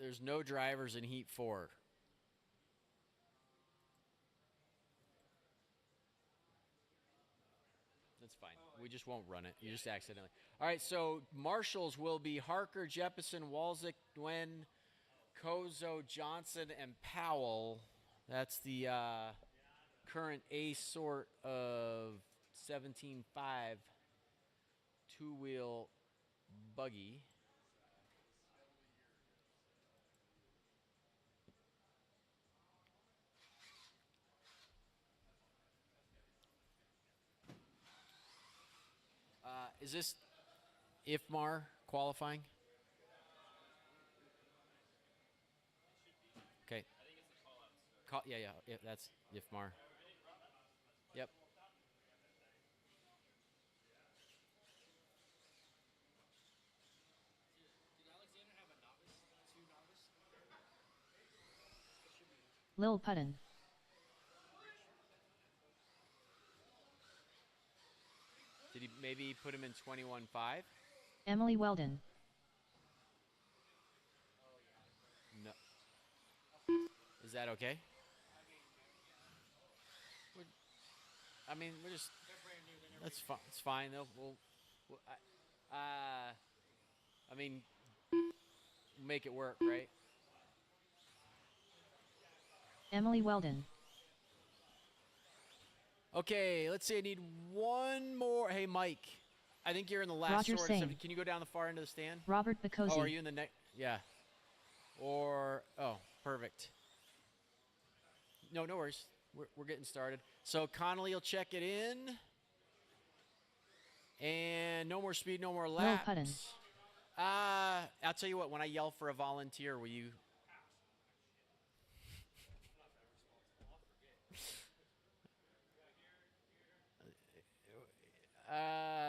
there's no drivers in Heat 4. That's fine. We just won't run it. You just accidentally. All right, so marshals will be Harker, Jeppesen, Walzik, Nguyen, Kozo, Johnson, and Powell. That's the current A sort of 17.5 two-wheel buggy. Is this IFMAR qualifying? Okay. Yeah, that's IFMAR. Yep. Lil Putton. Did he maybe put him in 21.5? Emily Weldon. No. Is that okay? I mean, we're just. That's fine. It's fine. I mean, make it work, right? Emily Weldon. Okay, let's see. I need one more. Hey, Mike. I think you're in the last Roger sort. Singh. Can you go down the far end of the stand? Robert Bacosi. Oh, are you in the next? Yeah. Or perfect. No worries. We're getting started. So Connolly will check it in. And no more speed, no more laps. Lil Putton. I'll tell you what, when I yell for a volunteer, will you?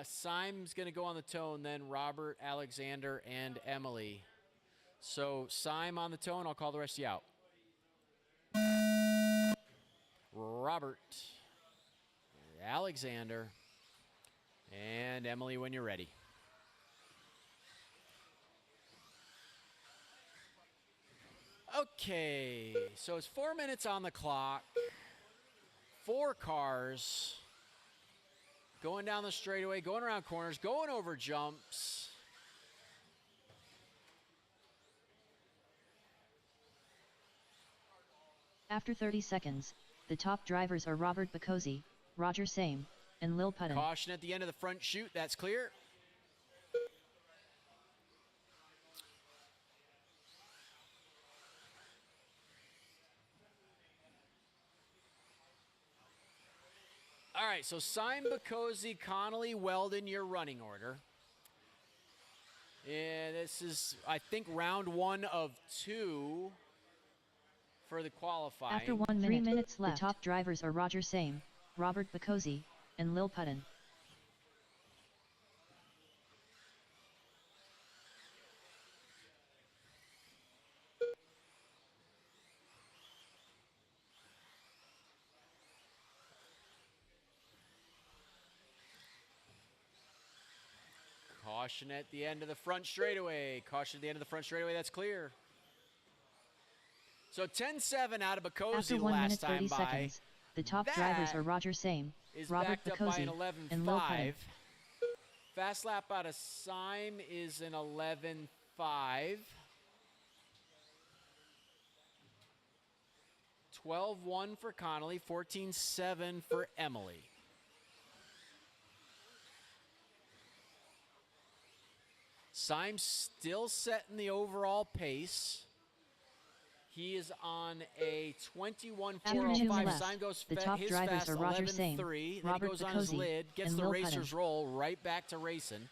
Simon's going to go on the tone, then Robert, Alexander, and Emily. So Sim on the tone, I'll call the rest of you out. Robert, Alexander, and Emily when you're ready. Okay, so it's 4 minutes on the clock. 4 cars going down the straightaway, going around corners, going over jumps. After 30 seconds, the top drivers are Robert Bacosi, Roger Same, and Lil Putton. Caution at the end of the front chute, that's clear. All right, so Sim, Bacosi, Connolly, Weldon, your running order. And this is, I think, round 1 of 2 for the qualifying. After 1 minute, 3 minutes left, the top drivers are Roger Same, Robert Bacosi, and Lil Putton. Caution at the end of the front straightaway. Caution at the end of the front straightaway, that's clear. So 10-7 out of Bacosi the last time by. Seconds, the top drivers are Roger Same, Robert Bacosi, and Lil Putton. Fast lap out of Sim is an 11.5. 12.1 for Connolly, 14.7 for Emily. Sim still setting the overall pace. He is on a 21.405. Sim goes the top his drivers fast are Roger Same, 11.3. Then Robert he goes on his Bacosi, lid, gets and the Lil racer's Putton. roll, right back to racing.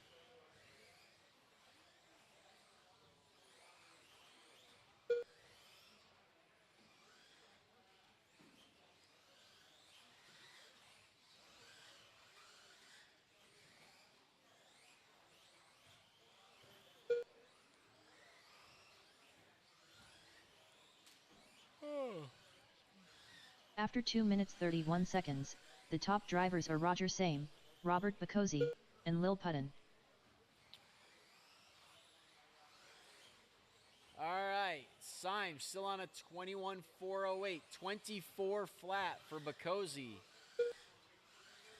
After 2 minutes 31 seconds, the top drivers are Roger Same, Robert Bacosi, and Lil Putton. All right, Syme still on a 21.408. 24 flat for Bakosi.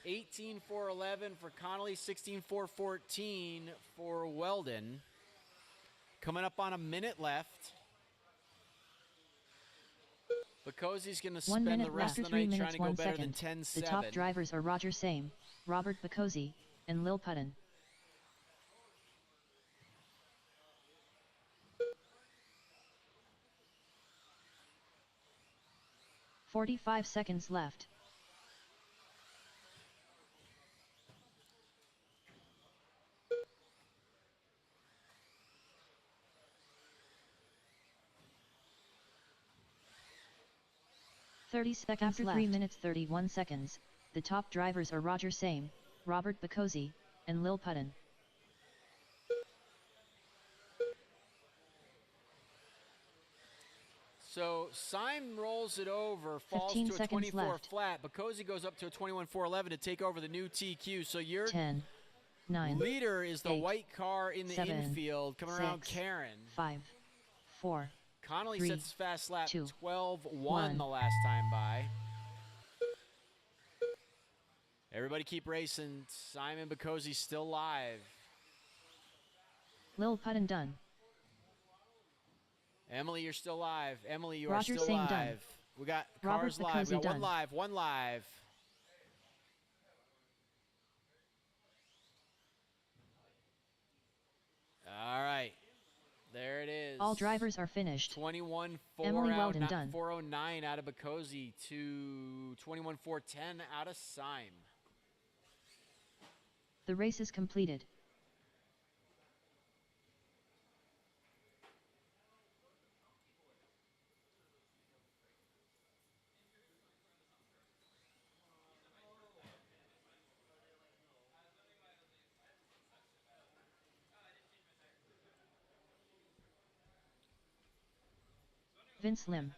18.411 for Connolly. 16.414 for Weldon. Coming up on a minute left. Bakosi's going to spend the rest of the night trying to go better than 10.7. The top drivers are Roger Syme, Robert Bakosi, and Lil Putton. 45 seconds left. After 3 minutes 31 seconds, the top drivers are Roger Syme, Robert Bakosi, and Lil Putton. So Syme rolls it over, falls to a 24 left. flat. Bakosi goes up to a 21.411 to take over the new TQ. So your 10, 9, leader is the 8, white car in the 7, infield coming 6, around Karen. 5, 4, Connolly 3, sets his fast lap 2, 12.1 the last time by. Everybody keep racing. Simon Bakosi still live. Lil Putton done. Emily, you're still live. Emily, you Roger are still Syme live. done. We got Robert cars live. We Bakosi got done. one live. All right. There it is. All drivers are finished. 21.4 Emily out, Weldon not done. 409 out of Bakosi to 21.410 out of Syme. The race is completed. Vince Lim.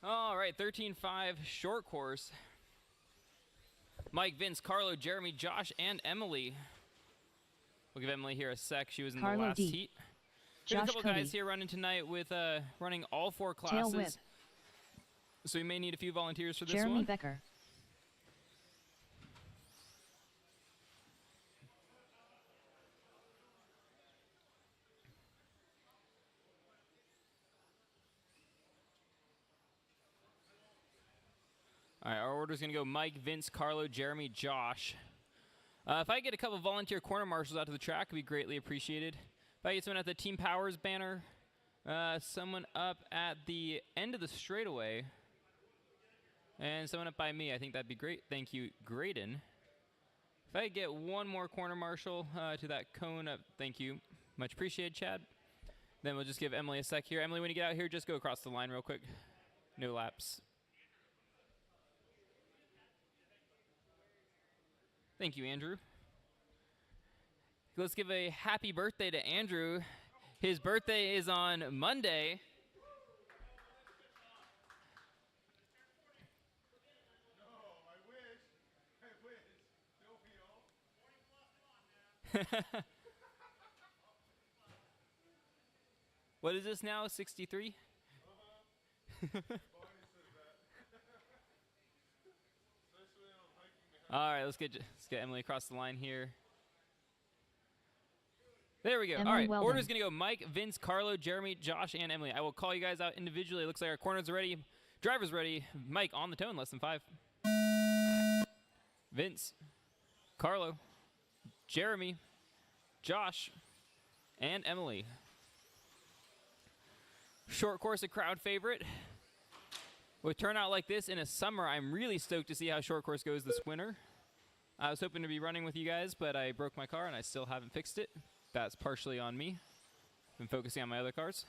All right, 13.5 short course. Mike, Vince, Carlo, Jeremy, Josh, and Emily. We'll give Emily here a sec. She was in Carlo the last D. heat. Got a Josh couple Cody. guys here running tonight with running all 4 Tail whip. classes. So we may need a few volunteers for this Jeremy one. Becker. All right, our order is going to go Mike, Vince, Carlo, Jeremy, Josh. If I get a couple volunteer corner marshals out to the track, it would be greatly appreciated. If I get someone at the Team Powers banner, someone up at the end of the straightaway, and someone up by me, I think that'd be great. Thank you, Graydon. If I get one more corner marshal to that cone up, thank you. Much appreciated, Chad. Then we'll just give Emily a sec here. Emily, when you get out here, just go across the line real quick. No laps. Thank you, Andrew. Let's give a happy birthday to Andrew. His birthday is on Monday. What is this now, 63? All right, let's get Emily across the line here. There we go. Emily All right, Weldon. order's going to go Mike, Vince, Carlo, Jeremy, Josh, and Emily. I will call you guys out individually. It looks like our corners are ready. Driver's ready. Mike on the tone, less than 5. Vince, Carlo, Jeremy, Josh, and Emily. Short course, a crowd favorite. With turnout like this in a summer, I'm really stoked to see how short course goes this winter. I was hoping to be running with you guys, but I broke my car and I still haven't fixed it. That's partially on me. Been focusing on my other cars.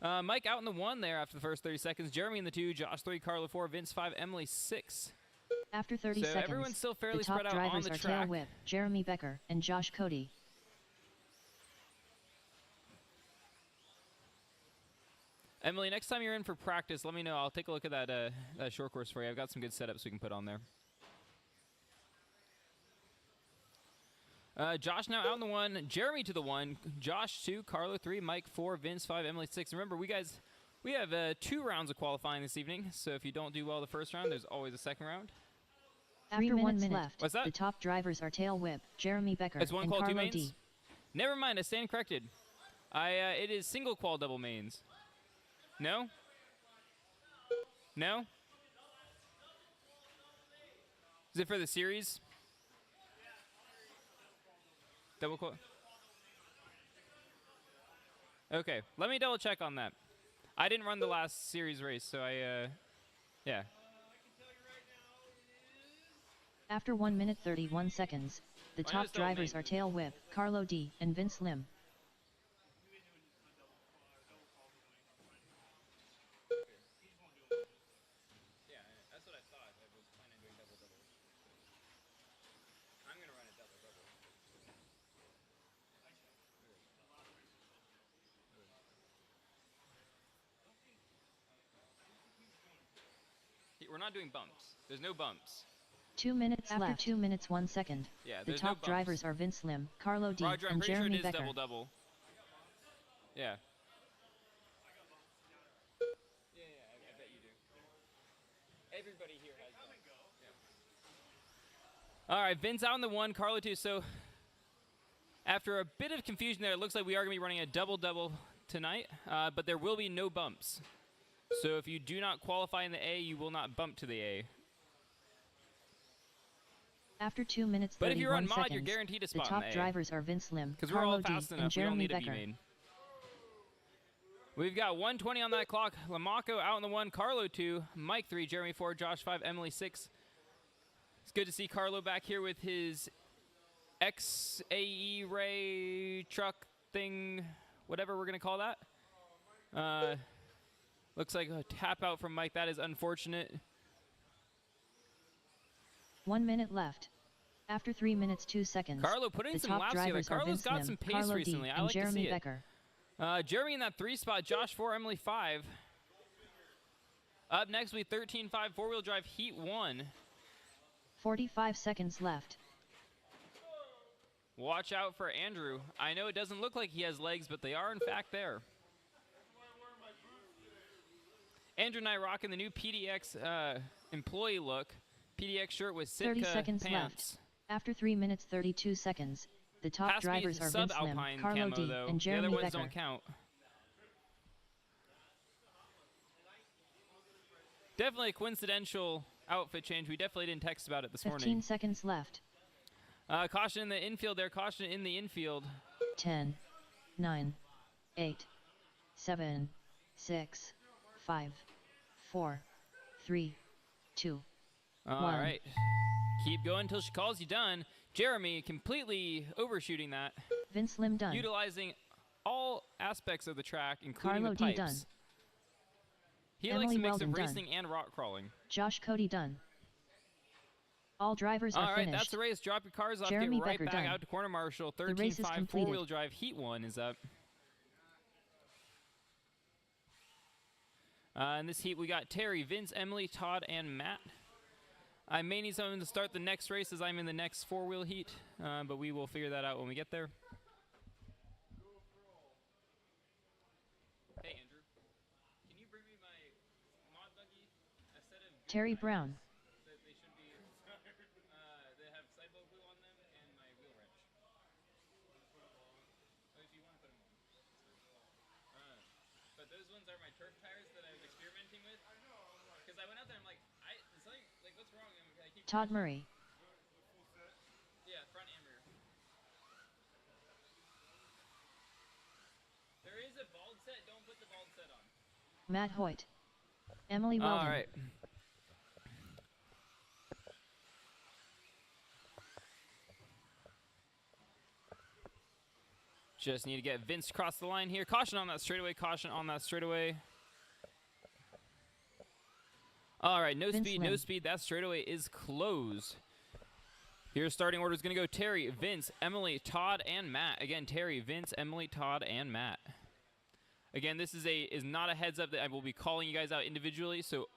Mike out in the 1 there after the first 30 seconds. Jeremy in the 2, Josh 3, Carlo 4, Vince 5, Emily 6. After 30 So seconds, everyone's still fairly the top spread out on drivers the are track. Tail Whip, Jeremy Becker, and Josh Cody. Emily, next time you're in for practice, let me know. I'll take a look at that short course for you. I've got some good setups we can put on there. Josh now out in the 1, Jeremy to the 1, Josh 2, Carlo 3, Mike 4, Vince 5, Emily 6. Remember, we have 2 rounds of qualifying this evening, so if you don't do well the first round, there's always a second round. After 1 minute left, What's that? the top drivers are Tail Whip, Jeremy Becker, It's one and qual, 2 Carlo mains? D. Never mind, I stand corrected. It is single qual double mains. No? No? Is it for the series? Double qual? Okay, let me double check on that. I didn't run the last series race, so yeah. After 1 minute 31 seconds, the Why top does double drivers main? are Tail Whip, Carlo D, and Vince Lim. Yeah, that's what I thought. I was planning on doing double-double. I'm going to run a double-double. We're not doing bumps. There's no bumps. 2 minutes left. After 2 minutes 1 second, Yeah, the there's top no bumps. drivers are Vince Lim, Carlo D, Roger, I'm and pretty Jeremy sure it is Becker. double-double. Yeah. Yeah, I bet you do. Everybody here has them. Yeah. All right, Vince out in the 1, Carlo 2. So after a bit of confusion there, it looks like we are going to be running a double-double tonight, but there will be no bumps. So if you do not qualify in the A, you will not bump to the A. After 2 minutes 31 But if you run mod, seconds, you're guaranteed a the spot top in the A. drivers are Vince Lim, Because we're Carlo all D, fast and enough, we don't Jeremy need a B Becker. main. We've got 1:20 on that clock. Lamaco out in the 1, Carlo 2, Mike 3, Jeremy 4, Josh 5, Emily 6. It's good to see Carlo back here with his XAE Ray truck thing, whatever we're going to call that. Looks like a tap out from Mike. That is unfortunate. 1 minute left. After 3 minutes 2 seconds, Carlo putting the some top laps together. drivers are Carlo's Vince got Lim, some pace Carlo recently. D, I and like Jeremy to see it. Becker. Jeremy in that 3 spot, Josh 4, Emily 5. Up next, we 13-5 4-wheel drive Heat 1. 45 seconds left. Watch out for Andrew. I know it doesn't look like he has legs, but they are in fact there. Andrew and I rocking the new PDX employee look. PDX shirt with 30 Sitka seconds pants. left. After 3 minutes 32 seconds, the top Has to be drivers are Vince Lim, sub-alpine Carlo camo, D, though. and The Jeremy other ones Becker. don't count. Definitely a coincidental outfit change. We definitely didn't text about it this 15 morning. seconds left. Caution in the infield there. Caution in the infield. 10, 9, 8, 7, 6, 5, 4, 3, 2, All 1. right. Keep going until she calls you done. Jeremy completely overshooting that. Vince Lim done. Utilizing all aspects of the track, including Carlo the D pipes. done. He Emily likes a mix Weldon of done. racing and rock crawling. Josh Cody done. All drivers All are right, finished. that's the race. Drop your cars off. Jeremy Get right Becker back done. out to corner marshal. The race is 13-5 completed. 4-wheel drive Heat 1 is up. In this heat, we got Terry, Vince, Emily, Todd, and Matt. I may need someone to start the next race as I'm in the next 4-wheel heat, but we will figure that out when we get there. Hey, Andrew. Can you bring me my mod buggy? A set of Terry Brown. they should be, they have sidewall glue on them and my wheel wrench. Oh, if you want to put them on. But those ones are my turf tires that I was experimenting with. Because I went out there, I'm like, something, like, what's wrong? I keep Todd Murray. Yeah, front and rear. There is a bald set. Don't put the bald set on. Matt Hoyt. Emily Weldon. All right. Just need to get Vince across the line here. Caution on that straightaway. Caution on that straightaway. All right, no Vince speed, no Lim. speed. That straightaway is closed. Here's starting order is going to go Terry, Vince, Emily, Todd, and Matt. Again, Terry, Vince, Emily, Todd, and Matt. Again, this is not a heads up that I will be calling you guys out individually, so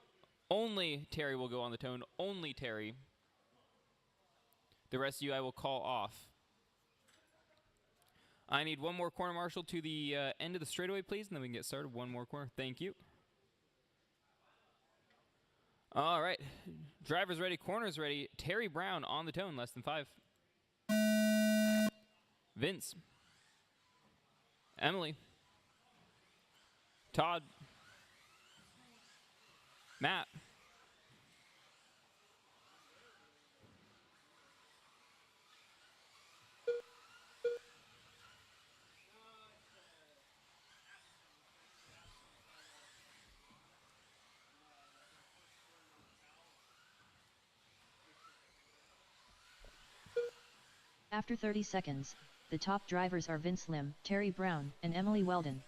only Terry will go on the tone. Only Terry. The rest of you I will call off. I need one more corner marshal to the end of the straightaway, please, and then we can get started. One more corner. Thank you. All right. Drivers ready, corners ready. Terry Brown on the tone, less than 5. Vince. Emily. Todd. Matt. After 30 seconds, the top drivers are Vince Lim, Terry Brown, and Emily Weldon.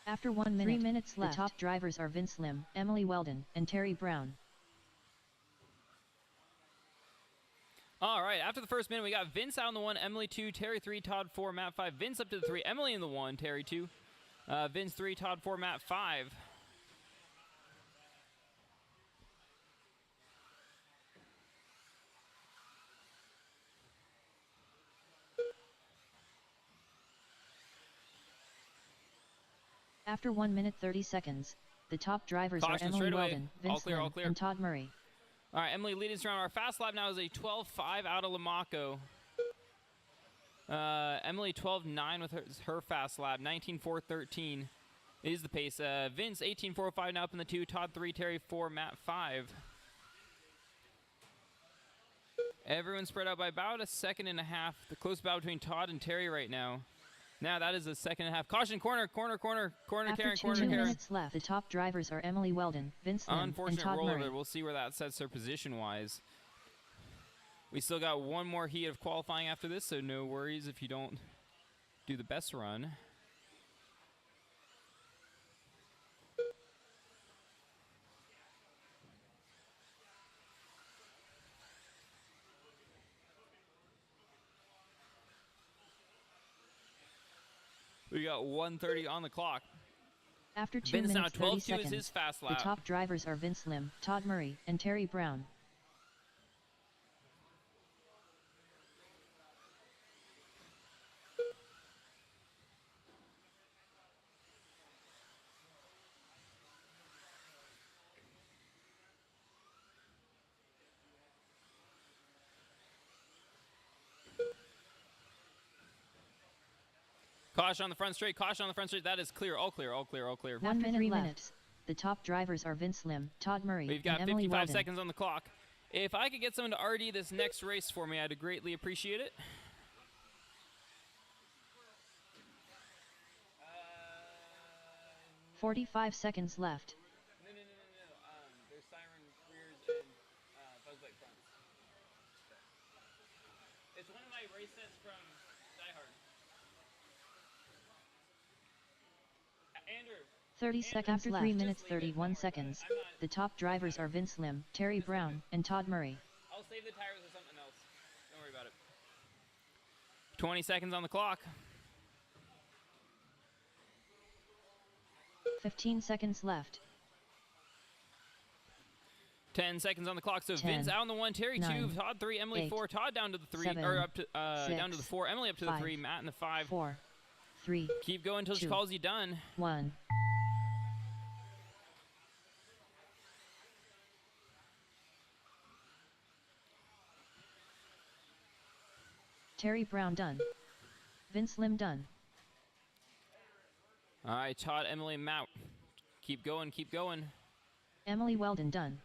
After 1 minute, 3 minutes left, the top drivers are Vince Lim, Emily Weldon, and Terry Brown. All right, after the first minute, we got Vince out in the 1, Emily 2, Terry 3, Todd 4, Matt 5. Vince up to the 3, Emily in the 1, Terry 2. Vince 3, Todd 4, Matt 5. After 1 minute 30 seconds, the top drivers Caution, are Emily straightaway. Weldon, Vince All Lim, clear. and Todd Murray. All right, Emily leading us around. Our fast lap now is a 12.5 out of Lamaco. Emily 12.9 with her fast lap. 19.4.13 is the pace. Vince 18.4.05 now up in the 2. Todd 3, Terry 4, Matt 5. Everyone spread out by about a second and a half. The close battle between Todd and Terry right now. Now that is a second and a half. Caution, corner, After Karen, two minutes left, the top drivers are Emily Weldon, Vince Lim, and Unfortunate Todd rollover. Murray. We'll see where that sets her position-wise. We still got one more heat of qualifying after this, so no worries if you don't do the best run. We got 1:30 on the clock. After 2 Vince now minutes 30 12.2 is seconds, his fast the lap. top drivers are Vince Lim, Todd Murray, and Terry Brown. Caution on the front straight. Caution on the front straight. That is clear. All clear. After 3 minutes, the top drivers are Vince Lim, Todd Murray, We've got and Emily 55 Weldon. seconds on the clock. If I could get someone to RD this next race for me, I'd greatly appreciate it. 45 seconds left. No. There's siren rears and buzzbite fronts. It's one of my race sets from Die Hard. Andrew. 30 seconds after left. 3 3 minutes just leave it. 31 Don't worry about seconds. it. I'm not- The top drivers are Vince Lim, Terry Brown, and Todd Murray. I'll save the tires or something else. Don't worry about it. 20 seconds on the clock. 15 seconds left. 10 seconds on the clock. So 10, Vince out on the 1, Terry 2, 9, Todd 3, Emily 8, 4, Todd down to the 3, 7, or up to down to the 6, 4, Emily up to the 5, 3, Matt in the 5. 4, 3, Keep going until she 2, calls you done. 1. Terry Brown done. Vince Lim done. All right, Todd, Emily, and Matt. Keep going. Emily Weldon done.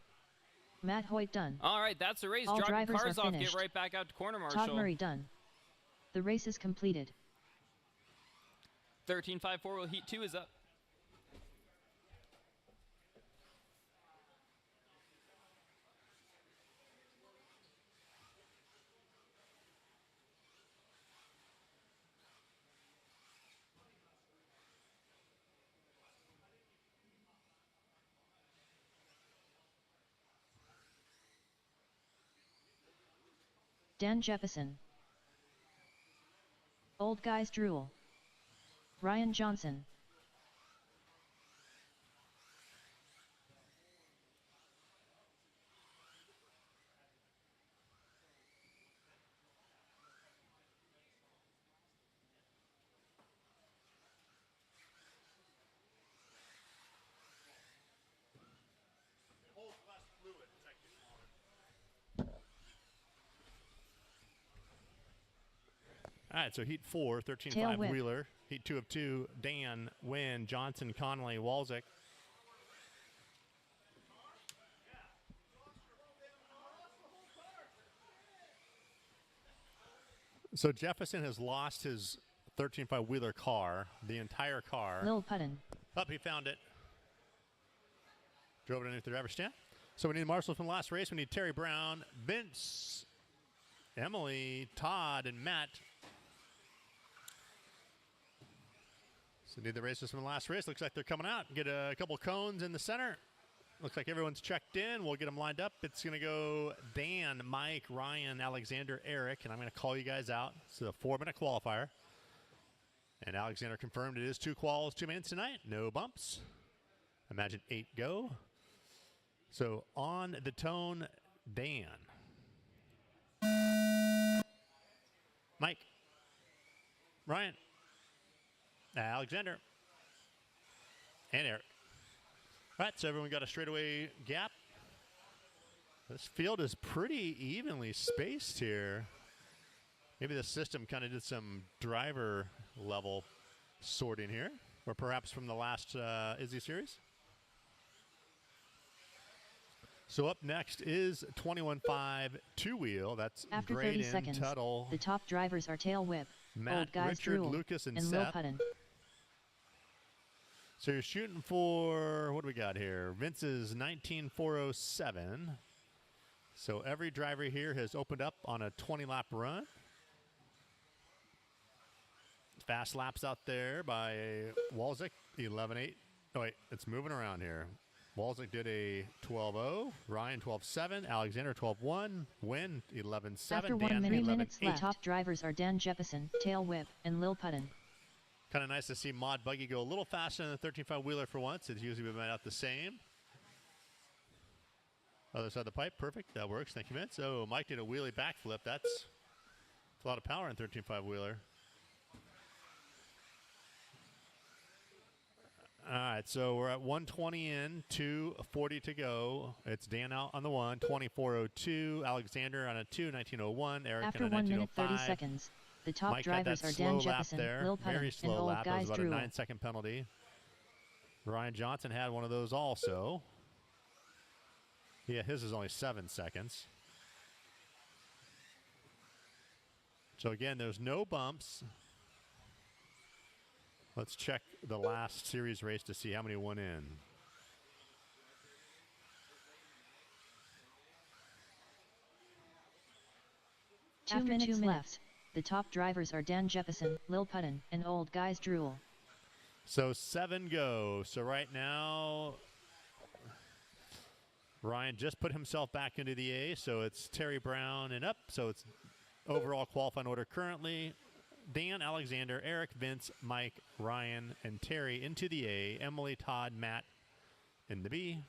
Matt Hoyt done. All right, that's the race. All Drop your drivers cars are off. finished. Get right back out to corner marshal. Todd Murray done. The race is completed. 13.54. Well, heat 2 is up. Dan Jeppesen. Old Guys Drool. Ryan Johnson. All right, so heat 4, 13-5 Tail whip. Wheeler. Heat 2 of 2, Dan, Wynn, Johnson, Connolly, Walzik. So Jefferson has lost his 13-5 Wheeler car, the entire car. Lil Puddin. Up, he found it. Drove it underneath the driver's stand. So we need marshals from the last race. We need Terry Brown, Vince, Emily, Todd, and Matt. So need the racers from the last race. Looks like they're coming out. Get a couple cones in the center. Looks like everyone's checked in. We'll get them lined up. It's going to go Dan, Mike, Ryan, Alexander, Eric, and I'm going to call you guys out. It's a 4-minute qualifier. And Alexander confirmed it is 2 quals, 2 minutes tonight. No bumps. Imagine 8 go. So on the tone, Dan. Mike. Ryan. Alexander. And Eric. All right, so everyone got a straightaway gap. This field is pretty evenly spaced here. Maybe the system kind of did some driver level sorting here, or perhaps from the last Izzy series. So up next is 21.5 two-wheel. That's After Graydon, 30 seconds, Tuttle, the top drivers are Tail Whip, Matt, Old Guys Richard, Drool, Lucas, and Lil Seth. Puddin. So you're shooting for, what do we got here? Vince's 19.407. So every driver here has opened up on a 20-lap run. Fast laps out there by Walzik, 11.8. Oh, wait, it's moving around here. Walzik did a 12.0. Ryan, 12.7. Alexander, 12.1. Wynn, 11.7. After Dan, 1 minute 11.8. the top drivers are Dan Jeppesen, Tail Whip, and Lil Puddin. Kind of nice to see Mod Buggy go a little faster than the 13.5 Wheeler for once. It's usually been out the same. Other side of the pipe, perfect. That works. Thank you, Vince. So Mike did a wheelie backflip. That's a lot of power in 13.5 Wheeler. All right, so we're at 120 in, 2:40 to go. It's Dan out on the 1, 24.02. Alexander on a 2, 19.01. Eric After on a 1 minute 19.05. 30 seconds, the top Mike had drivers that are slow Dan lap Jeppesen, there. Lil Puddin, Very and slow Old lap. It was Guys about a Drool. 9-second penalty. Ryan Johnson had one of those also. Yeah, his is only 7 seconds. So again, there's no bumps. Let's check the last series race to see how many went in. After 2 minutes left, the top drivers are Dan Jeppesen, Lil Puddin, and Old Guys Drool. So 7 go. So right now, Ryan just put himself back into the A. So it's Terry Brown and up. So it's overall qualifying order currently. Dan, Alexander, Eric, Vince, Mike, Ryan, and Terry into the A. Emily, Todd, Matt in the B.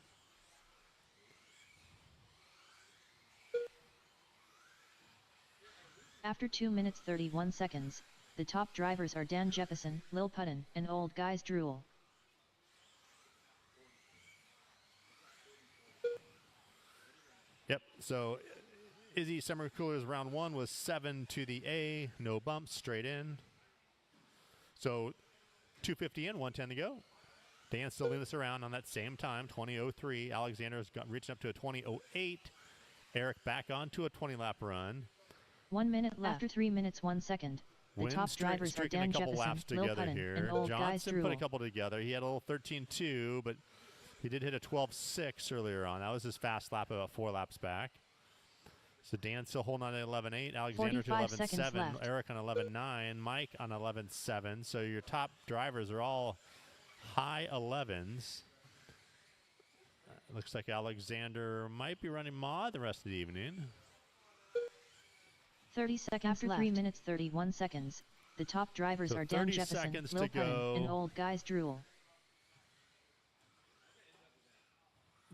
After 2 minutes 31 seconds, the top drivers are Dan Jeppesen, Lil Puddin, and Old Guys Drool. Yep, so Izzy Summer Coolers round 1 was 7 to the A, no bumps, straight in. So 250 in, 110 to go. Dan still leading us around on that same time, 20.03. Alexander's got reaching up to a 20.08. Eric back on to a 20-lap run. 1 minute left. After 3 minutes 1 second, the top drivers are streaking Dan a couple Jeppesen, laps Lil together Puddin, here. and Old Guys Johnson put Drool. a couple together. He had a little 13.2, but he did hit a 12.6 earlier on. That was his fast lap about 4 laps back. So Dan still holding on to 11.8. Alexander to 11.7. Eric on 11.9. Mike on 11.7. So your top drivers are all high 11s. Looks like Alexander might be running mod the rest of the evening. 30 seconds After left. 3 minutes 31 seconds, the top drivers So are Dan 30 Jefferson, seconds Lil to go. Puttin, and Old Guys Drool.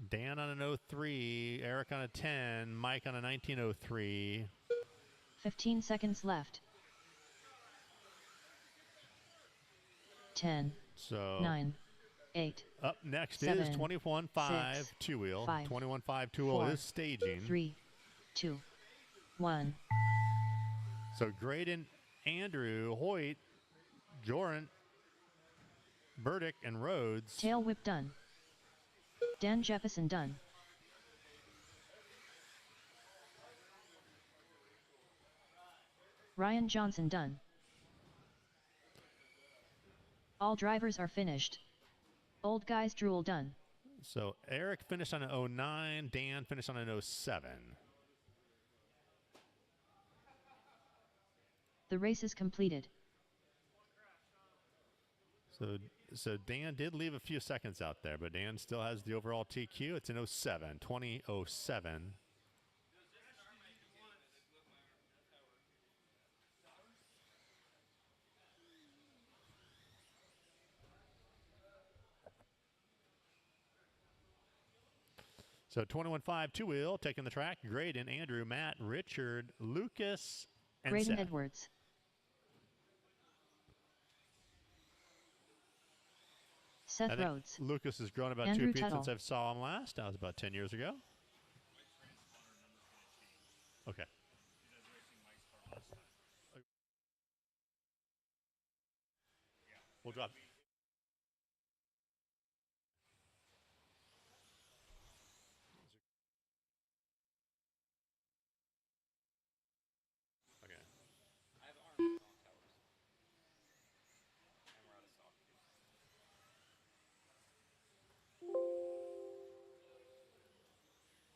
Dan on an 03, Eric on a 10, Mike on a 1903. 15 seconds left. 10, So 9, 8, up next 7, is 21.5 6, two-wheel. 5, 21.5 two-wheel 4, is staging. 3, 2, 1. So Graydon, Andrew, Hoyt, Joran, Burdick, and Rhodes. Tail whip done. Dan Jefferson done. Ryan Johnson done. All drivers are finished. Old Guys Drool done. So Eric finished on an 09, Dan finished on an 07. The race is completed. So Dan did leave a few seconds out there, but Dan still has the overall TQ. It's an 07, 2007. So 21.5 two-wheel taking the track. Graydon, Andrew, Matt, Richard, Lucas, and Graydon Seth. Edwards. I Seth think Rhodes. Lucas has grown about Andrew 2 feet Tuttle. since I saw him last. That was about 10 years ago. Okay. We'll drop. Okay.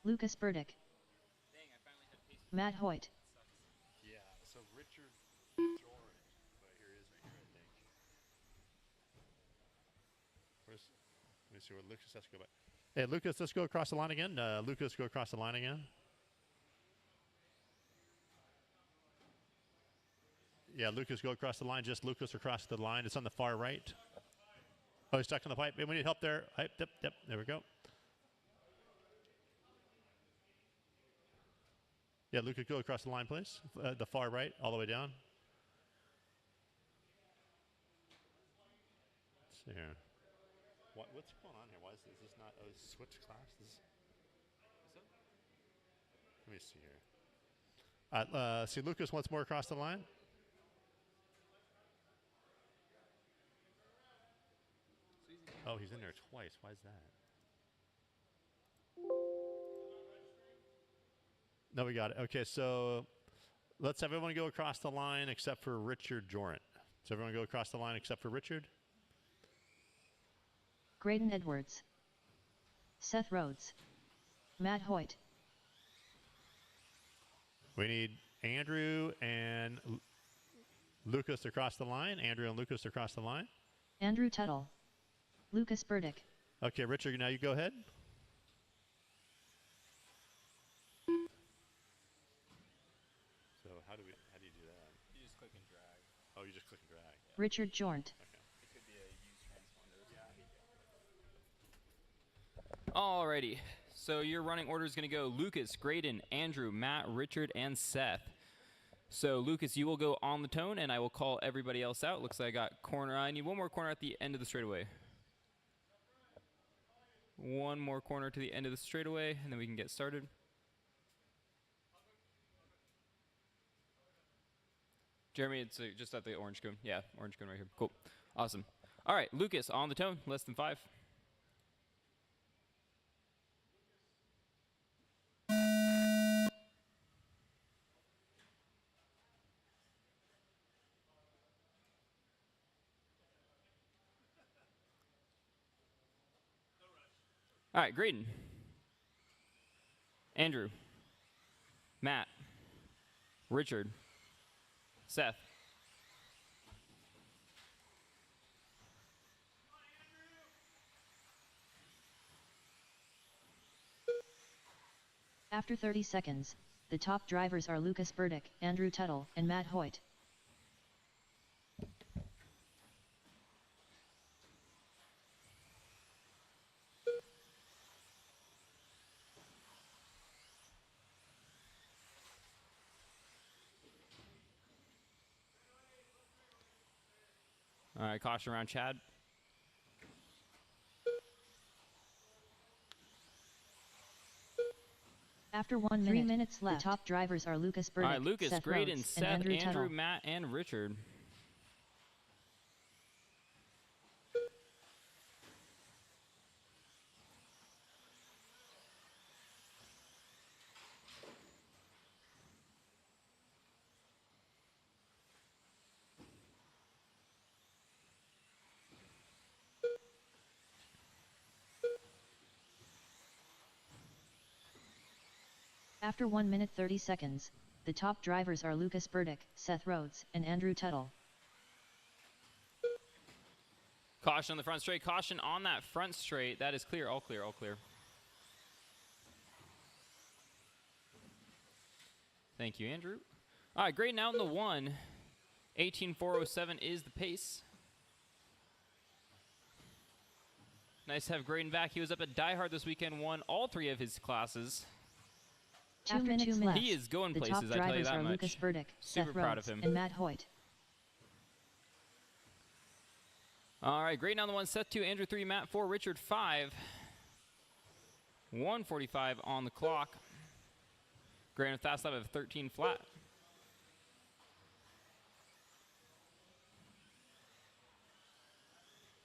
Lucas Burdick. Matt Hoyt. Yeah, so Richard Jordan. But here he is right here, I think. Let me see where Lucas has to go back. Hey, Lucas, let's go across the line again. Lucas, go across the line again. Yeah, Lucas, go across the line. Just Lucas across the line. It's on the far right. Oh, he's stuck on the pipe. We need help there. Yep. There we go. Yeah, Lucas, go across the line, please. The far right, all the way down. Let's see here. What's going on here? Why is this not? Oh, switch class. Let me see here. See Lucas once more across the line. Oh, he's in there twice. Why is that? No, we got it. Okay, so let's have everyone go across the line except for Richard Jorant. So everyone go across the line except for Richard. Graydon Edwards. Seth Rhodes. Matt Hoyt. We need Andrew and Lucas across the line. Andrew and Lucas across the line. Andrew Tuttle. Lucas Burdick. Okay, Richard, now you go ahead. So how do you do that? You just click and drag. Oh, you just click and drag. Richard Jornt. It could be a use transponder. Alrighty. So your running order is going to go Lucas, Graydon, Andrew, Matt, Richard, and Seth. So Lucas, you will go on the tone, and I will call everybody else out. Looks like I got corner. I need one more corner at the end of the straightaway. One more corner to the end of the straightaway, and then we can get started. Jeremy, it's just at the orange cone. Yeah, orange cone right here. Cool. Awesome. All right, Lucas, on the tone, less than 5. All right, Graydon. Andrew. Matt. Richard. Seth. After 30 seconds, The top drivers are Lucas Burdick, Andrew Tuttle, and Matt Hoyt. All right, caution around Chad. After 1 minute, 3 minutes left. The top drivers are Lucas Burdick, All right, Lucas, Seth Graydon, Rhodes, Seth, and Andrew Andrew, Tuttle. Matt, and Richard. After 1 minute 30 seconds, the top drivers are Lucas Burdick, Seth Rhodes, and Andrew Tuttle. Caution on the front straight. Caution on that front straight. That is clear. All clear. All clear. Thank you, Andrew. All right, Graydon out in the 1. 18.407 is the pace. Nice to have Graydon back. He was up at Die Hard this weekend, won all 3 of his classes. After 2 minutes left, He is going the places, top I tell you drivers that are much. Lucas Burdick, Super Seth proud Rhodes, of him. and Matt Hoyt. All right, Graydon on the 1, Seth 2, Andrew 3, Matt 4, Richard 5. 1:45 on the clock. Graydon fast lap of 13 flat.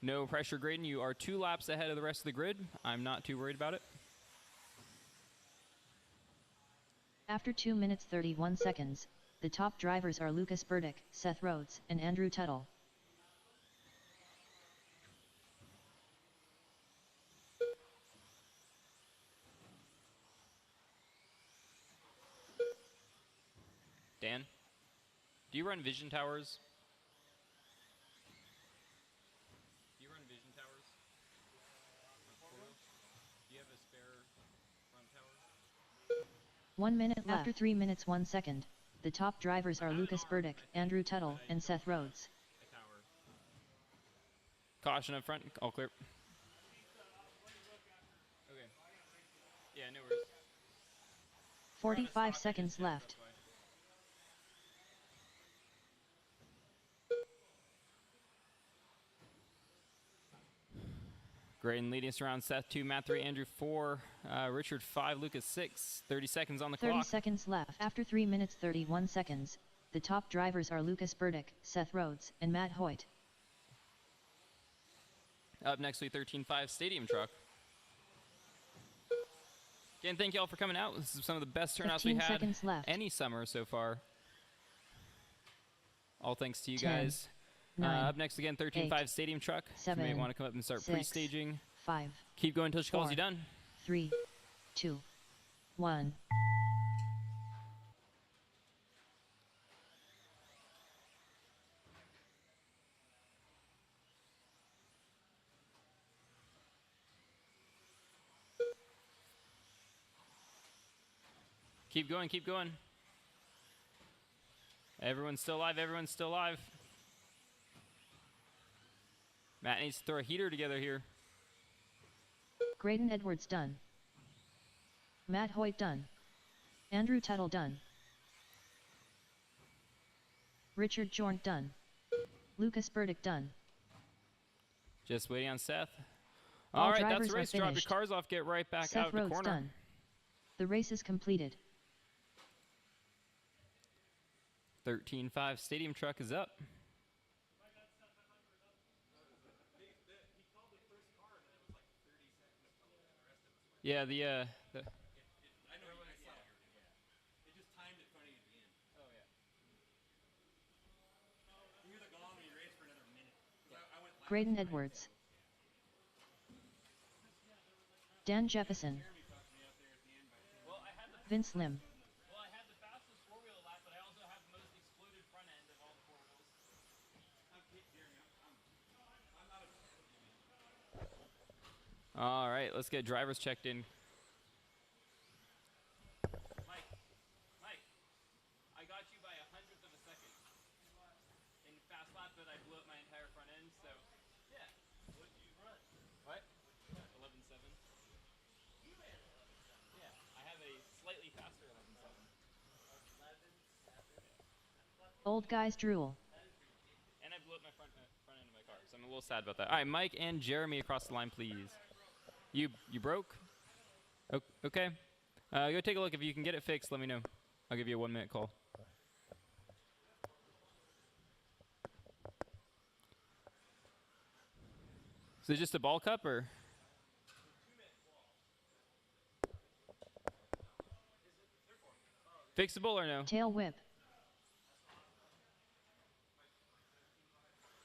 No pressure, Graydon. You are 2 laps ahead of the rest of the grid. I'm not too worried about it. After 2 minutes 31 seconds, the top drivers are Lucas Burdick, Seth Rhodes, and Andrew Tuttle. Dan, do you run vision towers? Do you run vision towers? Do you have a spare front tower? 1 minute left. After 3 minutes 1 second, the top drivers are Lucas Burdick, Andrew Tuttle, and Seth Rhodes. Caution up front. All clear. Okay. Yeah, no worries. 45 seconds left. Graydon leading us around. Seth 2, Matt 3, Andrew 4, Richard 5, Lucas 6. 30 seconds on the 30 clock. seconds left. After 3 minutes 31 seconds, the top drivers are Lucas Burdick, Seth Rhodes, and Matt Hoyt. Up next, we 13.5 Stadium Truck. Again, thank you all for coming out. This is some of the best turnouts we 15 had seconds left. any summer so far. All thanks to you 10, guys. 9, up next, again, 13.5 Stadium Truck. 7, you may want to come up and start 6, pre-staging. 5, Keep going until she calls 4, you done. 3, 2, 1. Keep going, keep going. Everyone's still alive, everyone's still alive. Matt needs to throw a heater together here. Graydon Edwards done. Matt Hoyt done. Andrew Tuttle done. Richard Jornt done. Lucas Burdick done. Just waiting on Seth. All All right, drivers that's the are race. Drop your finished. cars off, get right back Seth out of the Rhodes corner. done. The race is completed. 13.5 Stadium Truck is up. Yeah, the I know. It just timed it funny at the end. Oh yeah. You hear the gong and you race for another minute. I went last. Graydon Edwards. Dan Jefferson. Vince Lim. Well, I had the fastest four-wheel lap, but I also have the most exploded front end of all the four wheels. All right, let's get drivers checked in. but I blew up my entire front end, so yeah. What did you run? What? 11.7. You ran 11.7. Yeah, I have a slightly faster 11.7. 11.7. Old guys drool. And I blew up my front end of my car, so I'm a little sad about that. All right, Mike and Jeremy across the line, please. You broke? Okay. Go take a look. If you can get it fixed, let me know. I'll give you a 1-minute call. Is it just a ball cup or? Fixable or no? Tail whip.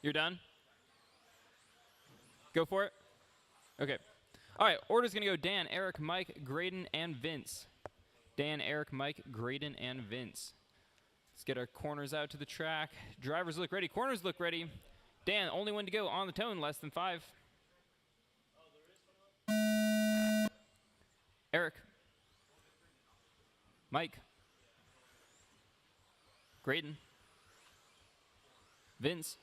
You're done? Go for it? Okay. All right, order's going to go Dan, Eric, Mike, Graydon, and Vince. Dan, Eric, Mike, Graydon, and Vince. Let's get our corners out to the track. Drivers look ready. Corners look ready. Dan, only one to go on the tone, less than 5. Eric. Mike. Graydon. Vince.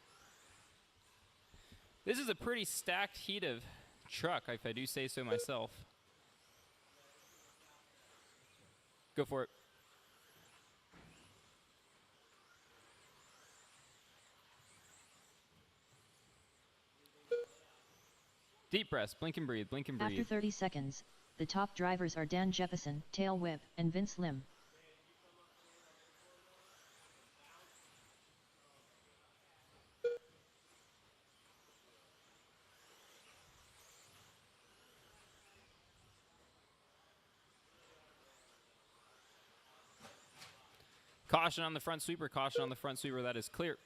This is a pretty stacked heat of truck, if I do say so myself. Go for it. Deep breaths, blink and breathe, blink and breathe. After 30 seconds, the top drivers are Dan Jefferson, Tail Whip, and Vince Lim. Caution on the front sweeper, caution on the front sweeper, that is clear.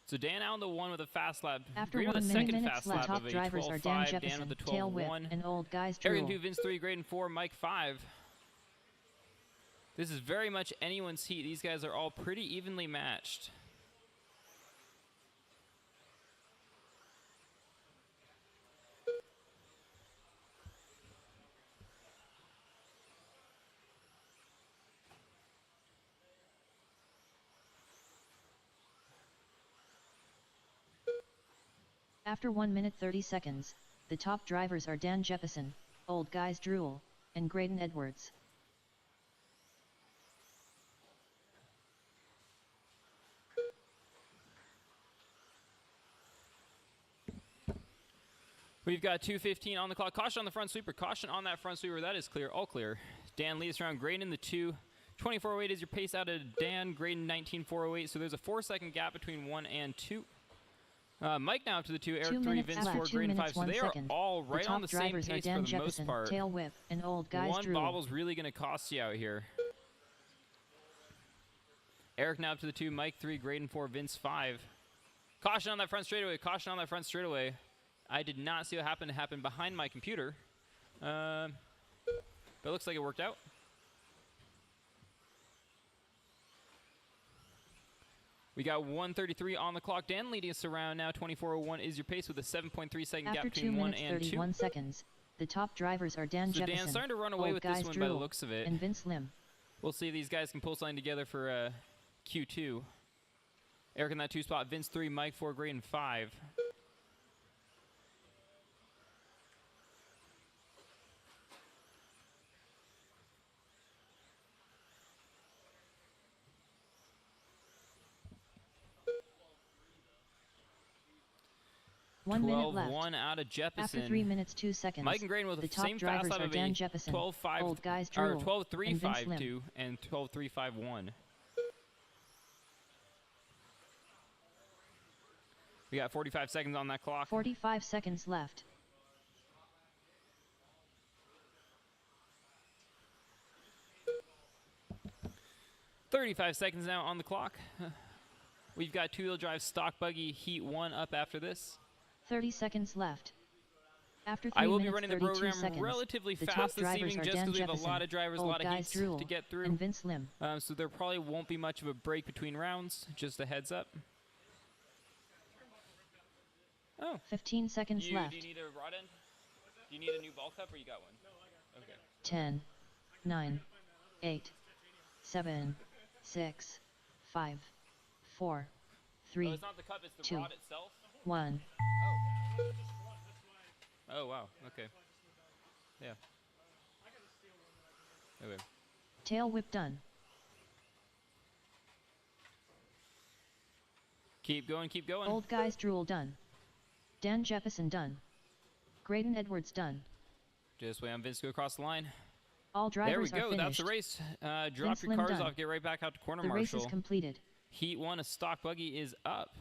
So Dan out on the 1 with a fast lap. After Graydon 1 with a minute second minutes fast left, lap top of a drivers are 12.5, Dan Dan Jefferson, with a Tail Whip, 12.1. and Old Guys Eric Drool. 2, Vince 3, Graydon 4, Mike 5. This is very much anyone's heat. These guys are all pretty evenly matched. After 1 minute 30 seconds, the top drivers are Dan Jefferson, Old Guys Drool, and Graydon Edwards. We've got 2:15 on the clock. Caution on the front sweeper. Caution on that front sweeper. That is clear. All clear. Dan leads around. Graydon the 2. 24.08 is your pace out of Dan. Graydon 19.408. So there's a 4-second gap between 1 and 2. Mike now up to the 2. Eric 3. Vince 4. Graydon 5. So they are all right on the same pace for the most part. Tail Whip, and Old Guys One Drool. bobble's really going to cost you out here. Eric now up to the 2. Mike 3. Graydon 4. Vince 5. Caution on that front straightaway. Caution on that front straightaway. I did not see what happened. It happened behind my computer. But it looks like it worked out. We got 1:33 on the clock. Dan leading us around now. 24.01 is your pace with a 7.3-second gap After 2 between 1 minutes and 2. 31 seconds, the top drivers are Dan So Jefferson, Dan's starting to run away Old with Guys this one by the Drool, looks of it. and Vince Lim. We'll see if these guys can pull something together for Q2. Eric in that 2 spot. Vince 3. Mike 4. Graydon 5. One minute left. 12-1 out of Jefferson. After 3 minutes 2 seconds, Mike and Graydon with the the top same fast drivers lap are of Dan a Jefferson, 12.5 Old Guys or Drool, 12.352 and 12.351. We got 45 seconds on that clock. 45 seconds left. $35 seconds now on the clock. We've got 2-wheel drive stock buggy heat 1 up after this. 30 seconds left. After 3 I will be minutes, running the 32 program seconds, relatively the top fast this drivers evening are just Dan because we have a Jefferson, lot of drivers, a Old lot of Guys heats Drool, to get through. and Vince Lim. So there probably won't be much of a break between rounds. Just a heads up. Oh. 15 seconds left. Do you need a rod end? Do you need a new ball cup or you got one? Okay. 10, 9, 8, 7, 6, 5, 4, Oh, 3, it's not the cup, it's the 2, rod itself? 1. Oh, wow. Okay. Yeah. Okay. Tail whip done. Keep going, keep going. Old Guys Drool done. Dan Jeppesen done. Graydon Edwards done. Just wait on Vince to go across the line. All There we drivers are go. finished. That's the race. Drop Vince your Lim cars done. off. Get right back out to corner The race marshal. is completed. Heat 1, a stock buggy is up.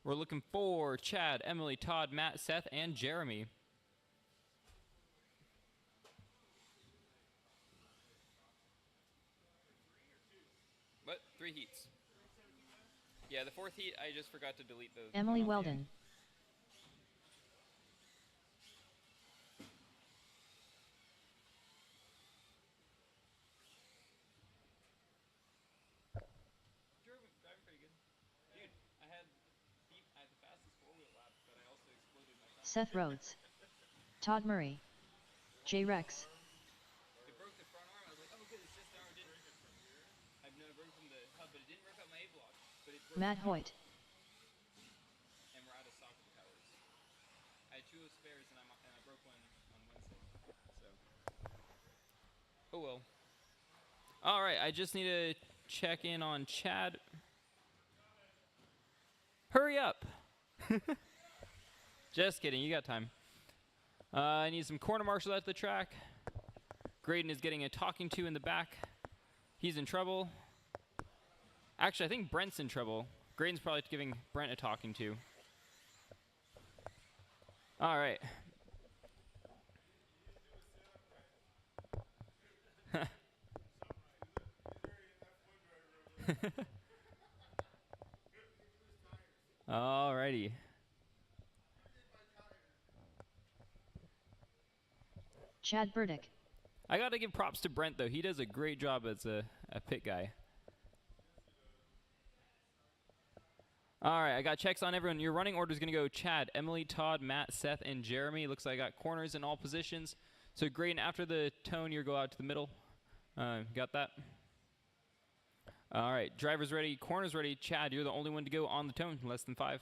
We're looking for Chad, Emily, Todd, Matt, Seth, and Jeremy. What? 3 heats. Yeah, the 4th heat, I just forgot to delete those. Emily Weldon. Driving pretty good. Dude, I had the fastest 4-wheel lap, but I also exploded my tire. Seth Rhodes. Todd Murray. J. Rex. It broke the front arm. I was like, oh good, it's just the arm. I've never broken from the hub, but it didn't rip out my A-block. But it broke. Matt Hoyt. And we're out of stock with towers. I had 2 spares and I broke one on Wednesday. So. Oh well. All right, I just need to check in on Chad. Hurry up. Just kidding, you got time. I need some corner marshals at the track. Graydon is getting a talking to in the back. He's in trouble. Actually, I think Brent's in trouble. Graydon's probably giving Brent a talking to. All right. Alrighty. Chad Burdick. I gotta give props to Brent though. He does a great job as a pit guy. Alright, I got checks on everyone. Your running order is gonna go Chad, Emily, Todd, Matt, Seth, and Jeremy. Looks like I got corners in all positions. So Graydon, after the tone, you go out to the middle. Got that? Alright, drivers ready, corners ready. Chad, you're the only one to go on the tone, less than 5.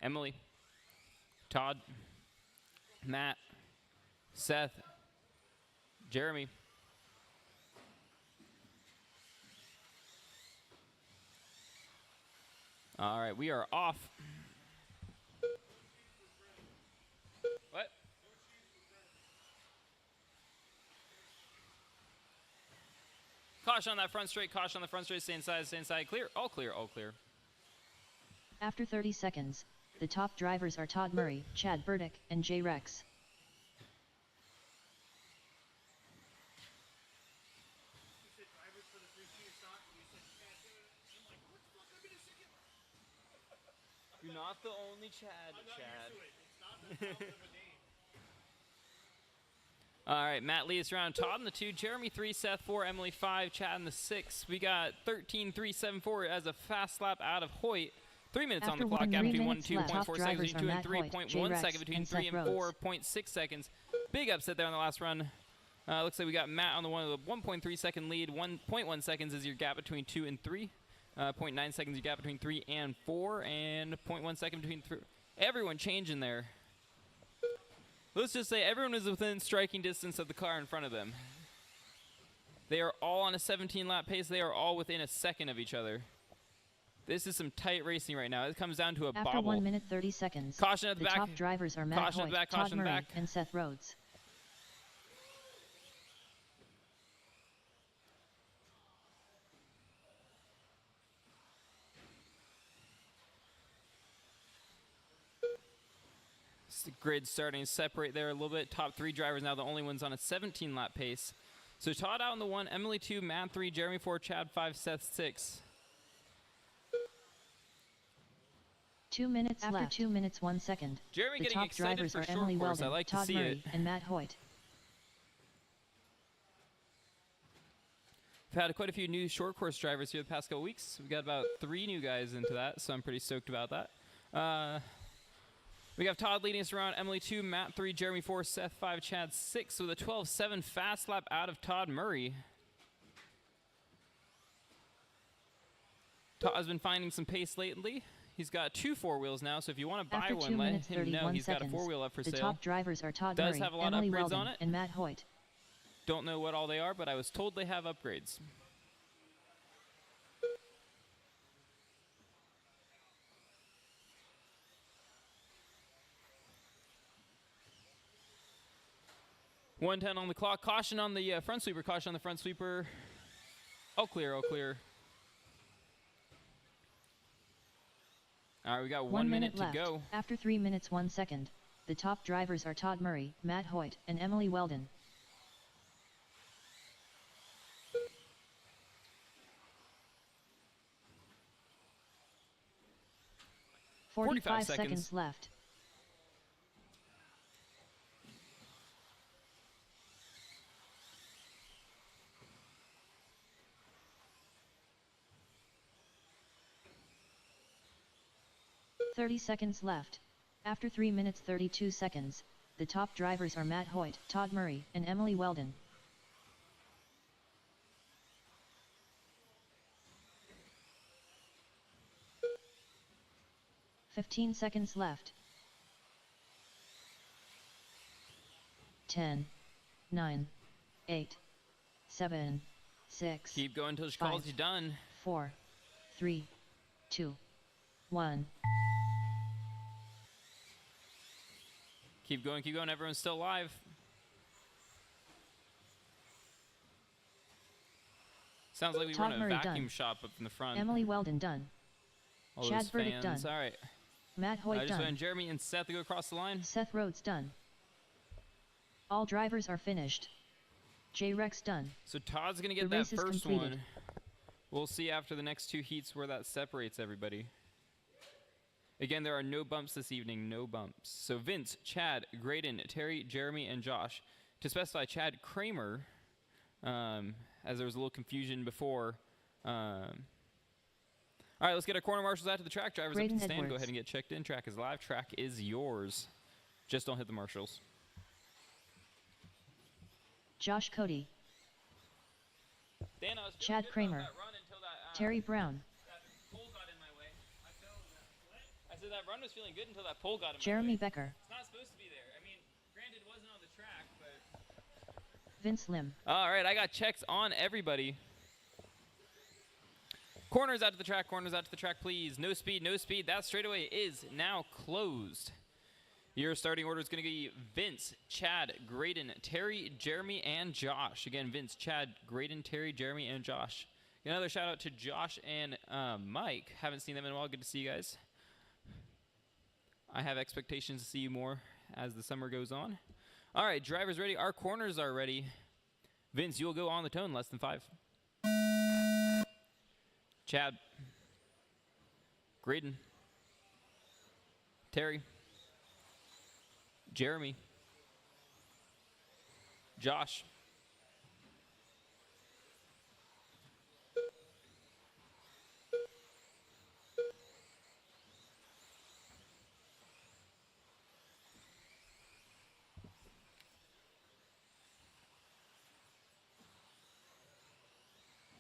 Emily, Todd, Matt, Seth, Jeremy. All right, we are off. What? Caution on that front straight, caution on the front straight, stay inside, clear, all clear, all clear. After 30 seconds, the top drivers are Todd Murray, Chad Burdick, and J. Rex. You're not the only Chad, Chad. All right, Matt leads around. Todd in the 2, Jeremy 3, Seth 4, Emily 5, Chad in the 6. We got 13.374 as a fast lap out of Hoyt. 3 minutes on the clock, gap between 1 and 2.4 seconds, between 2 and 3.1 seconds, between 3 and 4.6 seconds. Big upset there on the last run. Looks like we got Matt on the 1.3 second lead. 1.1 seconds is your gap between 2 and 3. 0.9 seconds your gap between 3 and 4, and 0.1 second between 3. Everyone changing there. Let's just say everyone is within striking distance of the car in front of them. They are all on a 17-lap pace. They are all within a second of each other. This is some tight racing right now. It comes down to a After bobble. 1 minute 30 seconds, Caution at the back. top drivers are Matt Caution at Hoyt, the back, Todd caution at the Murray, back. and Seth Rhodes. The grid starting to separate there a little bit. Top 3 drivers now the only ones on a 17-lap pace. So Todd out in the 1, Emily 2, Matt 3, Jeremy 4, Chad 5, Seth 6. 2 minutes left. After 2 minutes 1 second, Jeremy the getting top excited drivers for are short Emily course. Weldon, I like to Todd see Murray, it. and Matt Hoyt. We've had quite a few new short course drivers here the past couple weeks. We've got about 3 new guys into that, so I'm pretty stoked about that. We have Todd leading us around, Emily 2, Matt 3, Jeremy 4, Seth 5, Chad 6 with a 12.7 fast lap out of Todd Murray. Todd's been finding some pace lately. He's got 2 4-wheels now, so if you want to buy After one, 2 let minutes him 31 know. He's got a seconds, 4-wheel up for the sale. top drivers are Todd Does Murray, have a lot of Emily upgrades Weldon, on it. and Matt Hoyt. Don't know what all they are, but I was told they have upgrades. .110 on the clock. Caution on the front sweeper. Caution on the front sweeper. All clear, all clear. All right, we got 1 minute to left. go. After 3 minutes 1 second, the top drivers are Todd Murray, Matt Hoyt, and Emily Weldon. Forty-five seconds left. .30 seconds left. After 3 minutes 32 seconds, the top drivers are Matt Hoyt, Todd Murray, and Emily Weldon. .15 seconds left. 10, 9, 8, 7, 6. Keep going until she calls you done. 4, 3, 2, 1. Keep going, keep going. Everyone's still alive. Sounds like we Todd run a Murray vacuum done. shop up in the front. Emily Weldon done. All Chad those Burdick fans. done. All right. Matt Hoyt Just done. went Jeremy and Seth to go across the line. Seth Rhodes done. All drivers are finished. J-Rex done. So Todd's going to get The that race is first completed. one. We'll see after the next 2 heats where that separates everybody. Again, there are no bumps this evening, no bumps. So Vince, Chad, Graydon, Terry, Jeremy, and Josh. To specify Chad Kramer, as there was a little confusion before. All right, let's get our corner marshals out to the track. Drivers Graydon up to the stand. Go Edwards. ahead and get checked in. Track is live. Track is yours. Just don't hit the marshals. Josh Cody. Dan, I was Chad good about Kramer. that run until that, Terry Brown. that pole got in my way. I said that run was feeling good until that pole got in my Jeremy way. Becker. It's not supposed to be there. I mean, granted, it wasn't on the track, but... Vince Lim. All right, I got checks on everybody. Corners out to the track, corners out to the track, please. No speed, no speed. That straightaway is now closed. Your starting order is going to be Vince, Chad, Graydon, Terry, Jeremy, and Josh. Again, Vince, Chad, Graydon, Terry, Jeremy, and Josh. Another shout out to Josh and Mike. Haven't seen them in a while. Good to see you guys. I have expectations to see you more as the summer goes on. All right, drivers ready. Our corners are ready. Vince, you will go on the tone, less than 5. Chad, Graydon, Terry, Jeremy, Josh,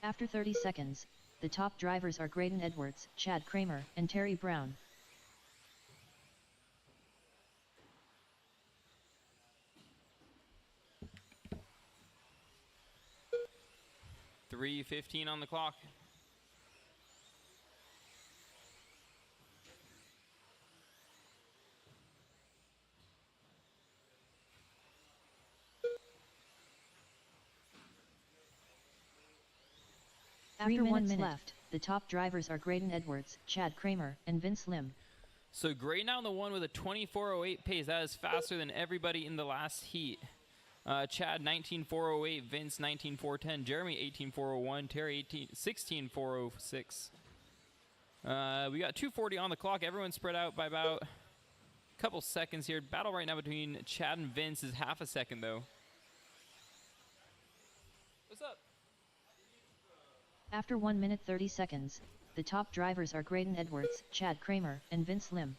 After 30 seconds, the top drivers are Graydon Edwards, Chad Kramer, and Terry Brown. .3:15 on the clock. After 1 minute left, the top drivers are Graydon Edwards, Chad Kramer, and Vince Lim. So Gray now the one with a 24:08 pace. That is faster than everybody in the last heat. Chad 19:408, Vince 19:410, Jeremy 18:401, Terry 16:406. We got 2:40 on the clock. Everyone's spread out by about a couple seconds here. Battle right now between Chad and Vince is half a second though. What's up? After 1 minute 30 seconds, the top drivers are Graydon Edwards, Chad Kramer, and Vince Lim.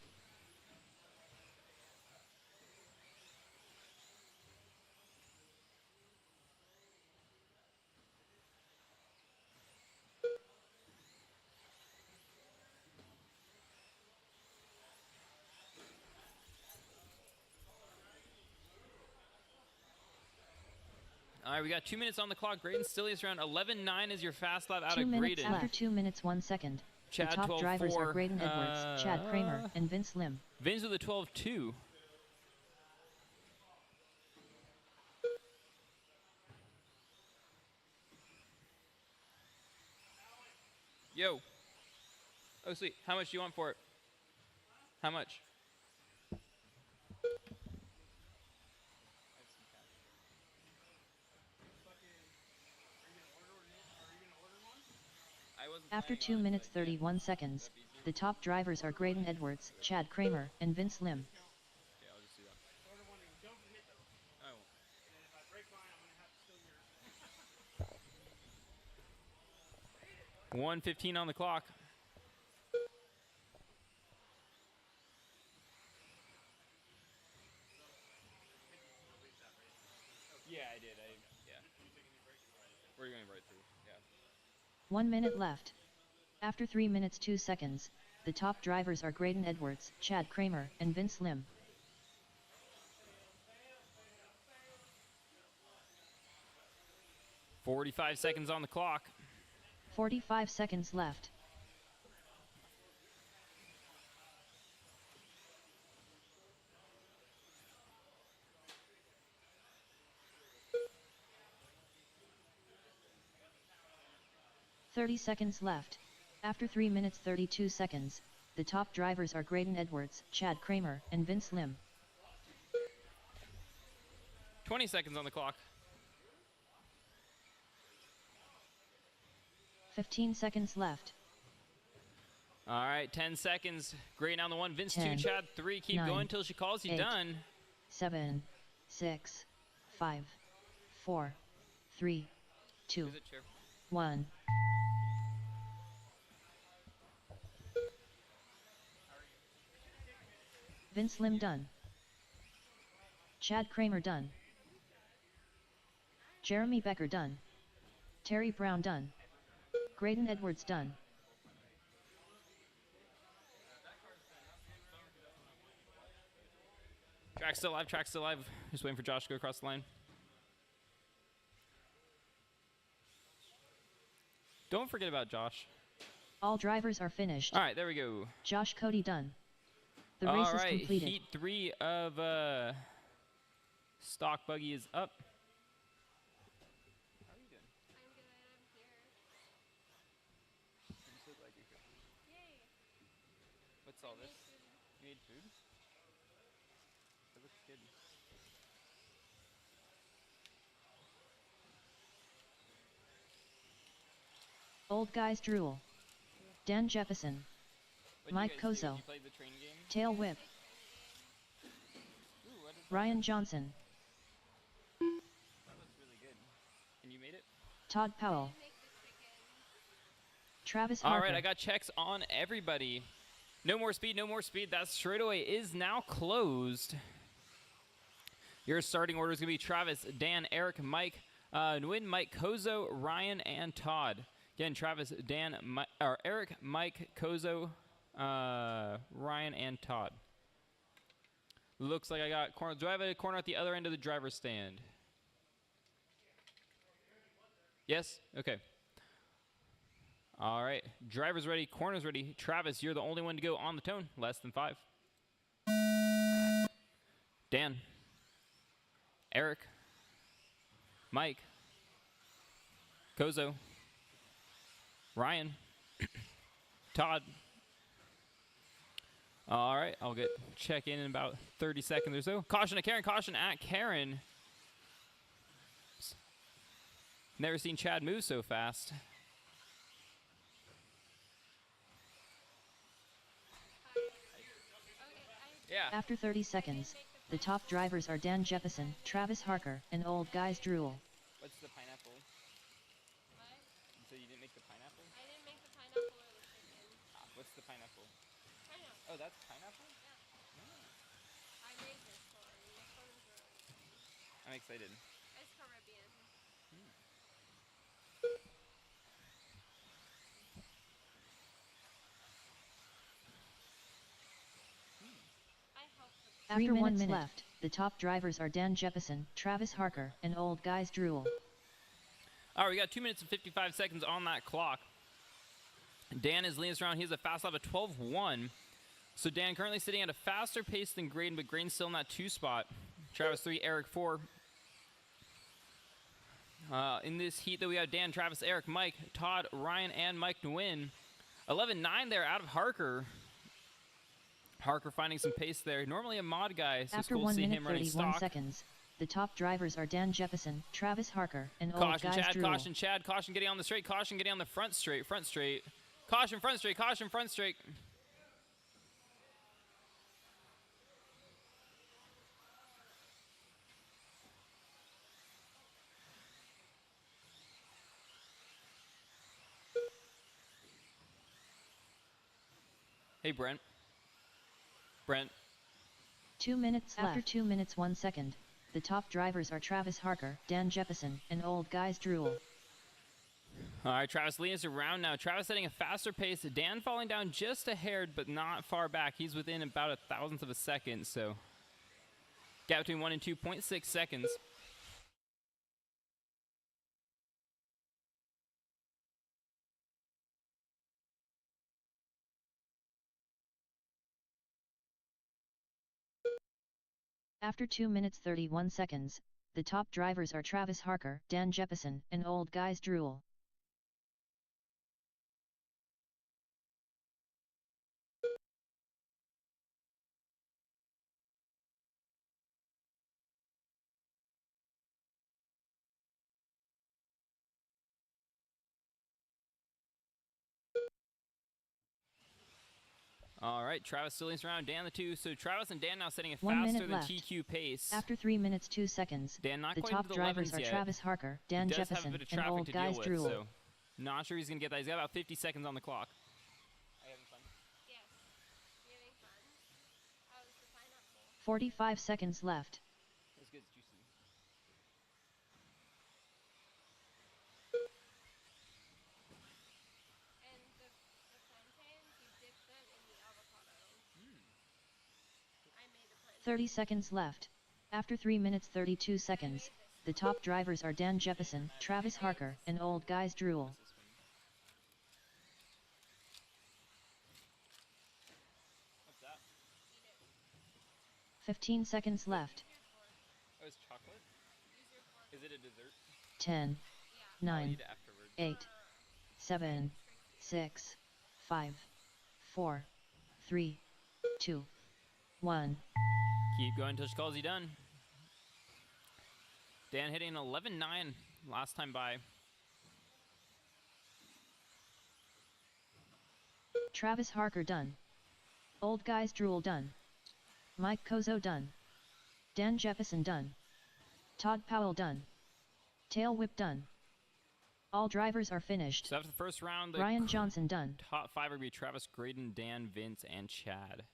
All right, we got 2 minutes on the clock. Graydon Stilius around 11.9 is your fast lap out 2 of minutes Graydon. after 2 minutes 1 second. Chad, the top 12.4. drivers are Graydon Edwards, Chad Kramer, and Vince Lim. Vince with a 12.2. Yo. Oh, sweet. How much do you want for it? How much? After 2 minutes 31 seconds, the top drivers are Graydon Edwards, Chad Kramer, and Vince Lim. Okay, I'll just do that. I won't. 1:15 on the clock. Yeah, I did. Yeah. We're going right through. Yeah. 1 minute left. After 3 minutes 2 seconds, the top drivers are Graydon Edwards, Chad Kramer, and Vince Lim. 45 seconds on the clock. 45 seconds left. "30 seconds left. After 3 minutes 32 seconds, the top drivers are Graydon Edwards, Chad Kramer, and Vince Lim. 20 seconds on the clock. 15 seconds left. All right, 10 seconds. Graydon on the 1, Vince 2, 10, Chad 3. Keep 9, going until she calls you 8, done. 7, 6, 5, 4, 3, 2, Is it chair? 1. Vince Lim done. Chad Kramer done. Jeremy Becker done. Terry Brown done. Graydon Edwards done. Track's still live, track's still live. Just waiting for Josh to go across the line. Don't forget about Josh. All drivers are finished. All right, there we go. Josh Cody done. The All race is right, completed. Heat 3 of Stock Buggy is up. How are you doing? I'm good. I'm here. I'm so glad you're here. Yay. What's all this? You made food? That looks good. Old Guys Drool. Dan Jefferson. What'd Mike you guys do? Kozo. You played the train game? Tail Whip. Ooh, what is Ryan Johnson. that? Looks really good. And you made it? Todd Powell. Make the chicken. Travis All Harper. right, I got checks on everybody. No more speed, no more speed. That straightaway is now closed. Your starting order is going to be Travis, Dan, Eric, Mike, Nguyen, Mike, Kozo, Ryan, and Todd. Again, Travis, Dan, Eric, Mike, Kozo, Ryan, and Todd. Looks like I got corner. Do I have a corner at the other end of the driver's stand? Yes? Okay. All right. Driver's ready. Corner's ready. Travis, you're the only one to go on the tone. Less than 5. Dan. Eric. Mike. Kozo. Ryan. Todd. All right. I'll get check in about 30 seconds or so. Caution at Karen. Caution at Karen. Never seen Chad move so fast. Yeah. After 30 seconds, the top drivers are Dan Jefferson, Travis Harker, and Old Guys Drool. What's the pineapple? What? So you didn't make the pineapple? I didn't make the pineapple or the chicken. What's the pineapple? Pineapple. Oh, that's pineapple? I made this one. This one is really. I'm excited. It's Caribbean. I helped with 3 minutes left. The top drivers are Dan Jefferson, Travis Harker, and Old Guys Drool. All right, we got 2 minutes and 55 seconds on that clock. Dan is leading us around. He has a fast lap of 12.1. So Dan currently sitting at a faster pace than Graydon, but Graydon's still in that 2 spot. Travis 3, Eric 4. In this heat, though, we have Dan, Travis, Eric, Mike, Todd, Ryan, and Mike Nguyen. 11.9 there out of Harker. Harker finding some pace there. Normally a mod guy, so it's After cool to 1 see minute him running 31 stock. seconds, the top drivers are Dan Jeppeson, Travis Harker, and Old Caution, Guys Chad, Drool. caution, Chad, caution getting on the straight, caution getting on the front straight. Caution, front straight, caution, front straight. Hey, Brent. 2 minutes left. After 2 minutes 1 second, the top drivers are Travis Harker, Dan Jeppeson, and Old Guys Drool. All right, Travis leading us around now. Travis setting a faster pace. Dan falling down just a hair, but not far back. He's within about a thousandth of a second, so gap between 1 and 2.6 seconds. After 2 minutes 31 seconds, the top drivers are Travis Harker, Dan Jeppeson, and Old Guys Drool. All right, Travis still leads around Dan the 2. So Travis and Dan now setting a 1 faster minute than left. TQ pace. After 3 minutes 2 seconds, Dan not the quite top into the drivers 11s are yet. Travis Harker, Dan Does have a Jeppeson, bit of and traffic Old to Guys deal with, Drool. so not sure he's going to get that. He's got about 50 seconds on the clock. Yes. You having fun? How was the pineapple? 45 seconds left. That's good, it's juicy. And the plantains, you dip them in the avocado. I made the plantain. 30 seconds left. After 3 minutes 32 seconds, the top drivers are Dan Jeppeson, Travis Harker, and Old Guys Drool. What's that? 15 seconds left. Oh, it's chocolate? Is it a dessert? 10, I'll 9, eat it afterwards. 8, 7, 6, 5, 4, 3, 2, 1. Keep going until she calls you done. Dan hitting 11.9 last time by. Travis Harker done. Old Guys Drool done. Mike Kozo done. Dan Jeppeson done. Todd Powell done. Tail Whip done. All drivers are finished. So after the first round, the Ryan Johnson done. top 5 would be Travis, Graydon, Dan, Vince, and Chad.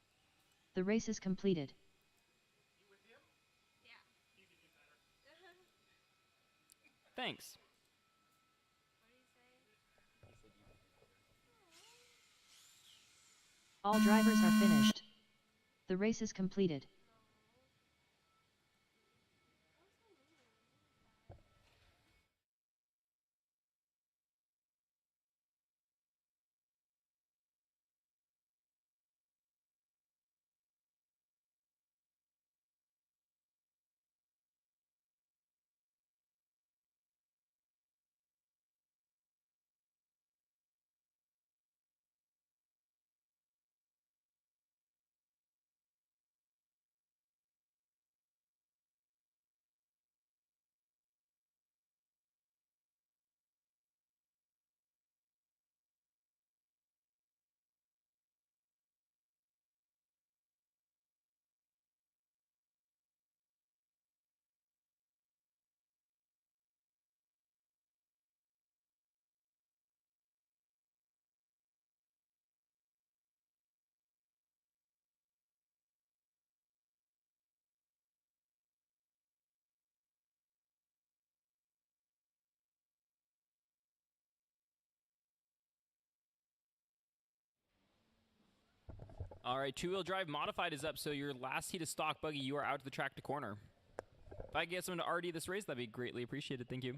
The race is completed. Thanks. All drivers are finished. The race is completed. All right, two-wheel drive modified is up, so your last heat of stock buggy, you are out to the track to corner. If I can get someone to RD this race, that'd be greatly appreciated. Thank you.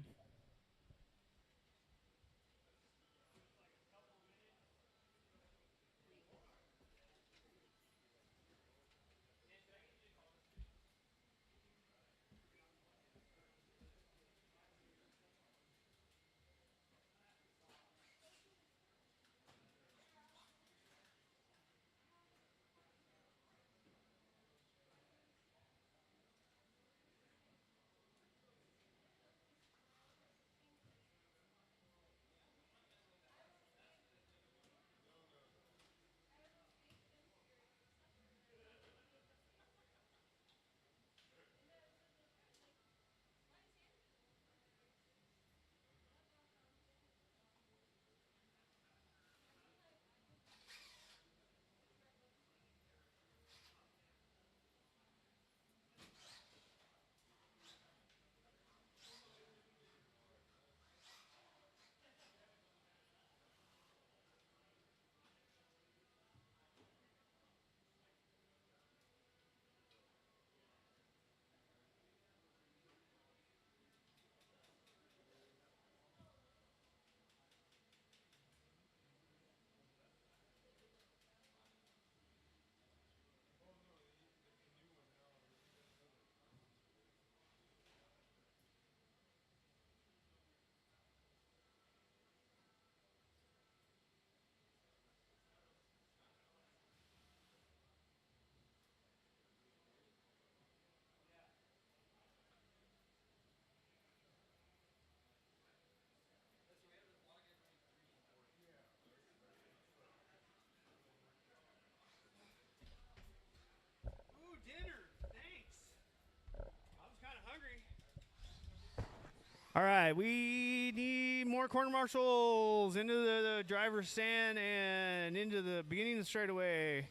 All right, we need more corner marshals into the driver's stand and into the beginning of the straightaway.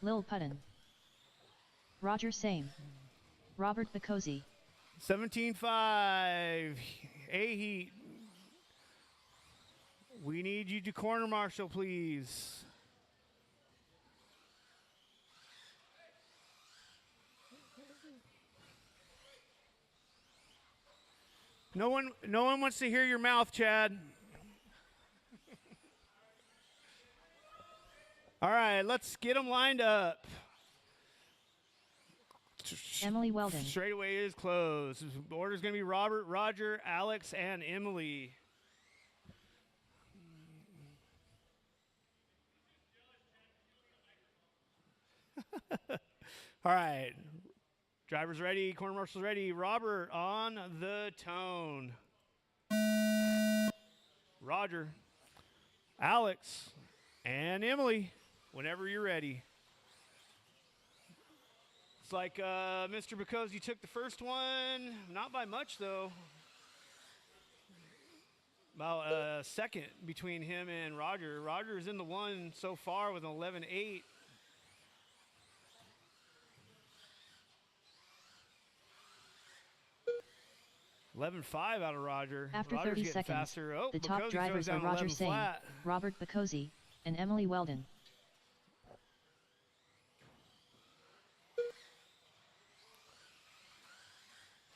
Lil Puttin. Roger Same. Robert Bacozzi. 17.5. A-Heat. We need you to corner marshal, please. No one wants to hear your mouth, Chad. All right, let's get them lined up. Emily Weldon. Straightaway is closed. The order's going to be Robert, Roger, Alex, and Emily. All right. Driver's ready. Corner marshal's ready. Robert on the tone. Roger, Alex, and Emily, whenever you're ready. It's like Mr. Bacozzi took the first one, not by much though. About a second between him and Roger. Roger's in the one so far with an 11.8. $11.5 out of Roger. After Roger's 30 getting seconds, faster. Oh, the top Bacozzi drivers throws are down Roger 11 Same, flat. Robert Bacozzi, and Emily Weldon.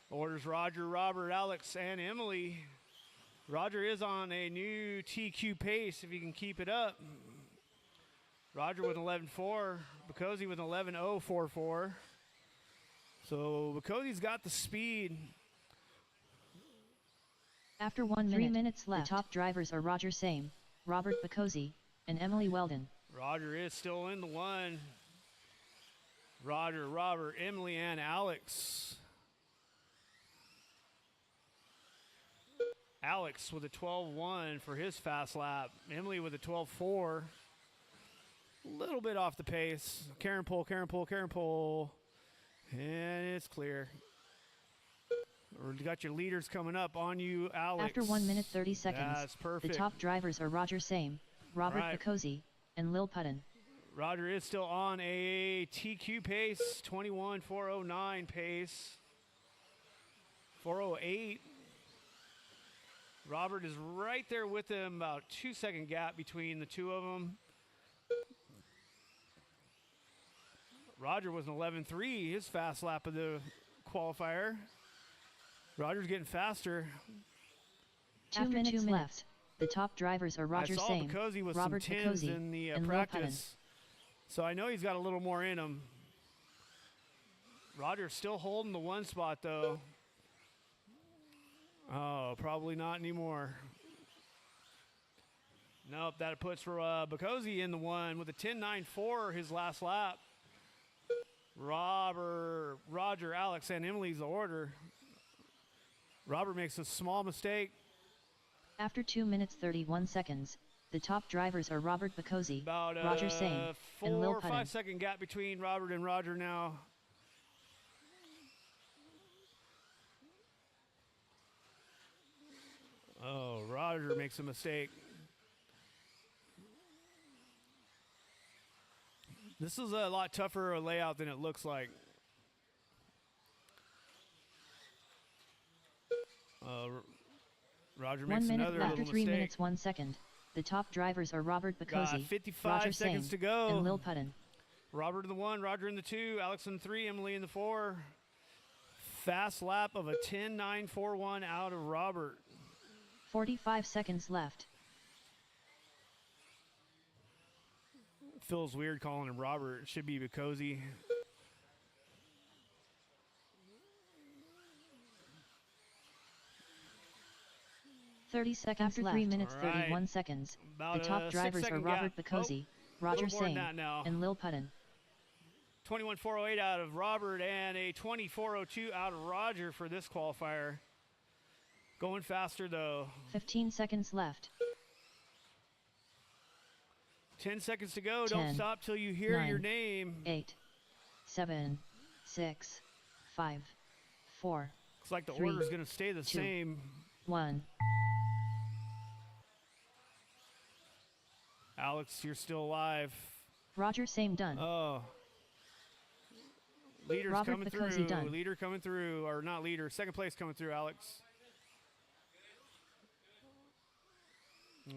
Orders Roger, Robert, Alex, and Emily. Roger is on a new TQ pace if he can keep it up. Roger with 11.4, Bacozzi with 11.044. So Bacozzi's got the speed. After 1 minute, 3 minutes left, the top drivers are Roger Same, Robert Bacozzi, and Emily Weldon. Roger is still in the one. Roger, Robert, Emily, and Alex. Alex with a 12.1 for his fast lap. Emily with a 12.4. A little bit off the pace. Karen pull, Karen pull, Karen pull. And it's clear. You got your leaders coming up on you, Alex. After 1 minute 30 seconds, That's perfect. the top drivers are Roger Same, Robert Right. Bacozzi, and Lil Puttin. Roger is still on a TQ pace, 21.409 pace. 408. Robert is right there with him, about 2 second gap between the two of them. Roger was an 11.3, his fast lap of the qualifier. Roger's getting faster. After 2 minutes left, the top drivers are Roger I saw Same, Bacozzi with Robert some 10s Bacozzi, in the and Lil Puttin. practice. So I know he's got a little more in him. Roger's still holding the one spot though. Oh, probably not anymore. Nope, that puts Bacozzi in the one with a 10.94 his last lap. Robert, Roger, Alex, and Emily's the order. Robert makes a small mistake. After 2 minutes 31 seconds, the top drivers are Robert Bacozzi, About Roger Same, and 4 Lil or 5 Puttin. second gap between Robert and Roger now. Oh, Roger makes a mistake. This is a lot tougher a layout than it looks like. Roger 1 makes minute another left. little After 3 mistake. minutes 1 second, the top drivers are Robert Got Bacozzi, 55 Roger seconds Same, to go. and Lil Puttin. Robert in the 1, Roger in the 2, Alex in the 3, Emily in the 4. Fast lap of a 10.941 out of Robert. 45 seconds left. Feels weird calling him Robert. It should be Bacozzi. After left. 3 minutes All right. 31 seconds, About the top a drivers are 6-second Robert gap. Bacozzi, a Roger little more than Same, that now. and Lil Puttin. 21.408 out of Robert and a 24.02 out of Roger for this qualifier. Going faster though. 15 seconds left. 10 seconds to go. 10, Don't stop till you hear 9, your name. 8, 7, 6, 5, 4, Looks like the 3, order's going to stay the 2, same. 1. Alex, you're still alive. Roger, same done. Oh. Leader's Robert coming Picosi through. done. Leader coming through. Or not leader. Second place coming through, Alex.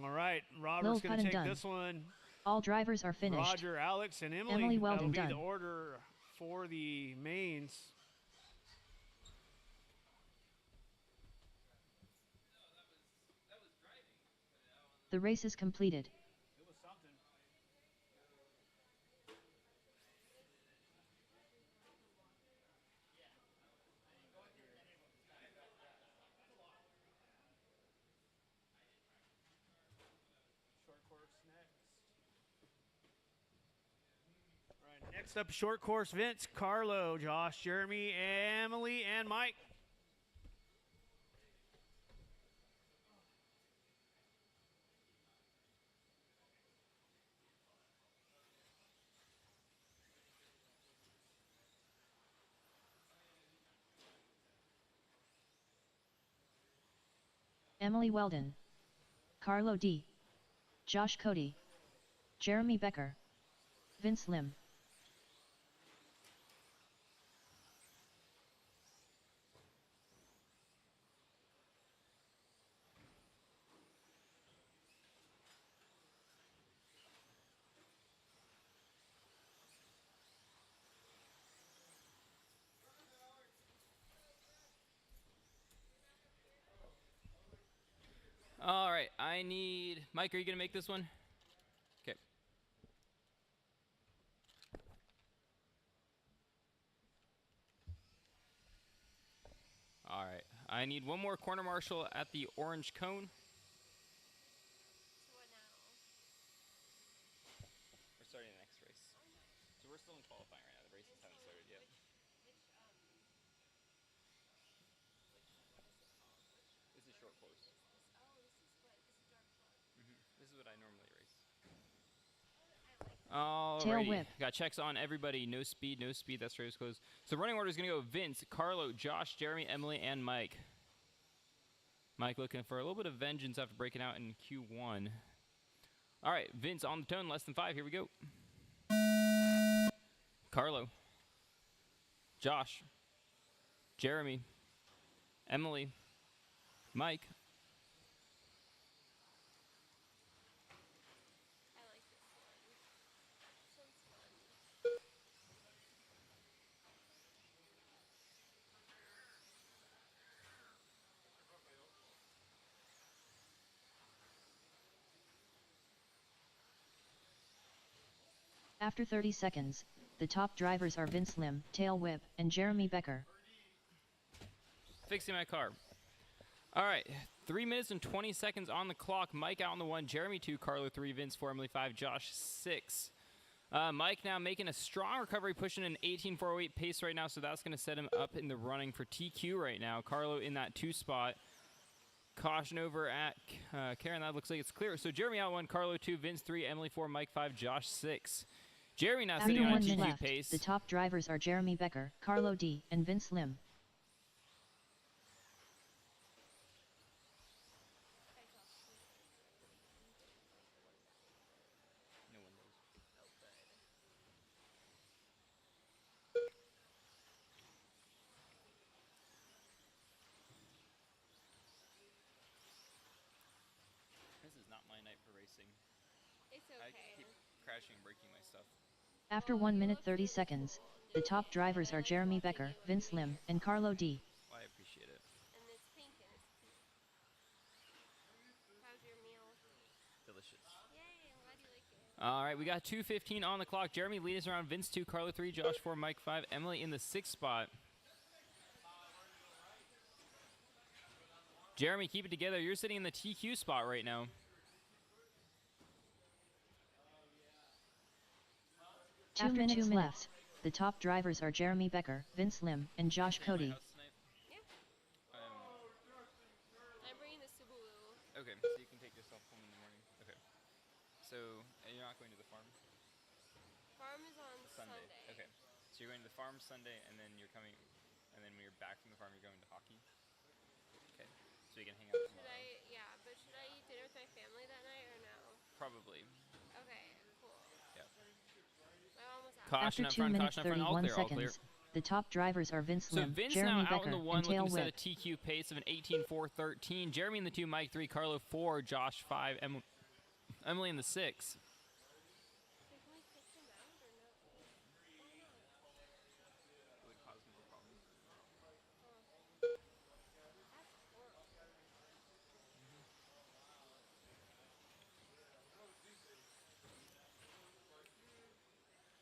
All right. Robert's going to take done. this one. All drivers are finished. Roger, Alex, and Emily. Emily Weldon That'll be done. the order for the mains. The race is completed. It was something. Short course next. All right, next up, short course, Vince, Carlo, Josh, Jeremy, Emily, and Mike. Emily Weldon, Carlo D, Josh Cody, Jeremy Becker, Vince Lim. All right, I need Mike. Are you gonna make this one? Okay. All right, I need one more corner marshal at the orange cone. So what now? We're starting the next race. So we're still in qualifying right now. The races haven't started yet. This is short course. This is what I normally race. Tail Alrighty, whip. got checks on everybody. No speed, no speed. That's race close. So running order is gonna go Vince, Carlo, Josh, Jeremy, Emily, and Mike. Mike looking for a little bit of vengeance after breaking out in Q1. All right, Vince on the tone, less than 5. Here we go. Carlo, Josh, Jeremy, Emily, Mike. I like this one. This one's fun. After 30 seconds, the top drivers are Vince Lim, Tail Whip, and Jeremy Becker. Fixing my car. All right, 3 minutes and 20 seconds on the clock. Mike out on the 1, Jeremy 2, Carlo 3, Vince 4, Emily 5, Josh 6. Mike now making a strong recovery, pushing an 18.408 pace right now, so that's going to set him up in the running for TQ right now. Carlo in that 2 spot. Caution over at Karen. That looks like it's clear. So Jeremy out 1, Carlo 2, Vince 3, Emily 4, Mike 5, Josh 6. Jeremy now After sitting on a 1 minute TQ left, pace. the top drivers are Jeremy Becker, Carlo D, and Vince Lim. No one knows. This is not my night for racing. It's I okay. keep crashing and breaking my stuff. After 1 minute 30 seconds, the top drivers are Jeremy Becker, Vince Lim, and Carlo D. Well, I appreciate it. And it's pink and it's pink. How's your meal? Delicious. Yay, I'm glad you like it. All right, we got 2:15 on the clock. Jeremy leading us around. Vince 2, Carlo 3, Josh 4, Mike 5, Emily in the 6th spot. Jeremy, keep it together. You're sitting in the TQ spot right now. After 2 minutes left, the top drivers are Jeremy Becker, Vince Lim, and Josh Cody. Yeah. I'm bringing the Subaru. Okay, so you can take yourself home in the morning. Okay. So you're not going to the farm Farm is on Sunday. Okay. So you're going to the farm Sunday, and then you're coming, and then when you're back from the farm, you're going to hockey. so we can hang out Should tomorrow. yeah, but should I eat dinner with my family that night or no? Probably. Okay, cool. Yep. My mom was asking. Caution After up 2 front, minutes caution up front. All 31 clear, all clear. seconds, the top drivers are Vince So Lim, Vince Jeremy now out in Becker, the one and Tail looking to set a Whip. TQ pace of an 18.413. Jeremy in the 2, Mike 3, Carlo 4, Josh 5, Emily in the 6. Can we kick him out or no? It would cause more problems. That's horrible.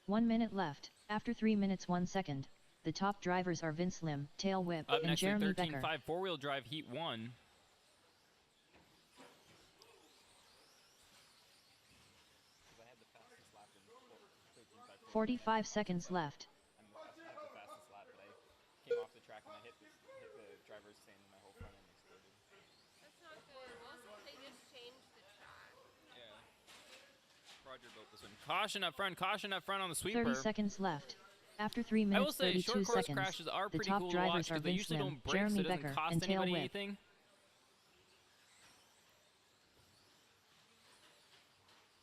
1 minute left. After 3 minutes 1 second, the top drivers are Vince Lim, Tail Whip, Up and next, Jeremy 13.5 Becker. four-wheel drive heat 1. 45 seconds left. I'm the fastest lap, but I came off the track and I hit the driver's stand and my whole front end exploded. That's not good. Also, they just changed the track. Yeah. Roger built this one. Caution up front on the sweeper. 30 seconds left. After 3 I will minutes say 32 short course seconds, crashes are the pretty top cool to drivers watch are because they Vince usually Lim, don't break, so Jeremy it doesn't Becker, cost and Tail anybody Whip. anything.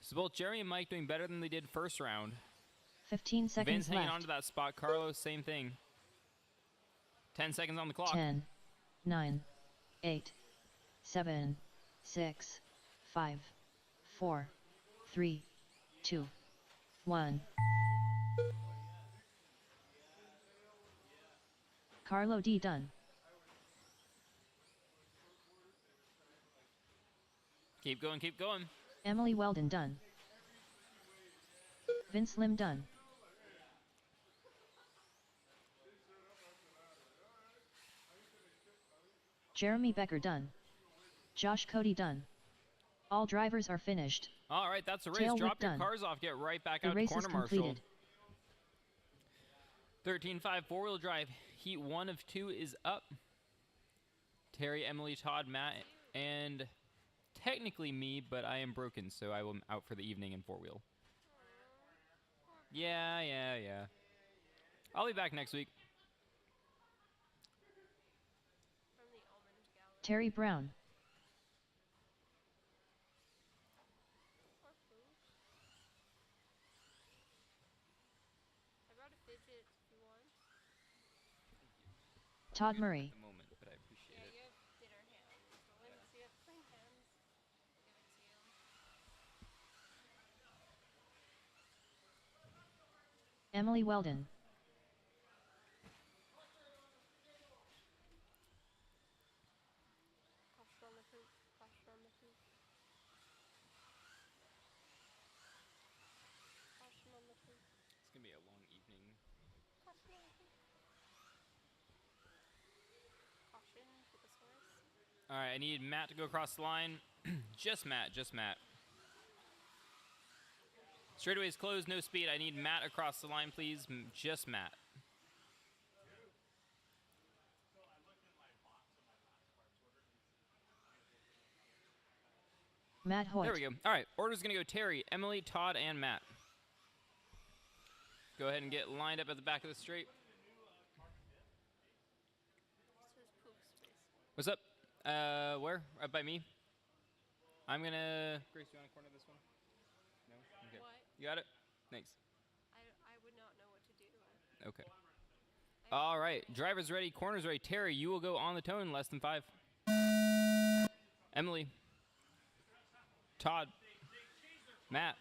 So both Jeremy and Mike doing better than they did first round. 15 Vince seconds hanging left. on to that spot. Carlos, same thing. 10 seconds on the clock. 10, 9, 8, 7, 6, 5, 4, 3, 2, 1. Carlo D. done. Keep going, keep going. Emily Weldon done. Vince Lim done. Jeremy Becker done. Josh Cody done. All drivers are finished. All right, that's the race. Tail whip Drop your done. cars off. Get right back The out to race is corner marshal. completed. 13.5 four-wheel drive. Heat 1 of 2 is up. Terry, Emily, Todd, Matt, and technically me, but I am broken, so I will out for the evening in four-wheel. Yeah. I'll be back next week. From the almond gallery. Terry Brown. Or food. I brought a fidget if you want. Todd Murray. At the moment, but I appreciate Yeah, it. you have dinner hands. So you have clean hands. Give it to you. Emily Weldon. Caution on the poop. Caution on the poop. Caution on the poop. It's going to be a long evening. Caution on the poop. Caution to the source. All right, I need Matt to go across the line. Just Matt. Straightaways closed, no speed. I need Matt across the line, please. Just Matt. Matt Hoyt. There we go. All right, order's going to go Terry, Emily, Todd, and Matt. Go ahead and get lined up at the back of the straight. This is poop space. What's up? Where? Right by me. I'm going to... Grace, you want to corner this one? No? Okay. What? You got it? Thanks. I would not know what to do. Okay. All right. Driver's ready. Corner's ready. Terry, you will go on the tone in less than 5. Emily. Todd. Matt.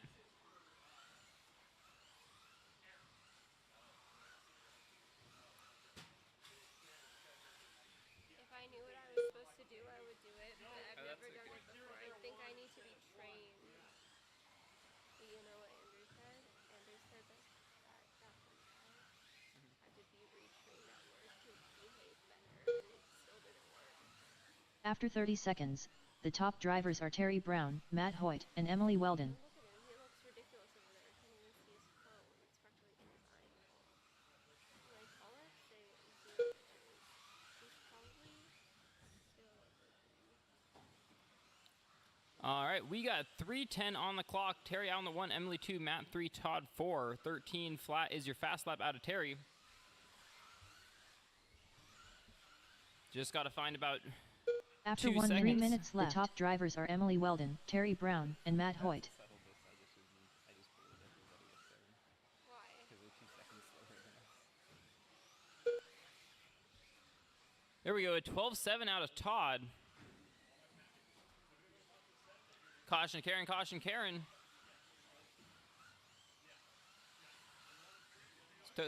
If I knew what I was supposed to do, I would do it, but I've Oh, that's never done okay. it before. I think I need to be trained. But you know what Andrew said? Andrew said that that one time had to be retrained at work to behave better, and it still didn't work. After 30 seconds, the top drivers are Terry Brown, Matt Hoyt, and Emily Weldon. Look at him. He looks ridiculous over there. Can't even see his phone. It's practically in his eyeball. Can I call it? Say zero. He's probably still All right, we got 3:10 on the clock. Terry out on the 1, Emily 2, Matt 3, Todd 4. 13 flat is your fast lap out of Terry. Just got to find about After 2 1 seconds. minute, 3 minutes left, the top drivers are Emily Weldon, Terry Brown, and Matt Hoyt. Why? There we go, a 12-7 out of Todd. Caution, Karen, caution, Karen.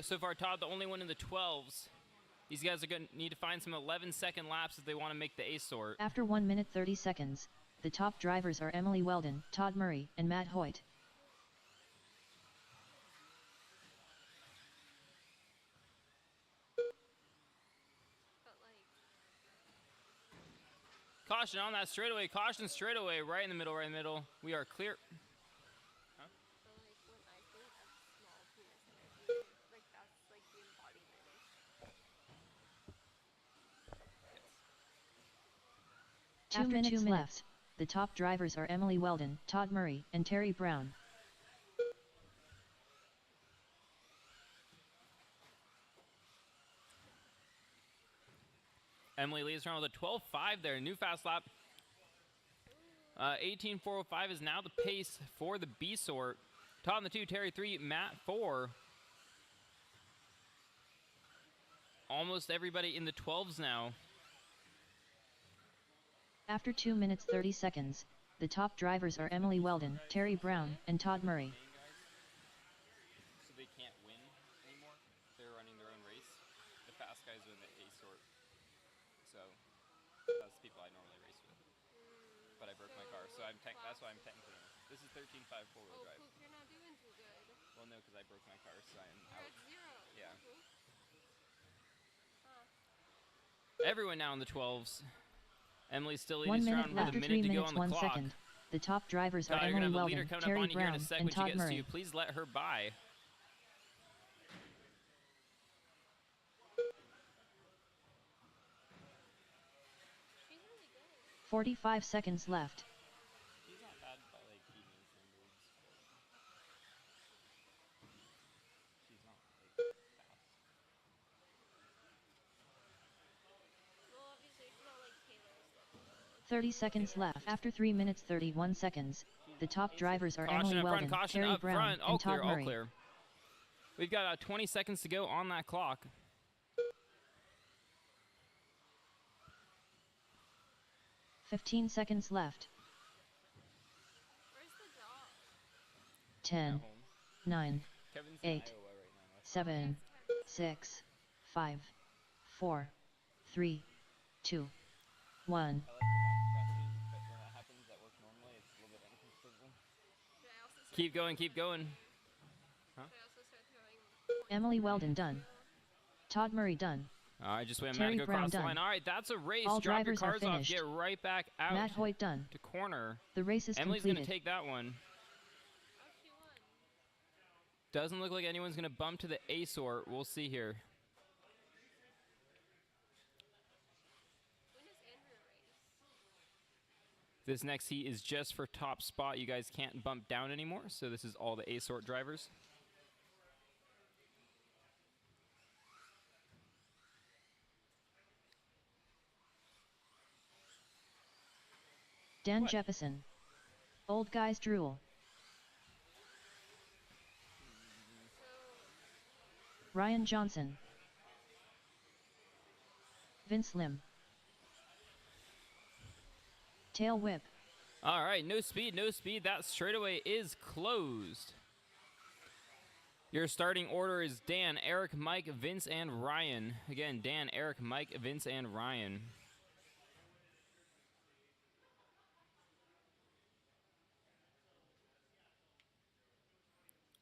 So far, Todd, the only one in the 12s. These guys are going to need to find some 11-second laps if they want to make the A sort. After 1 minute 30 seconds, the top drivers are Emily Weldon, Todd Murray, and Matt Hoyt. But like, Caution on that straightaway, caution straightaway, right in the middle, right in the middle. We are clear. but like when I think of small penis energy, like that's like the embodiment of. After 2 minutes left, the top drivers are Emily Weldon, Todd Murray, and Terry Brown. Emily leads around with a 12.5 there, new fast lap. 18.405 is now the pace for the B sort. Todd in the 2, Terry 3, Matt 4. Almost everybody in the 12s now. After 2 minutes 30 seconds, the top drivers are Emily Weldon, Terry Brown, and Todd Murray. So they can't win anymore. They're running their own race. The fast guys are in the A sort. So that's the people I normally race with. But I broke my car, so that's why I'm technically in. This is 13.5 four-wheel Oh, drive. Poop, you're not doing too good. Well, no, because I broke my car, so I'm You're out. at 0. Yeah. Poop. Everyone now in the 12s. Emily's still 1 leading minute around left. with a After 3 minute to go minutes on the 1 clock. second, the top drivers are Todd, you're Emily gonna have a leader Weldon, coming up Terry on you here in Brown, a sec and when she Todd gets to Murray. you. Please let her by. She's really good. 45 seconds left. She's not bad by like female standards. She's not like fast. Well, obviously it's not like Taylor's level. 30 seconds left. After 3 minutes 31 seconds, the top drivers are Caution Emily up front, Weldon, caution Terry up Brown, front. All and clear, Todd all Murray. clear. We've got 20 seconds to go on that clock. 15 seconds left. Where's the dog? 10, At home. 9, Kevin's in 8, Iowa right now. That's 7, 6, 5, 4, 3, 2, 1. I like the back question, but when that happens at work normally, it's a little bit uncomfortable. Should I also start Keep going, keep going. Should I also start throwing Emily Weldon done. Todd Murray done. All right, just wait a Terry minute to go Brown across the done. line. All right, that's a race. All Drop your drivers are cars off. finished. Get right back out Matt Hoyt done. to corner. The race is Emily's going to completed. take that one. Oh, she won. Doesn't look like anyone's going to bump to the A sort. We'll see here. When does Andrew race? This next heat is just for top spot. You guys can't bump down anymore, so this is all the A sort drivers. Dan What? Jeppesen. Old guys drool. Ryan Johnson. Vince Lim. Tail whip. All right, no speed, no speed. That straightaway is closed. Your starting order is Dan, Eric, Mike, Vince, and Ryan. Again, Dan, Eric, Mike, Vince, and Ryan.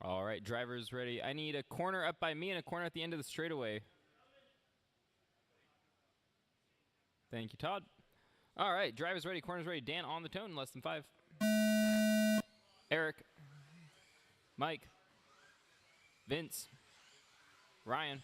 All right, drivers ready. I need a corner up by me and a corner at the end of the straightaway. Thank you, Todd. All right, drivers ready, corners ready. Dan on the tone, less than 5. Eric, Mike, Vince, Ryan.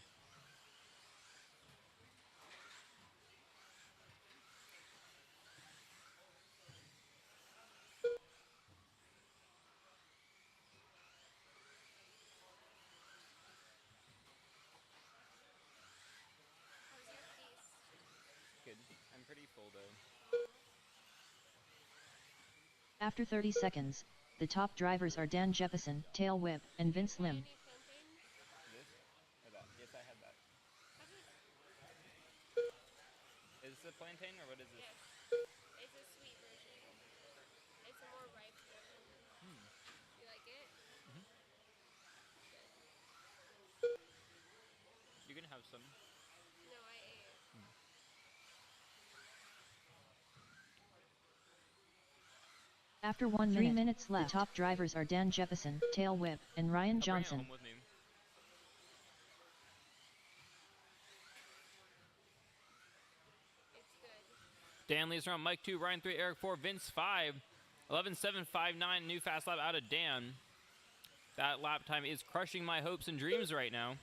How's your piece? Good. I'm pretty full though. After 30 seconds, the top drivers are Dan Jepison, Tail Whip, and Vince Lim. Any plantain? This? Or that? Yes, I had that. Have it? Is this a plantain or what is this? Yes. It's a sweet version. It's a more ripe version. You like it? You can have some. No, I ate it. After 1 minute, 3 minutes left, the top drivers are Dan Jepison, Tail Whip, and Ryan I'll bring it Johnson. home with me. It's good. Dan leads around Mike 2, Ryan 3, Eric 4, Vince 5. 11.759, new fast lap out of Dan. That lap time is crushing my hopes and dreams right now.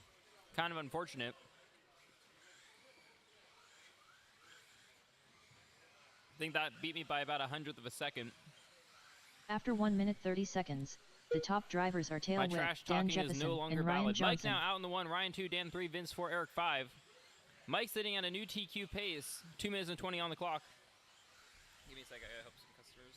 Kind of unfortunate. I think that beat me by about 100th of a second. After 1 minute 30 seconds, the top drivers are Tail My Whip, trash Dan talking is no Jepison, longer and Ryan valid. Mike Johnson. now out in the 1, Ryan 2, Dan 3, Vince 4, Eric 5. Mike sitting at a new TQ pace, 2 minutes and 20 on the clock. Give me a second, I gotta help some customers.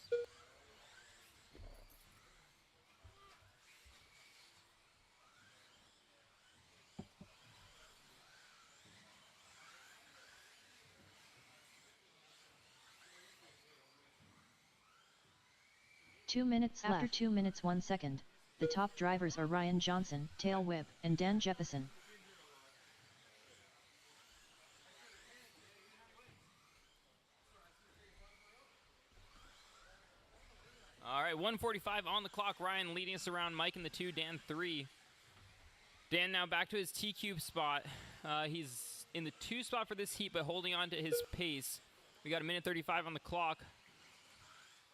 Two minutes left. After 2 minutes 1 second, the top drivers are Ryan Johnson, Tail Whip, and Dan Jepison. All right, 1:45 on the clock. Ryan leading us around. Mike in the 2, Dan 3. Dan now back to his TQ spot. He's in the 2 spot for this heat, but holding on to his pace. We got 1:35 on the clock.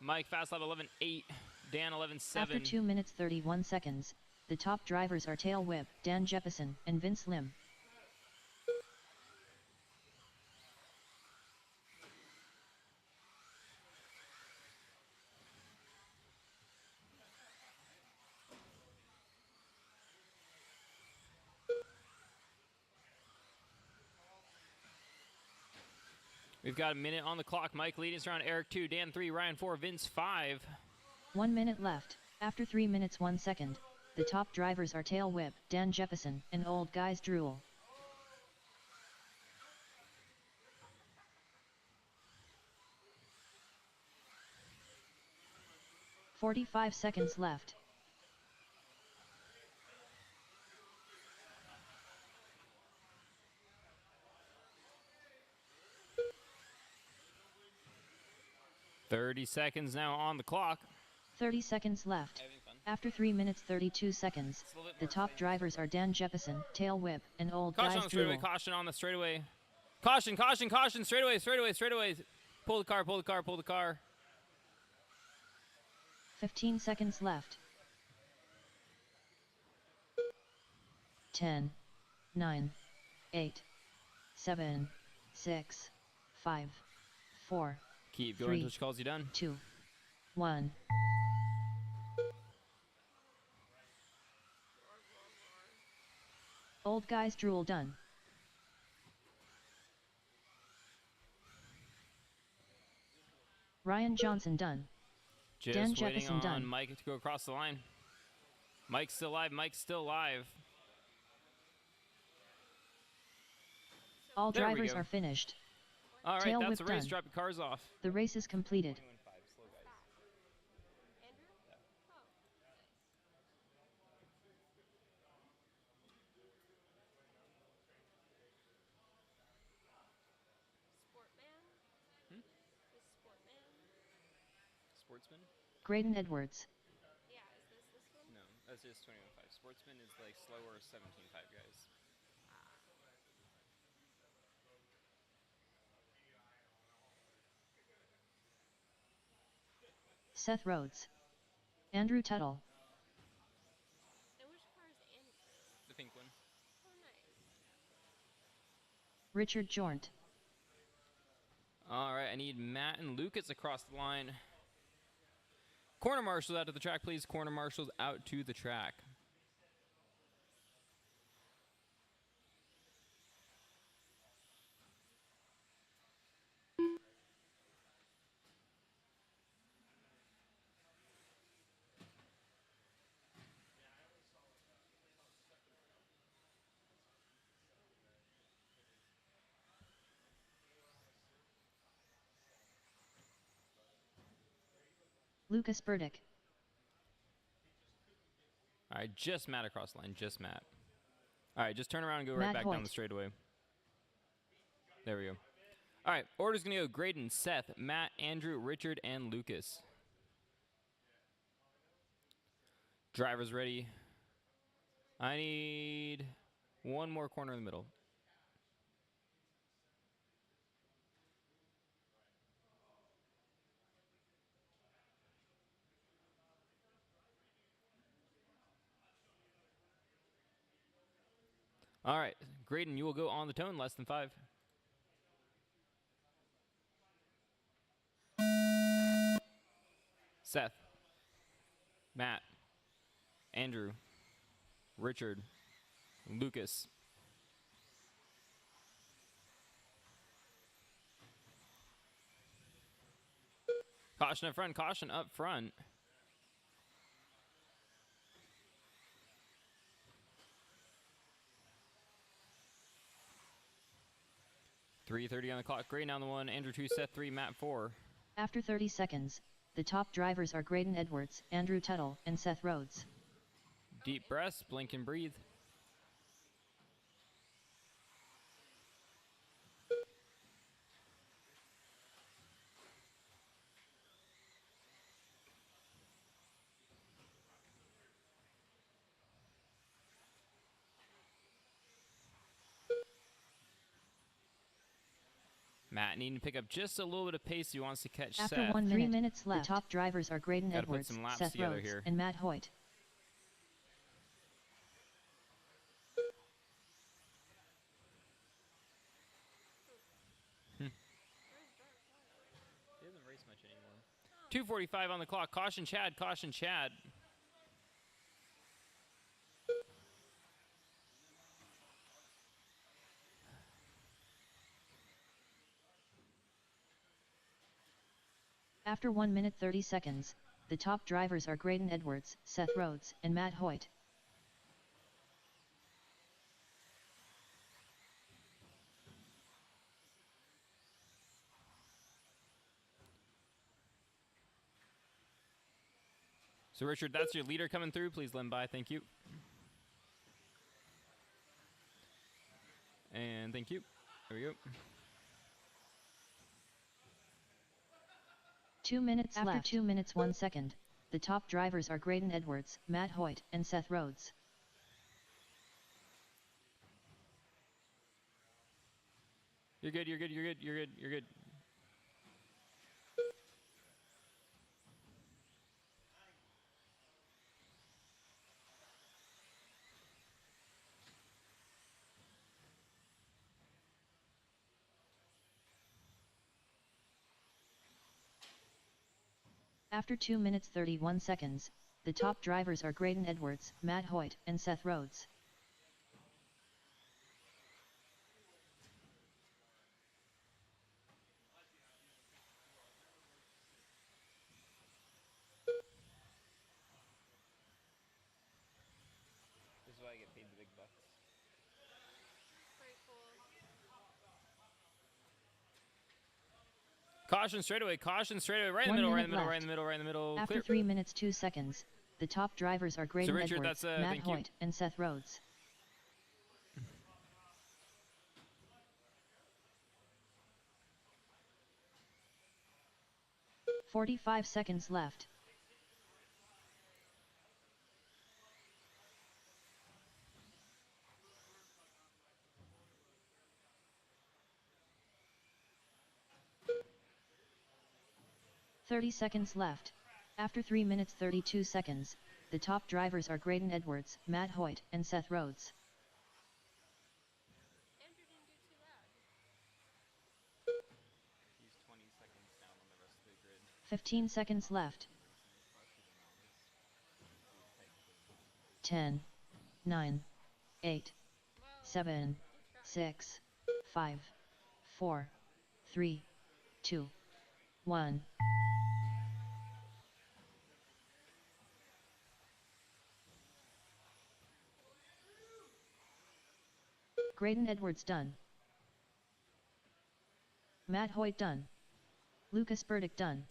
Mike fast lap 11.8. Dan 11.7. After 2 minutes 31 seconds, the top drivers are Tail Whip, Dan Jepison, and Vince Lim. We've got a minute on the clock. Mike leading us around. Eric 2, Dan 3, Ryan 4, Vince 5. 1 minute left. After 3 minutes 1 second, the top drivers are Tail Whip, Dan Jepison, and Old Guys Drool. "45 seconds left. "30 seconds now on the clock. 30 seconds left. Having fun. After 3 minutes 32 seconds, It's a little bit the more top exciting. drivers are Dan Jepison, Tail Whip, and Old Caution on Guys the straightaway. Drool. Caution on the straightaway. Caution, caution, caution. Straightaway, straightaway, straightaway. Pull the car, pull the car, pull the car. 15 seconds left. 10, 9, 8, 7, 6, 5, 4, Keep going 3, until she calls you done. 2, 1. Old Guys Drool done. Ryan Johnson done. Just Dan waiting Jepison on done. Mike to go across the line. Mike's still live. Mike's still live. All There we drivers go. are finished. All right, Tail that's the whip race. done. Drop your cars off. The race is completed. Andrew? Oh, nice. Sportman? Is Sportman? Sportsman? Graydon Edwards. Yeah, is this one? No, that's just 21.5. Sportsman is like slower 17.5 guys. Seth Rhodes. Andrew Tuttle. And which car is Andrew? The pink one. Oh, nice. Richard Jornt. All right, I need Matt and Lucas across the line. Corner marshals out to the track, please. Corner marshals out to the track. Lucas Burdick. All right, just Matt across the line, just Matt. All right, just turn around and go right Matt back down Hoyt. the straightaway. There we go. All right, order's going to go Graydon, Seth, Matt, Andrew, Richard, and Lucas. Driver's ready. I need one more corner in the middle. All right, Graydon, you will go on the tone, less than 5. Seth, Matt, Andrew, Richard, Lucas. Caution up front, caution up front. .330 on the clock. Graydon on the 1, Andrew 2, Seth 3, Matt 4. After 30 seconds, the top drivers are Graydon Edwards, Andrew Tuttle, and Seth Rhodes. Deep breaths, blink and breathe. Matt needing to pick up just a little bit of pace. He wants to catch After Seth. 1 minute, 3 minutes left, the top drivers are Graydon Gotta put Edwards, some laps Seth together Rhodes, here. and Matt Hoyt. He doesn't race much anymore. 2:45 on the clock. Caution Chad, caution Chad. After 1 minute 30 seconds, the top drivers are Graydon Edwards, Seth Rhodes, and Matt Hoyt. So Richard, that's your leader coming through. Please let him by. Thank you. And thank you. There we go. 2 minutes left. After 2 minutes 1 second, the top drivers are Graydon Edwards, Matt Hoyt, and Seth Rhodes. You're good, you're good, you're good, you're good, you're good. After 2 minutes 31 seconds, the top drivers are Graydon Edwards, Matt Hoyt, and Seth Rhodes. This is why I get paid the big bucks. Pretty cool. Caution straightaway, right in the 1 middle, right in minute the middle, left. right in the middle, right in the middle. After Clear. 3 minutes 2 seconds, the top drivers are Graydon Richard, Edwards, that's, Matt thank you. Hoyt, and Seth Rhodes. .45 seconds left. .30 seconds left. After 3 minutes 32 seconds, the top drivers are Graydon Edwards, Matt Hoyt, and Seth Rhodes. Andrew didn't do too bad. He's 20 seconds down on the rest of the grid. 15 seconds left. 10, 9, 8, 7, 6, 5, 4, 3, 2, 1. Graydon Edwards done. Matt Hoyt done. Lucas Burdick done.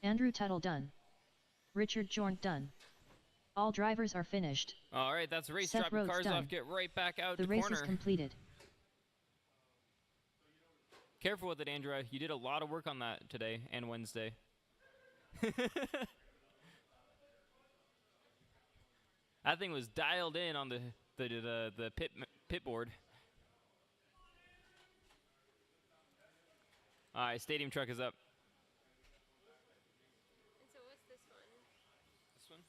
Andrew Tuttle done. Richard Jornt done. All drivers are finished. All right, that's a race. Seth Drop your Rhodes cars done. off. Get right back out The to race corner. is completed. Careful with it, Andrea. You did a lot of work on that today and Wednesday. That thing was dialed in on the pit board. All right, stadium truck is up. And so what's this one? This one?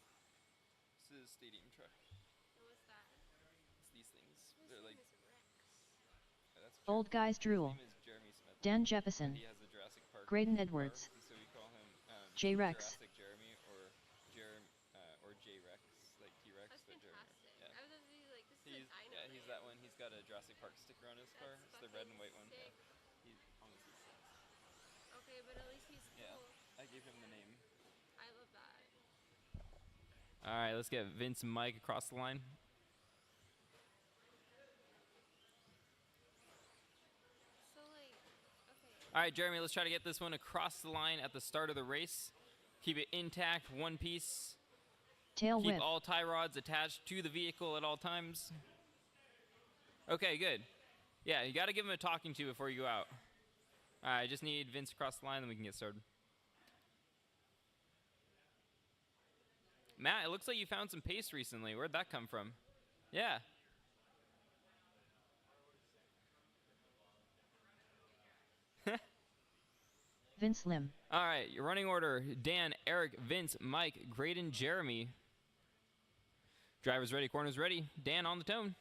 This is stadium truck. And what's that? It's these things. This They're one like is Rex. that's Old guys drool. His name is Jeremy Smith. Dan Jepson. He has a Jurassic Park Graydon car, Edwards. so we call him J-Rex. Jurassic Jeremy or J-Rex, like T-Rex. That's but Jeremy. fantastic. Yeah. I was gonna be like, this is He's, a dino. yeah, he's that one. He's got a Jurassic Park sticker on his car. That's It's the red and white fucking one. Yeah. sick. He's honestly sick. Okay, but at least he's cool. Yeah. I gave him the name. I love that. All right, let's get Vince and Mike across the line. So like, okay. All right, Jeremy, let's try to get this one across the line at the start of the race. Keep it intact, one piece. Tail Keep whip. all tie rods attached to the vehicle at all times. Okay, good. Yeah, you got to give him a talking to before you go out. All right, I just need Vince across the line, then we can get started. Matt, it looks like you found some paste recently. Where'd that come from? Yeah. Vince Lim. All right, your running order: Dan, Eric, Vince, Mike, Graydon, Jeremy. Drivers ready, corners ready. Dan on the tone.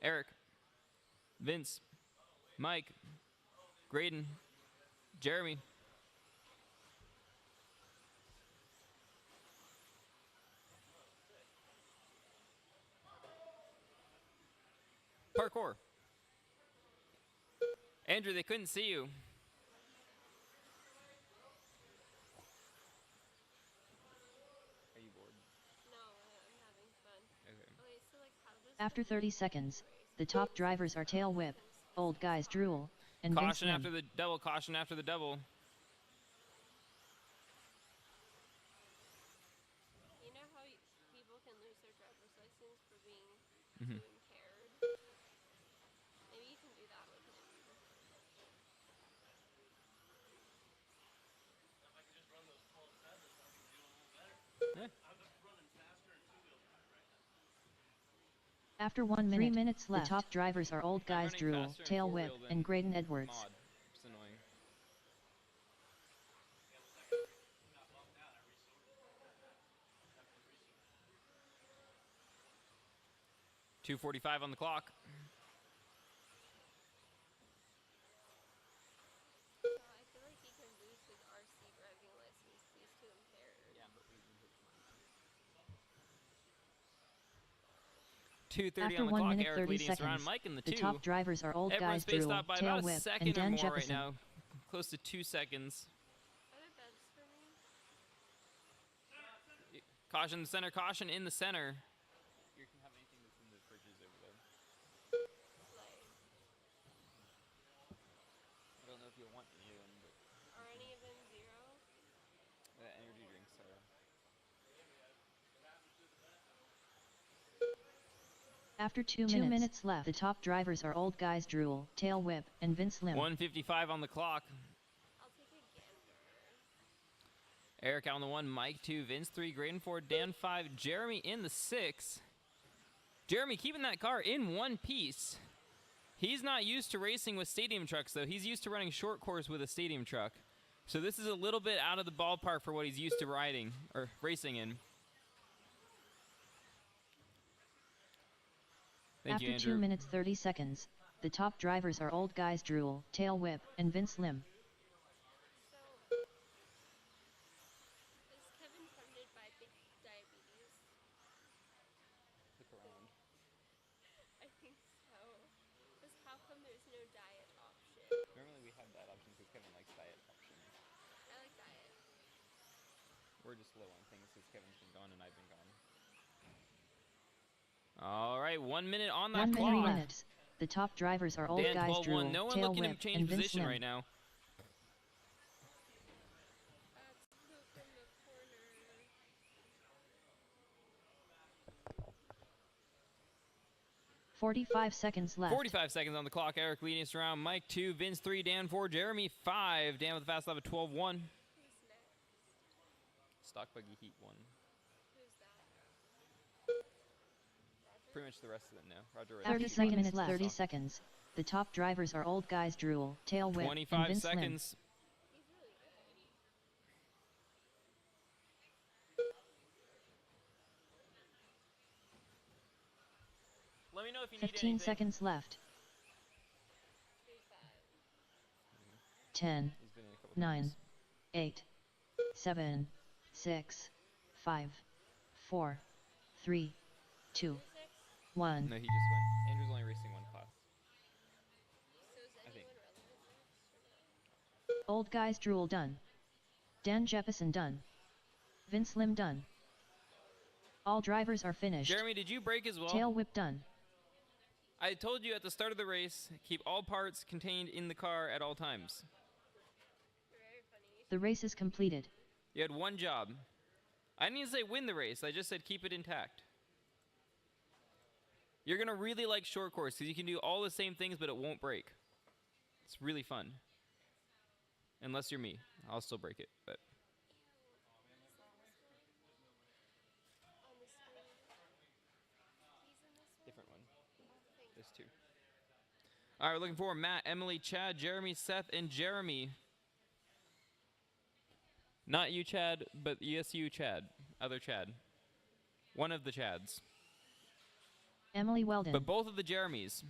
Eric, Vince, Mike, Graydon, Jeremy. Parkour. Andrew, they couldn't see you. Are you bored? No, I'm having fun. Okay. Okay, so like, how does After 30 seconds, the top drivers are Tail Whip, Old Guys Drool, and Vince Caution Lim. after the double, caution after the double. You know how people can lose their driver's license for being Mhm. too impaired? Maybe you can do that with him. Yeah. After 1 minute, 3 minutes left, the top drivers are Old I'm Guys running Drool, faster in Tail four-wheel Whip, than and Graydon Edwards. Mod. It's annoying. .245 on the clock. So I feel like he can lose his RC driving license. He's too impaired. 2:30 After on the 1 clock. minute Eric 30 leading us around. seconds, Mike in the the two. top drivers are Old Everyone's Guys spaced Drool, out by Tail about a Whip, second and or Dan more right Jefferson. now. Close to 2 seconds. Are there beds for me? Caution in the center. Caution in the center. You can have anything that's in the fridges over there. Like, I don't know if you'll want any of them, but are any of them zero? energy drinks are. After 2 minutes left, the top drivers are Old Guys Drool, Tail Whip, and Vince Lim. 1:55 on the clock. I'll take a gander. Eric on the 1, Mike 2, Vince 3, Graydon 4, Dan 5, Jeremy in the 6. Jeremy keeping that car in one piece. He's not used to racing with stadium trucks, though. He's used to running short course with a stadium truck. So this is a little bit out of the ballpark for what he's used to riding or racing in. Thank After you, 2 Andrew. minutes 30 seconds, the top drivers are Old Guys Drool, Tail Whip, and Vince Lim. So, is Kevin funded by big diabetes? Look around. I think so. Because how come there's no diet option? Normally we have that option because Kevin likes diet options. I like diet. We're just low on things because Kevin's been gone and I've been gone. All right, 1 minute on that 1 minute, clock. 3 minutes. The top drivers are Old Dan Guys 12-1. Drool, No one Tail looking Whip, to change and Vince position Lim. right now. That's poop in 45 seconds left. 45 seconds on the clock. Eric leading us around. Mike 2, Vince 3, Dan 4, Jeremy 5. Dan with a fast lap of 12-1. Who's next? Stock buggy heat 1. Who's that? Pretty much the rest of them now. Roger. After 30 3 minutes 30 seconds, the top drivers are Old Guys Drool, Tail Whip, and 25 Vince Lim. seconds. He's really good. Let me know if you need 15 anything. seconds left. Who's that? 10, He's been in a couple 9, times. 8, 7, 6, 5, 4, 3, 2, 1. No, he just went. Andrew's only racing one class. So is I think. anyone relevant or not? Old Guys Drool done. Dan Jeppesen done. Vince Lim done. All drivers are finished. Jeremy, did you break as well? Tail Whip done. I told you at the start of the race, keep all parts contained in the car at all times. Very funny. The race is completed. You had one job. I didn't even say win the race. I just said keep it intact. You're going to really like short course because you can do all the same things, but it won't break. It's really fun. Unless you're me. I'll still break it. But On the screen. He's in this one? different one. Oh, thank There's two. All right, we're looking for Matt, Emily, Chad, Jeremy, Seth, and Jeremy. Not you, Chad, but yes, you, Chad. Other Chad. One of the Chads. Emily Weldon. But both of the Jeremys.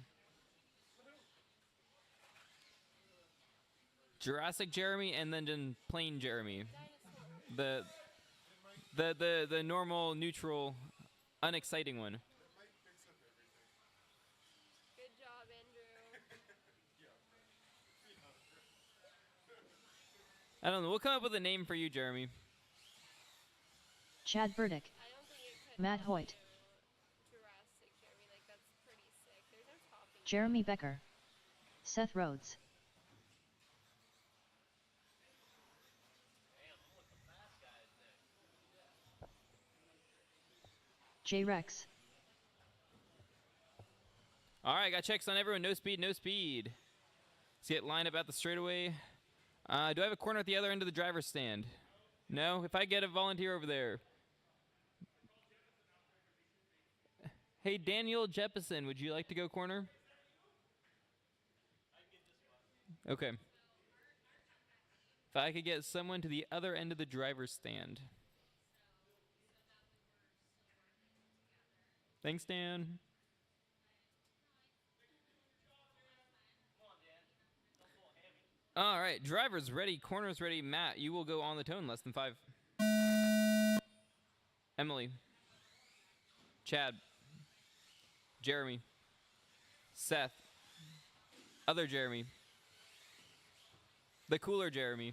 Jurassic Jeremy and then plain Jeremy. The normal, neutral, unexciting one. Good job, Andrew. I don't know. We'll come up with a name for you, Jeremy. Chad Burdick. I don't think it could Matt be Hoyt. Jurassic Jeremy. Like, that's pretty sick. There's no topping. Jeremy Becker. Seth Rhodes. J Rex. All right, got checks on everyone. No speed, no speed. Let's get lined up at the straightaway. Do I have a corner at the other end of the driver's stand? No? If I get a volunteer over there. Hey, Daniel Jeppesen, would you like to go corner? Okay. If I could get someone to the other end of the driver's stand. Thanks, Dan. All right, drivers ready, corners ready. Matt, you will go on the tone, less than 5. Emily. Chad. Jeremy. Seth. Other Jeremy. The cooler Jeremy.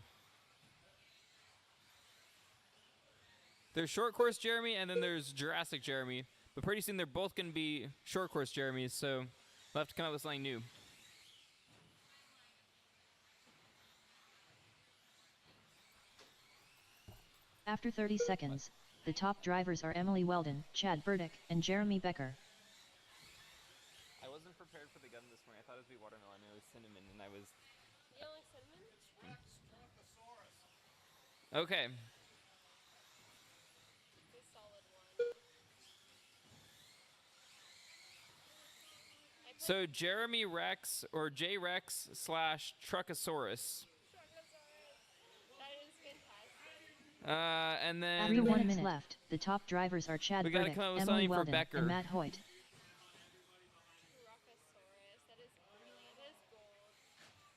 There's short course Jeremy, and then there's Jurassic Jeremy. But pretty soon they're both going to be short course Jeremys, so we'll have to come up with something new. After 30 seconds, the top drivers are Emily Weldon, Chad Burdick, and Jeremy Becker. I wasn't prepared for the gun this morning. I thought it would be watermelon. It was cinnamon, and I was... You don't like cinnamon? Okay. It's a solid one. I put So Jeremy Rex, or J Rex / Truckosaurus. That is fantastic. And then... 3 minutes left, the top drivers are Chad We gotta Burdick, come up with Emily something for Weldon, Becker. and Matt Hoyt. Rockosaurus. That is gold. That's a good one.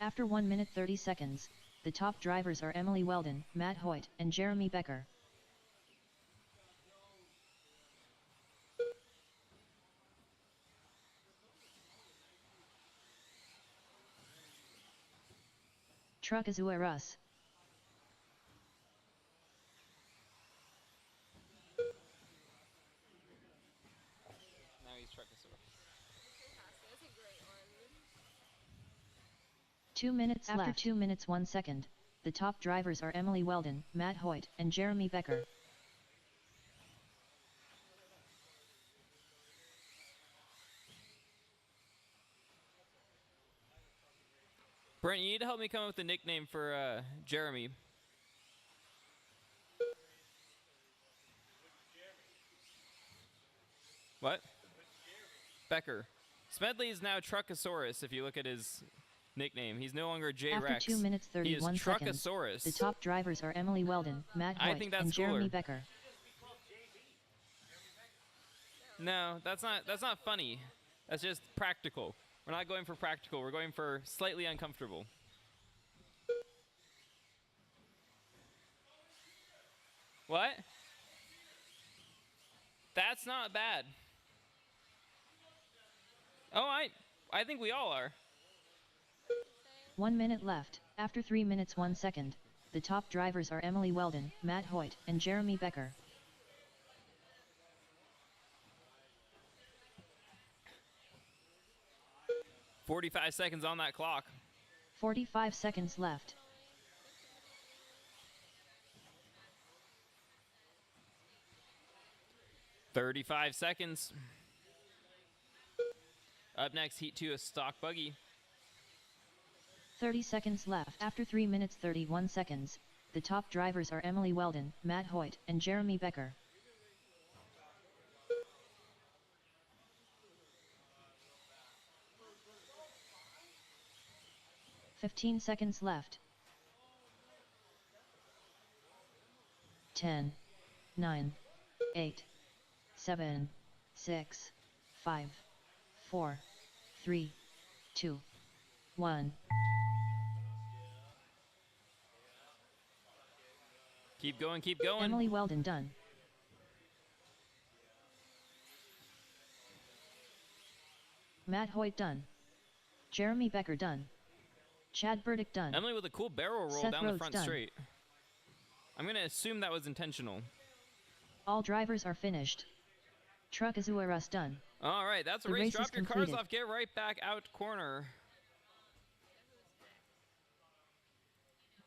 After 1 minute 30 seconds, the top drivers are Emily Weldon, Matt Hoyt, and Jeremy Becker. Truckazuerus. That's a great one. 2 minutes After left. 2 minutes 1 second, the top drivers are Emily Weldon, Matt Hoyt, and Jeremy Becker. Brent, you need to help me come up with a nickname for Jeremy. What? Becker. Smedley is now Truckosaurus if you look at his nickname. He's no longer J-Rex. After 2 minutes He is 31 seconds, Truckosaurus. the top drivers are Emily Weldon, Matt I Hoyt, think that's and Jeremy cooler. Becker. No, that's not funny. That's just practical. We're not going for practical. We're going for slightly uncomfortable. What? That's not bad. Oh, I think we all are. 1 minute left. After 3 minutes 1 second, the top drivers are Emily Weldon, Matt Hoyt, and Jeremy Becker. 45 seconds on that clock. 45 seconds left. $35 seconds. Up next, Heat 2, a stock buggy. 30 seconds left. After 3 minutes 31 seconds, the top drivers are Emily Weldon, Matt Hoyt, and Jeremy Becker. 15 seconds left. 10, 9, 8, 7, 6, 5, 4, 3, 2, 1. Keep going, keep going. Emily Weldon done. Matt Hoyt done. Jeremy Becker done. Chad Burdick done. Emily with a cool barrel roll Seth down the Rhodes front done. straight. I'm going to assume that was intentional. All drivers are finished. Truckosaurus done. All right, that's a The race. race Drop is your cars completed. off. Get right back out corner.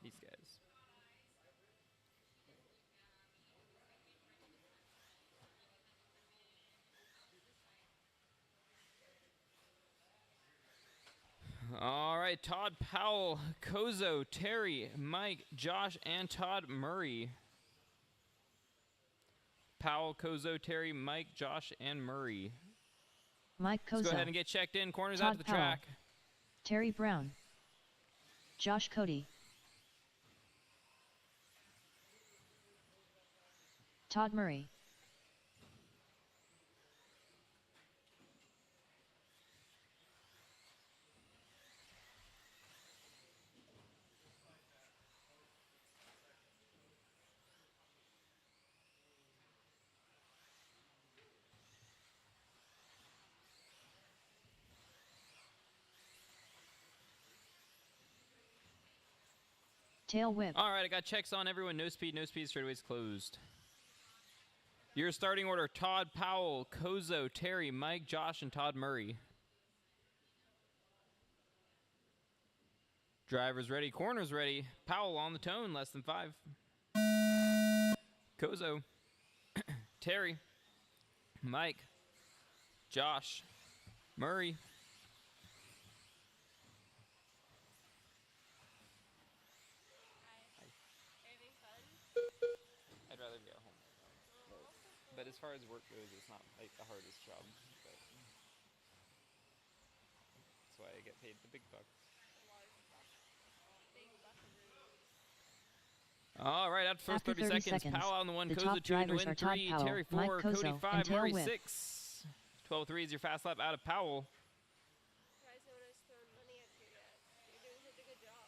These guys. All right, Todd Powell, Kozo, Terry, Mike, Josh, and Todd Murray. Powell, Kozo, Terry, Mike, Josh, and Murray. Mike Let's go Kozo. ahead and get checked in. Corners Todd out to the Powell. track. Terry Brown. Josh Cody. Todd Murray. Tail whip. All right, I got checks on everyone. No speed, straightaways closed. Your starting order, Todd Powell, Kozo, Terry, Mike, Josh, and Todd Murray. Drivers ready, corners ready. Powell on the tone, less than 5. Kozo, Terry, Mike, Josh, Murray. Having fun? I'd rather be at home. But as far as work goes, it's not like the hardest job. But that's why I get paid the big bucks. Big buckaroos. All right, after first After 30 30 seconds, Powell on the 1, the Kozo top 2, drivers Nguyen are Todd 3, Powell, Terry 4, Mike Cody Kozo, 5, and Tail Murray Whip. 6. 12.3 is your fast lap out of Powell. Surprised no one has thrown money at you yet. You're doing such a good job.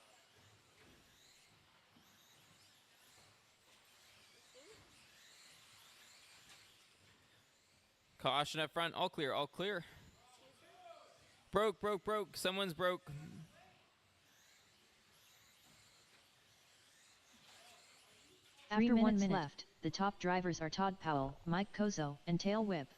Caution up front, all clear, all clear. Broke, broke, broke. Someone's broke. After 3 1 minutes minute left, the top drivers are Todd Powell, Mike Kozo, and Tail Whip.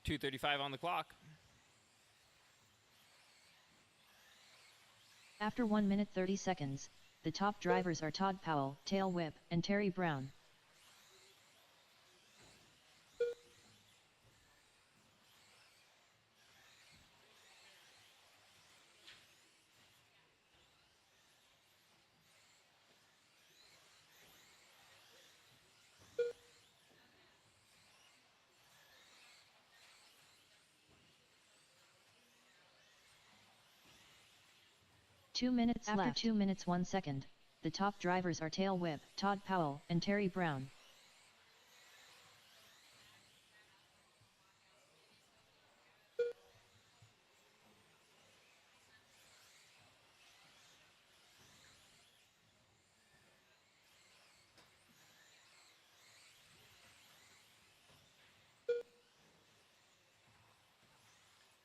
2:35 on the clock. After 1 minute 30 seconds, the top drivers are Todd Powell, Tail Whip, and Terry Brown. After 2 minutes 1 second, the top drivers are Tail Whip, Todd Powell, and Terry Brown.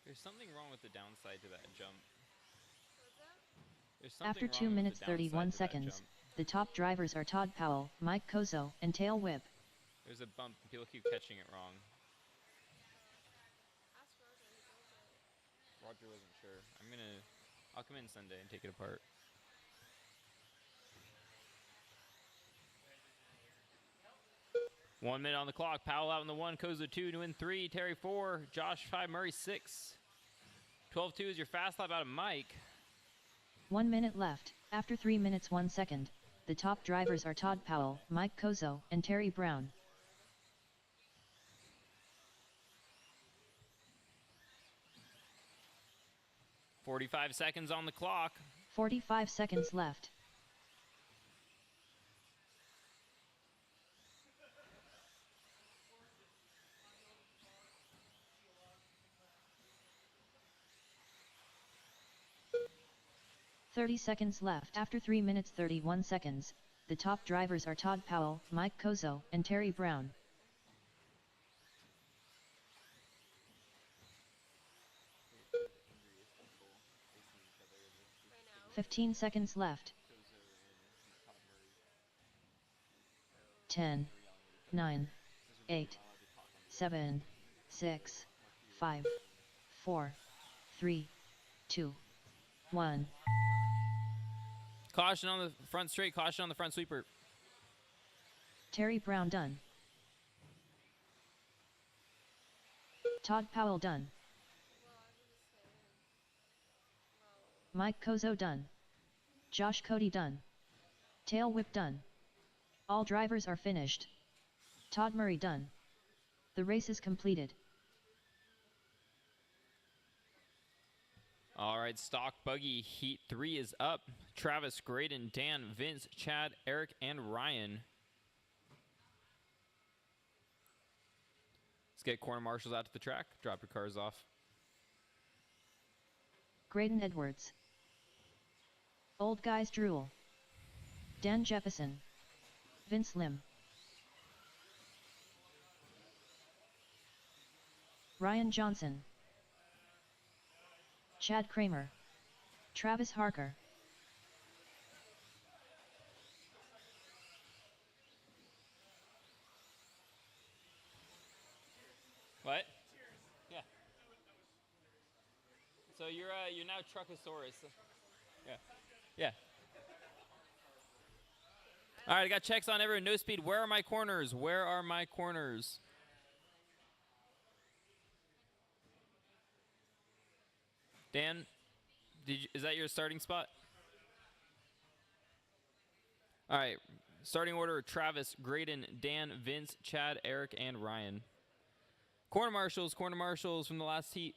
There's something wrong with the downside to that jump. There's After something 2 wrong with minutes the downside 31 to that seconds, jump. the top drivers are Todd Powell, Mike Kozo, and Tail Whip. There's a bump and people keep catching it wrong. Ask Roger, he does it. Roger wasn't sure. I'll come in Sunday and take it apart. One minute on the clock. Powell out in the 1, Kozo 2, Nguyen 3, Terry 4, Josh 5, Murray 6. 12-2 is your fast lap out of Mike. 1 minute left. After 3 minutes 1 second, the top drivers are Todd Powell, Mike Kozo, and Terry Brown. .45 seconds on the clock. 45 seconds left. .30 seconds left. After 3 minutes 31 seconds, the top drivers are Todd Powell, Mike Kozo, and Terry Brown. I know. 15 seconds left. 10, 9, 8, 7, 6, 5, 4, 3, 2, 1. Caution on the front straight. Caution on the front sweeper. Terry Brown done. Todd Powell done. Well, I was just saying. Well, Mike Kozo done. Josh Cody done. Tail Whip done. All drivers are finished. Todd Murray done. The race is completed. All right, stock buggy heat 3 is up. Travis, Graydon, Dan, Vince, Chad, Eric, and Ryan. Let's get corner marshals out to the track. Drop your cars off. Graydon Edwards. Old Guys Drool. Dan Jefferson. Vince Lim. Ryan Johnson. Chad Kramer. Travis Harker. What? Yeah. So you're now Truckosaurus. Yeah. Yeah. All right, I got checks on everyone. No speed. Where are my corners? Where are my corners? Dan, is that your starting spot? All right. Starting order: Travis, Graydon, Dan, Vince, Chad, Eric, and Ryan. Corner marshals from the last heat.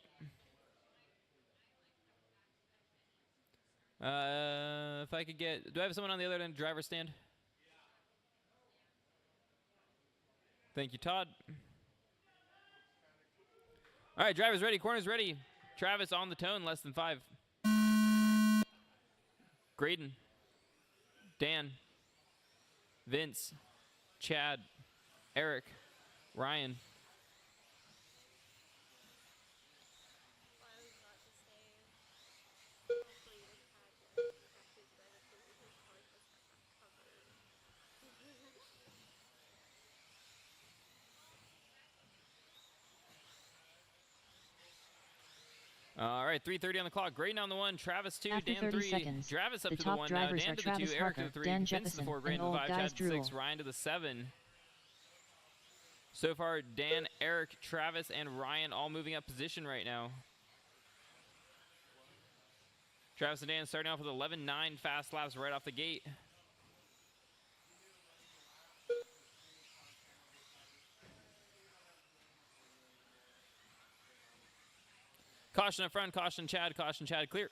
If I could get, do I have someone on the other end of the driver's stand? Thank you, Todd. All right, drivers ready, corners ready. Travis on the tone, less than 5. Graydon, Dan, Vince, Chad, Eric, Ryan. well, I was about to say. Hopefully, the cat catches medicine because Park has got that covered. All right, 3:30 on the clock. Graydon on the 1, Travis 2, After Dan 30 3, seconds, Travis up the to the top 1 now, drivers Dan are to the 2, Travis Eric to Harker, the 3, Dan Vince to the Jefferson, 4, Graydon and to the Old 5, Guys Chad to the 6, Drool. Ryan to the 7. So far, Dan, Eric, Travis, and Ryan all moving up position right now. Travis and Dan starting off with 11.9 fast laps right off the gate. Caution up front, caution Chad, clear.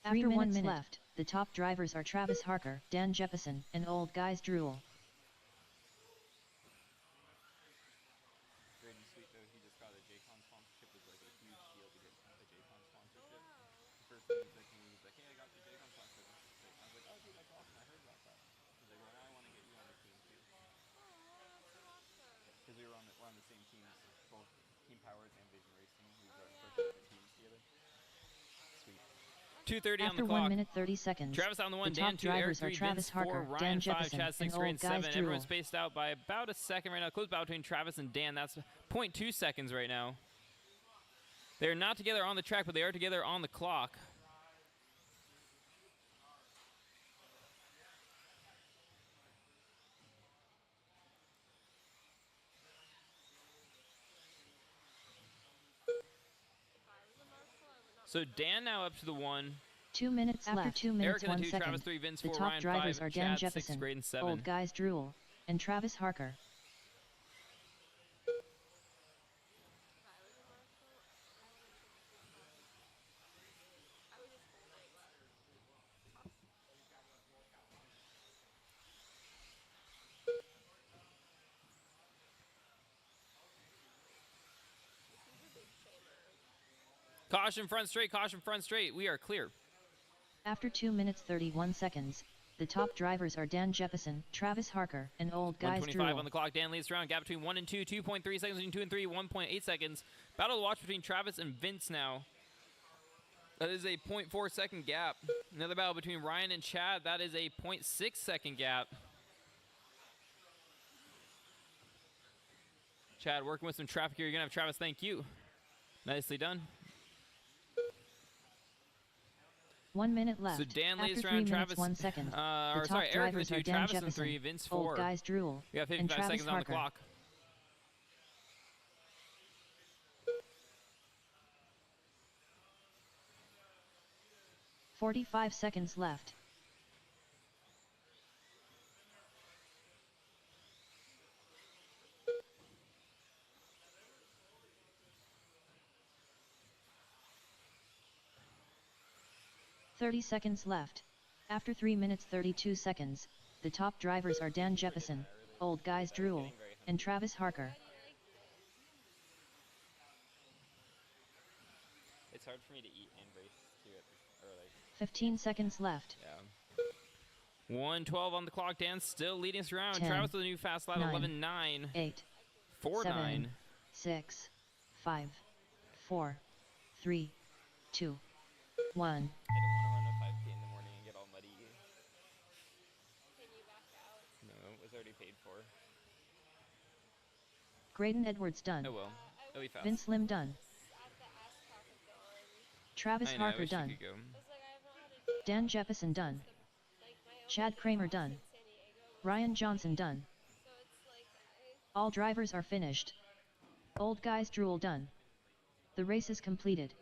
After 1 minute left, the top drivers are Travis Harker, Dan Jefferson, and Old Guys Drool. Graydon's sweet though, he just got a JCon sponsorship. It's like a huge deal to get a JCon sponsorship. The first thing he said to me, he's like, hey, I got the JCon sponsorship. I was like, oh dude, that's awesome, I heard about that. He's like, well, now I want to get you on the team too. Because we're on the same teams, both Team Powers and Vision Racing. We were first different teams together. Sweet. 2:30 on the After clock. 1 minute 30 seconds, Travis on the 1, the Dan top 2, Eric drivers 3, are Travis Vince 4, Harker, Ryan Dan 5, Jefferson, Chad 6, and Graydon Old Guys 7. Drool. Everyone's spaced out by about a second right now. Close battle between Travis and Dan. That's 0.2 seconds right now. They're not together on the track, but they are together on the clock. So Dan now up to the 1. 2 minutes After left. 2 minutes, Eric in the 1 2, second. Travis 3, Vince The 4, top Ryan drivers 5, are Dan Chad 6, Jefferson, Graydon 7. Old Guys Drool, and Travis Harker. Caution front straight, caution front straight. We are clear. After 2 minutes 31 seconds, the top drivers are Dan Jefferson, Travis Harker, and Old Guys 125 Drool. on the clock. Dan leads the round. Gap between 1 and 2. 2.3 seconds between 2 and 3. 1.8 seconds. Battle to watch between Travis and Vince now. That is a 0.4 second gap. Another battle between Ryan and Chad. That is a 0.6 second gap. Chad working with some traffic here. You're going to have Travis thank you. Nicely done. 1 minute left. So Dan After leads 3 round. minutes, Travis, 1 second. or the top sorry, Eric in the drivers 2, are Dan Travis in Jefferson, 3, Vince Old 4. Guys Drool, We got and 55 Travis seconds on the Harker. clock. "45 seconds left. "30 seconds left. After 3 minutes 32 seconds, the top drivers are Dan Jefferson, Old Guys Drool, and Travis Harker. It's hard for me to eat and race too or like 15 seconds left. yeah. 1:12 on the clock. Dan still leading us around. 10, Travis with a new fast lap. 11.9. 8, 4.9. 7, 6, 5, 4, 3, 2, 1. I don't want to run a 5K in the morning and get all muddy. Can you back out? No, it was already paid for. Graydon Edwards done. Oh well. It'll be fast. Vince Lim done. At the ASCAP of Dawn. Travis I know, I Harker wish you done. could go. I was like, I have not had a day Dan Jefferson done. like my own Chad Kramer done. in San Diego. Ryan Johnson done. So it's like All drivers are finished. Old Guys Drool done. The race is completed.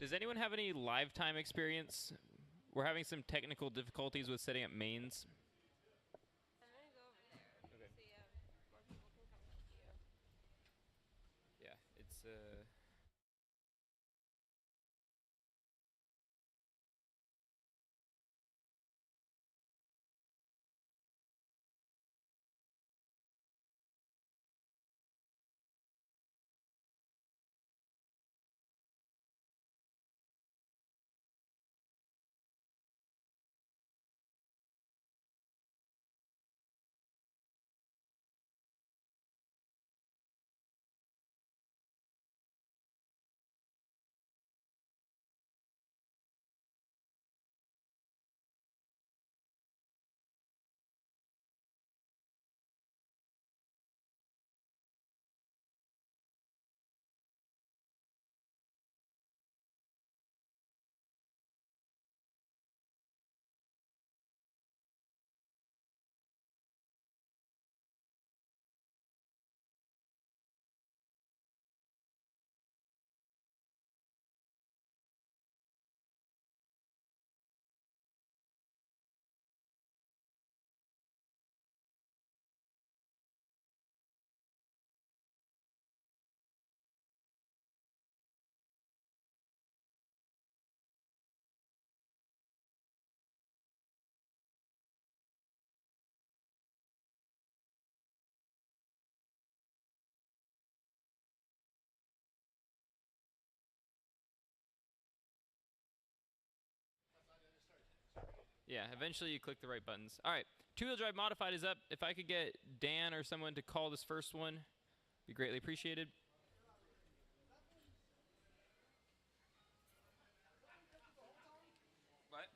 Does anyone have any live time experience? We're having some technical difficulties with setting up mains. I'm gonna go over there. Okay. See if more people can come help you. Yeah, it's yeah, eventually you click the right buttons. All right, two-wheel drive modified is up. If I could get Dan or someone to call this first one, be greatly appreciated. What?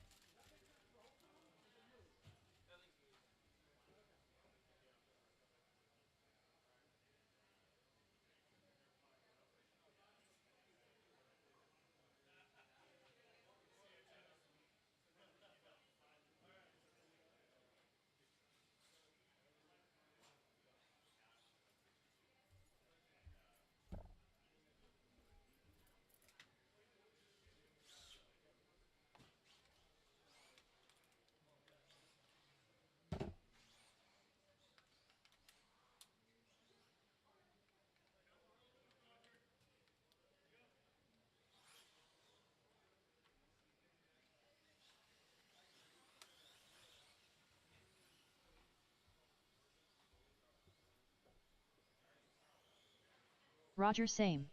Roger same.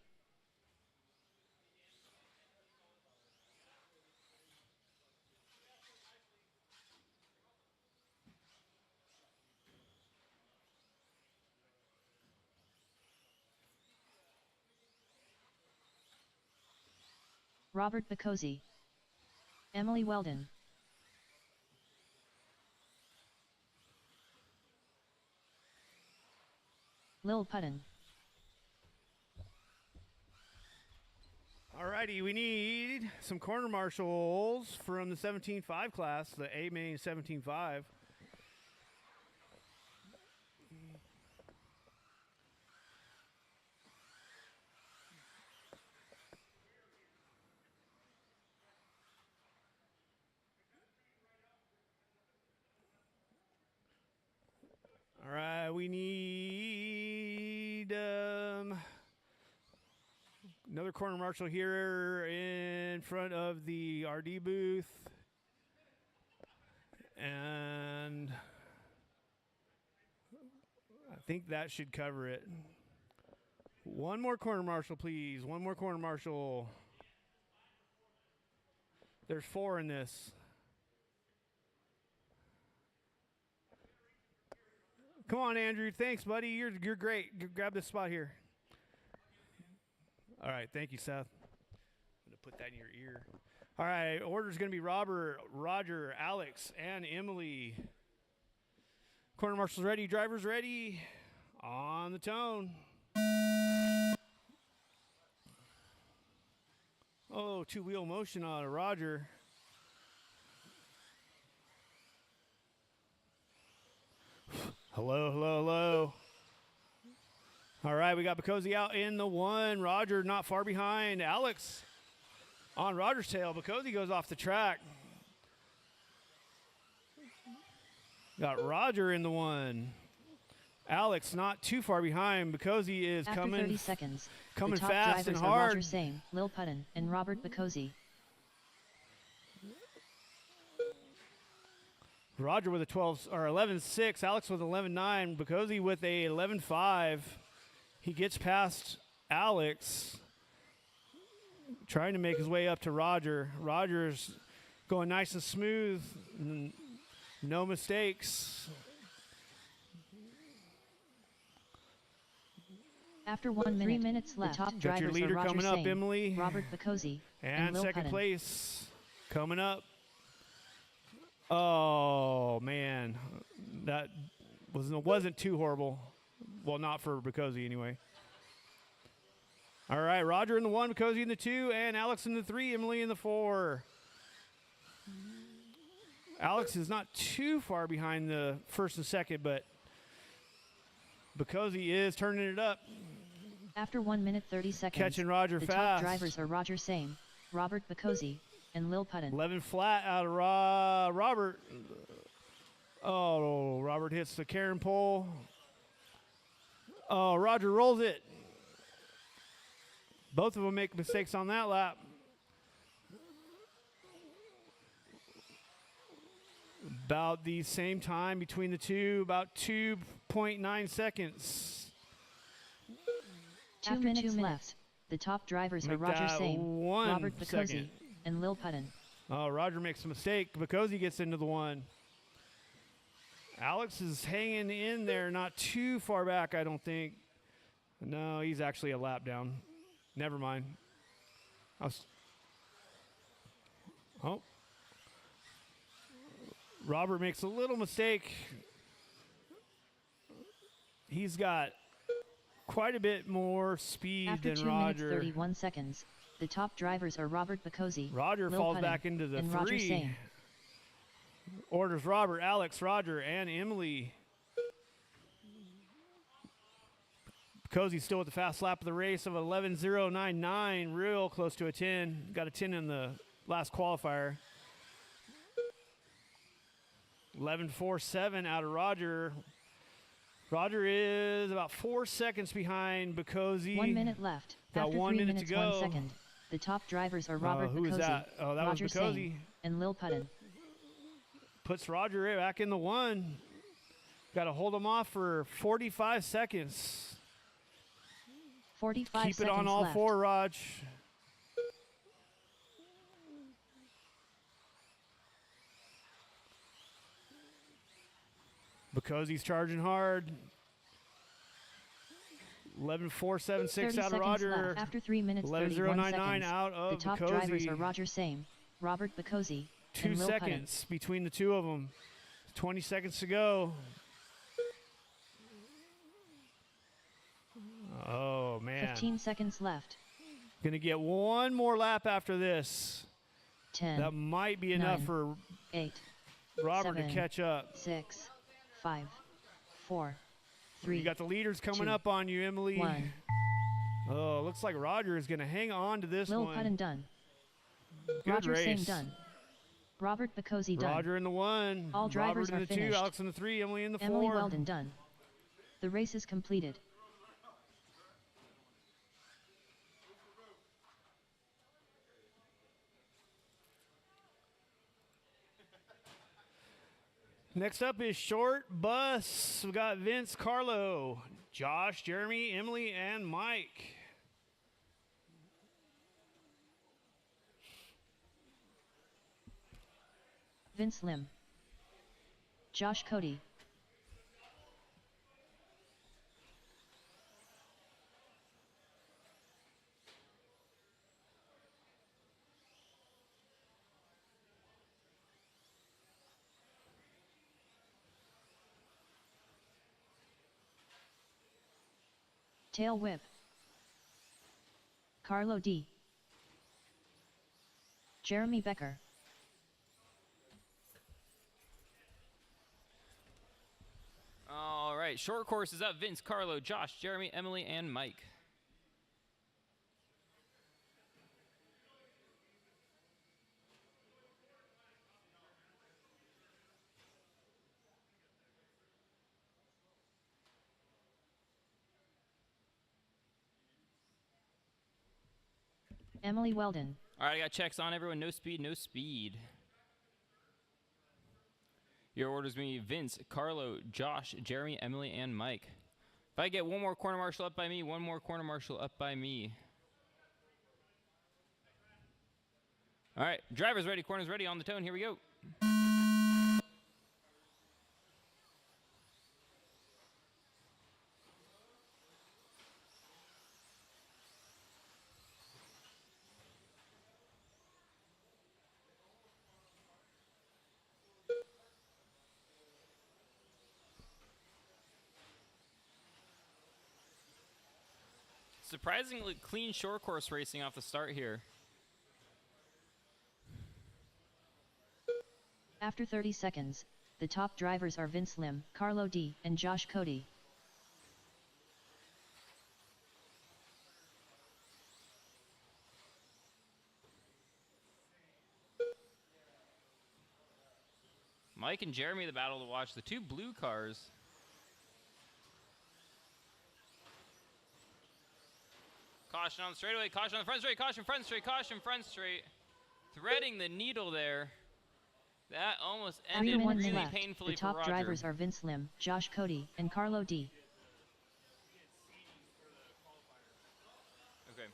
Robert Bacozzi. Emily Weldon. Lil Putton. Alrighty, we need some corner marshals from the 17.5 class, the A main 17.5. All right, we need another corner marshal here in front of the RD booth. And I think that should cover it. One more corner marshal, please. One more corner marshal. There's 4 in this. Come on, Andrew. Thanks, buddy. You're great. Grab this spot here. All right. Thank you, Seth. I'm going to put that in your ear. All right. Order's going to be Robert, Roger, Alex, and Emily. Corner marshals ready. Drivers ready. On the tone. Oh, two-wheel motion on a Roger. Hello, hello, hello. All right, we got Bacozzi out in the 1. Roger not far behind. Alex on Roger's tail because he goes off the track. Got Roger in the one. Alex not too far behind because he is After coming 30 seconds, coming the top fast and drivers are Roger hard. Same, Lil Puttin, and Robert Bacozzi. Roger with a 12 or 11.6. Alex with 11.9. Bacozzi with a 11.5. He gets past Alex, trying to make his way up to Roger. Roger's going nice and smooth. No mistakes. After 1 minute, 3 minutes left, the top Got your drivers leader are Roger coming up, Same, Emily. Robert Bacozzi, And Lil second Puttin. place coming up. Oh man, that wasn't too horrible. Well, not for Bacozzi anyway. All right, Roger in the 1, Bacozzi in the 2, and Alex in the 3, Emily in the 4. Alex is not too far behind the first and second, but Bacozzi is turning it up. After 1 minute 30 seconds, Catching Roger the fast. top drivers are Roger Same, Robert Bacozzi, and Lil Puttin. 11 flat out of Robert. Oh, Robert hits the Karen pole. Oh, Roger rolls it. Both of them make mistakes on that lap. About the same time between the two, about 2.9 seconds. After 2 minutes left, the top drivers are Make Roger that Same, 1 Robert Bacozzi, second. and Lil Puttin. Oh, Roger makes a mistake because he gets into the 1. Alex is hanging in there, not too far back, I don't think. No, he's actually a lap down. Never mind. Oh. Robert makes a little mistake. He's got quite a bit more speed After than 2 Roger. minutes 31 seconds, the top drivers are Robert Bacozzi, Roger Lil falls Puttin, back into the and 3. Roger Same. Orders Robert, Alex, Roger, and Emily. Bacozzi's still with the fast lap of the race of 11.099, real close to a 10. Got a 10 in the last qualifier. 11.47 out of Roger. Roger is about 4 seconds behind Bacozzi. 1 minute left. Got After 1 3 minute to minutes, 1 go. second, the top drivers are Robert who is Bacozzi, that? Oh, that was Roger Bacozzi. Same, and Lil Puttin. Puts Roger back in the 1. Got to hold him off for 45 seconds. 45 Keep it seconds on all left. 4, Raj. Because he's charging hard. 11.476 30 out of seconds Roger. left. After 3 minutes 31 11.099 seconds, out of the top Bacozzi. drivers are Roger Same, Robert Bacozzi, 2 and Lil Puttin. seconds between the two of them. 20 seconds to go. Oh, man. 15 seconds left. Gonna get one more lap after this. 10, That might be enough 9, for 8, Robert 7, to catch up. 6, 5, 4, 3, You got the leaders coming 2, up on you, Emily. 1. Oh, looks like Roger is gonna hang on to this Lil one. Puttin done. Good Roger race. Same done. Robert Bacozzi done. Roger in the 1. All drivers Robert in are the 2. finished. Alex in the 3. Emily in the 4. Emily Weldon done. The race is completed. Next up is short bus. We got Vince, Carlo, Josh, Jeremy, Emily, and Mike. Vince Lim. Josh Cody. Tail whip. Carlo D. Jeremy Becker. All right, short course is up. Vince, Carlo, Josh, Jeremy, Emily, and Mike. Emily Weldon. All right, I got checks on everyone. No speed, no speed. Your orders me Vince, Carlo, Josh, Jeremy, Emily, and Mike. If I get one more corner marshal up by me, one more corner marshal up by me. All right, drivers ready, corners ready, on the tone. Here we go. Surprisingly clean short course racing off the start here. After 30 seconds, the top drivers are Vince Lim, Carlo D, and Josh Cody. Mike and Jeremy, the battle to watch. The two blue cars. Caution on the straightaway, caution on the front straight, caution front straight, caution front straight. Threading the needle there. That almost ended 3 minutes really left. painfully The top for Roger. drivers are Vince Lim, Josh Cody, and Carlo D. Okay.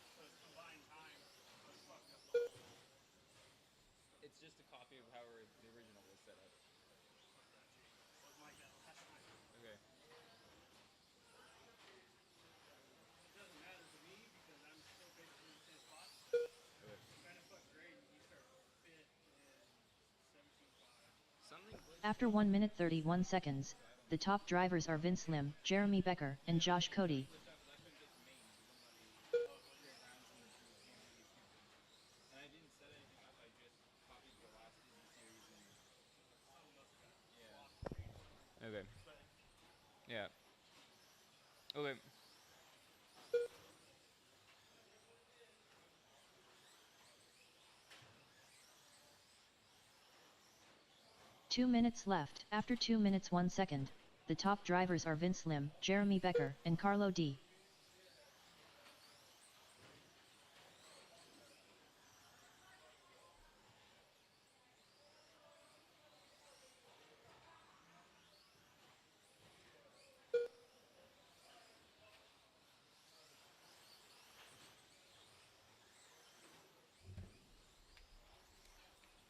It's just a copy of how the original was set up. Okay. After 1 minute 31 seconds, the top drivers are Vince Lim, Jeremy Becker, and Josh Cody. Okay. Yeah. Okay. Two minutes left. After 2 minutes 1 second, the top drivers are Vince Lim, Jeremy Becker, and Carlo D.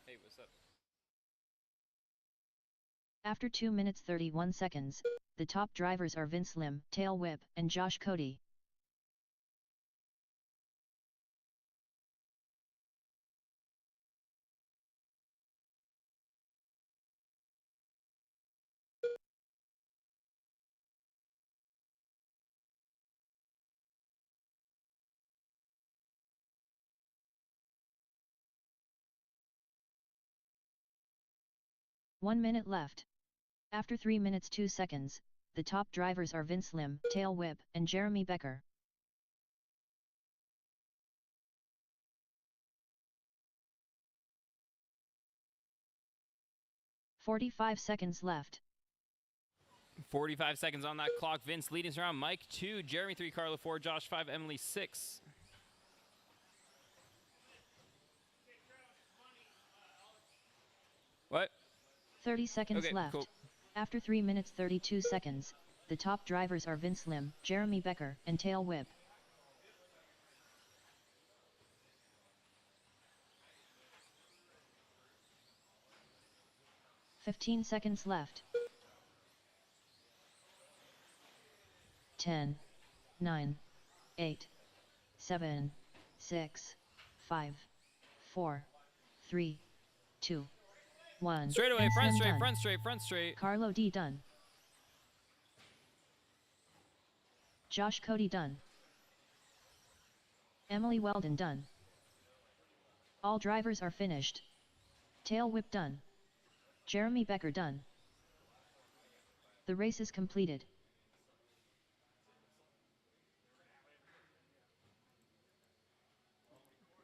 Hey, what's up? After 2 minutes 31 seconds, the top drivers are Vince Lim, Tail Whip, and Josh Cody. One minute left. After 3 minutes 2 seconds, the top drivers are Vince Lim, Tail Whip, and Jeremy Becker. "45 seconds left. 45 seconds on that clock. Vince leading us around. Mike 2, Jeremy 3, Carlo 4, Josh 5, Emily 6. What? 30 seconds Okay, left. cool. After 3 minutes 32 seconds, the top drivers are Vince Lim, Jeremy Becker, and Tail Whip. "15 seconds left. 10, 9, 8, 7, 6, 5, 4, 3, 2, 1. Straight away, Vince front Lim straight, done. front straight, front straight. Carlo D done. Josh Cody done. Emily Weldon done. All drivers are finished. Tail Whip done. Jeremy Becker done. The race is completed.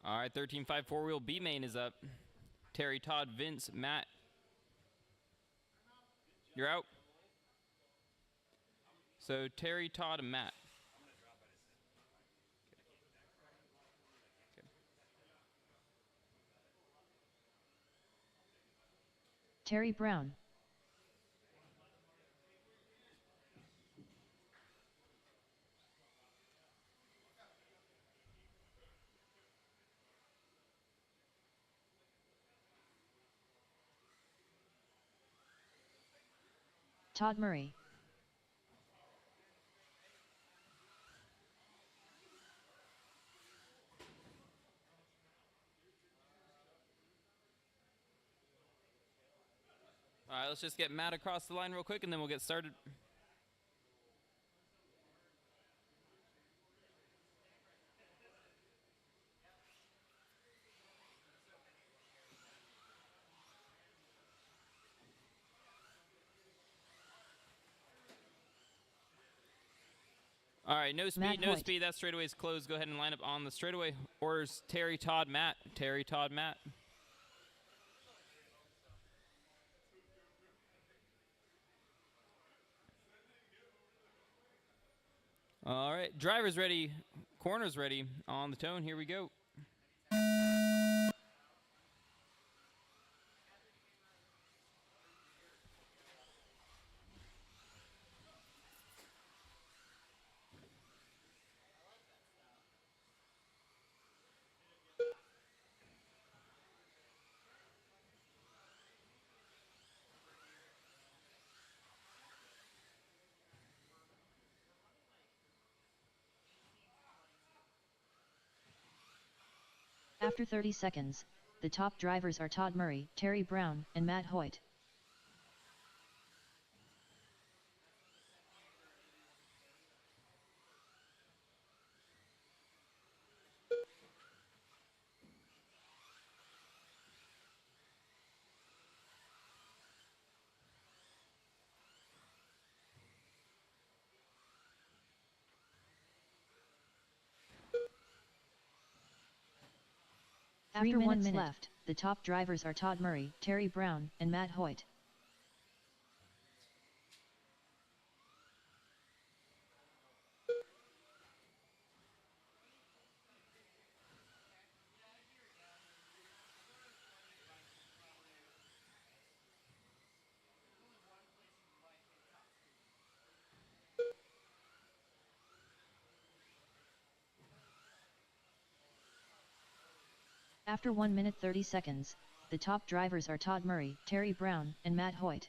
All right, 13-5 four-wheel B main is up. Terry, Todd, Vince, Matt. You're out. So Terry, Todd, and Matt. Okay. Terry Brown. Todd Murray. All right, let's just get Matt across the line real quick, and then we'll get started. All right, no speed, Matt no Hoyt. speed. That straightaway is closed. Go ahead and line up on the straightaway. Orders Terry, Todd, Matt. Terry, Todd, Matt. All right, driver's ready, corner's ready. On the tone, here we go. After 30 seconds, the top drivers are Todd Murray, Terry Brown, and Matt Hoyt. After 1 minute left, the top drivers are Todd Murray, Terry Brown, and Matt Hoyt. After 1 minute 30 seconds, the top drivers are Todd Murray, Terry Brown, and Matt Hoyt.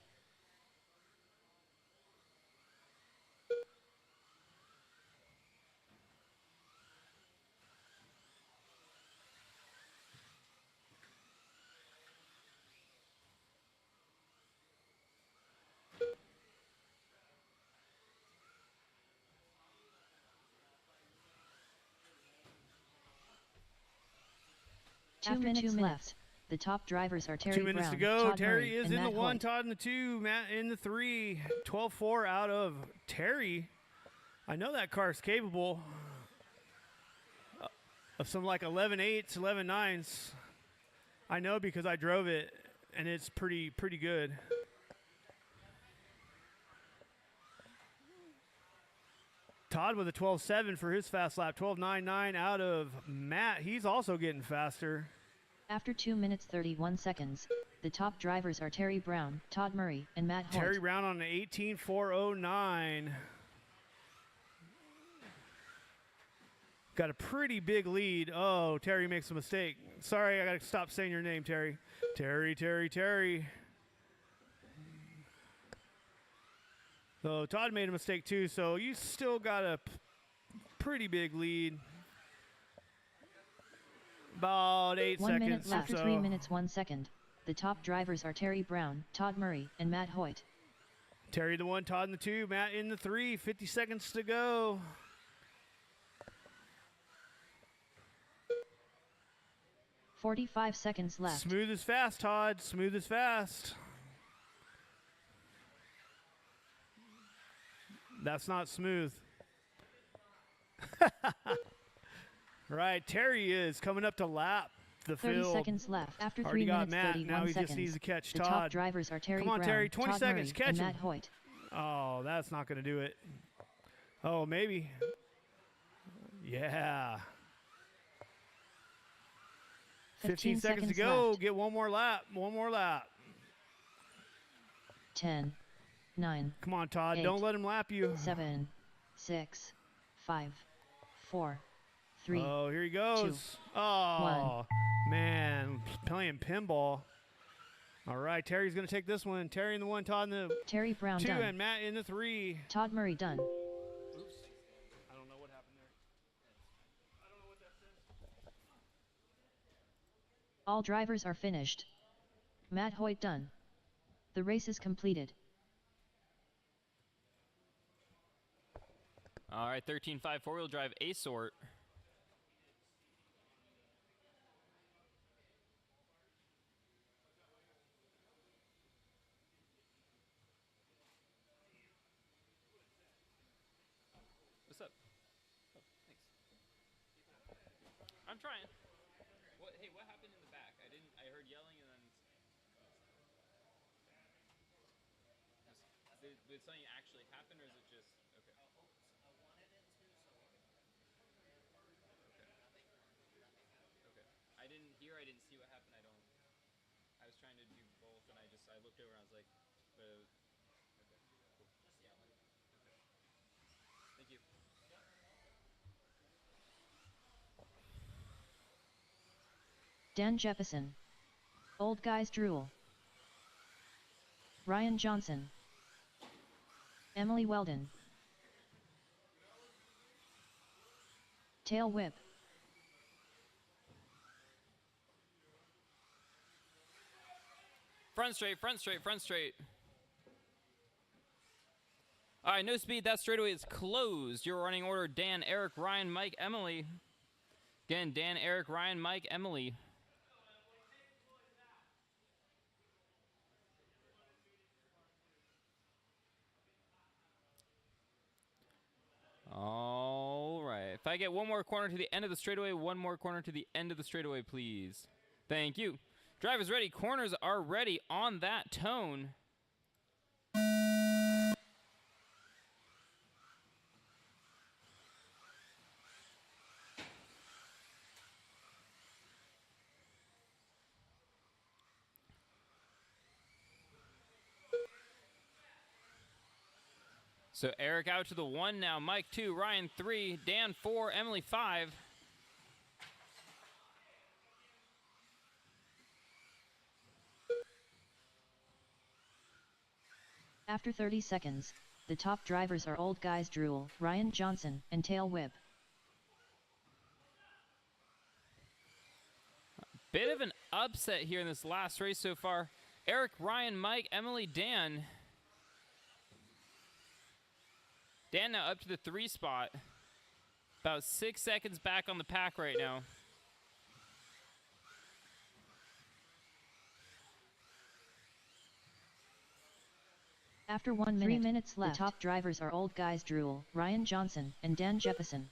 After 2 minutes left, the top drivers are Terry 2 minutes Brown, to go. Todd Terry Murray, is and in Matt the 1, Hoyt. Todd in the 2, Matt in the 3. 12-4 out of Terry. I know that car's capable of some like 11.8s, 11.9s. I know because I drove it, and it's pretty good. Todd with a 12.7 for his fast lap. 12.99 out of Matt. He's also getting faster. After 2 minutes 31 seconds, the top drivers are Terry Brown, Todd Murray, and Matt Hoyt. Terry Brown on an 18.409. Got a pretty big lead. Oh, Terry makes a mistake. Sorry, I got to stop saying your name, Terry. Terry. So Todd made a mistake too, so you still got a pretty big lead. About 8 1 minute seconds. left. Or After so. 3 minutes 1 second, the top drivers are Terry Brown, Todd Murray, and Matt Hoyt. Terry the 1, Todd in the 2, Matt in the 3. 50 seconds to go. 45 seconds left. Smooth is fast, Todd. Smooth is fast. That's not smooth. Right, Terry is coming up to lap the 30 field. seconds left. After Already 3 got minutes Matt. 31 Now he seconds, just needs to catch the Todd. top drivers are Terry Come on, Brown, Terry, 20 Todd seconds, Murray, catch and him. Matt Hoyt. Oh, that's not going to do it. Oh, maybe. Yeah. 15 seconds to go. left. Get one more lap. One more lap. 10, 9, Come on, Todd. 8, Don't let him lap you. 7, 6, 5, 4, 3. Oh, here he goes. Oh, man. Playing pinball. All right, Terry's going to take this one. Terry in the 1, Todd in the Terry Brown 2, done. and Matt in the 3. Todd Murray done. Oops. I don't know what happened there. I don't know what that says. All drivers are finished. Matt Hoyt done. The race is completed. All right, 13.5 four-wheel drive A sort. What's up? Oh, thanks. I'm trying. What? Hey, what happened in the back? I heard yelling and then. Did something actually happen, or is it just okay? Okay. I didn't hear. I didn't see what happened. I was trying to do both, and I looked over and I was like, okay, cool. Okay. Thank you. Dan Jefferson. Old Guys Drool. Ryan Johnson. Emily Weldon. Tail Whip. Front straight, front straight, front straight. All right, no speed. That straightaway is closed. Your running order: Dan, Eric, Ryan, Mike, Emily. Again, Dan, Eric, Ryan, Mike, Emily. All right. If I get one more corner to the end of the straightaway, one more corner to the end of the straightaway, please. Thank you. Drivers ready. Corners are ready on that tone. So Eric out to the 1 now. Mike 2, Ryan 3, Dan 4, Emily 5. After 30 seconds, the top drivers are Old Guys Drool, Ryan Johnson, and Tail Whip. Bit of an upset here in this last race so far. Eric, Ryan, Mike, Emily, Dan. Dan now up to the 3 spot. About 6 seconds back on the pack right now. After 1 minute, 3 minutes left, the top drivers are Old Guys Drool, Ryan Johnson, and Dan Jefferson.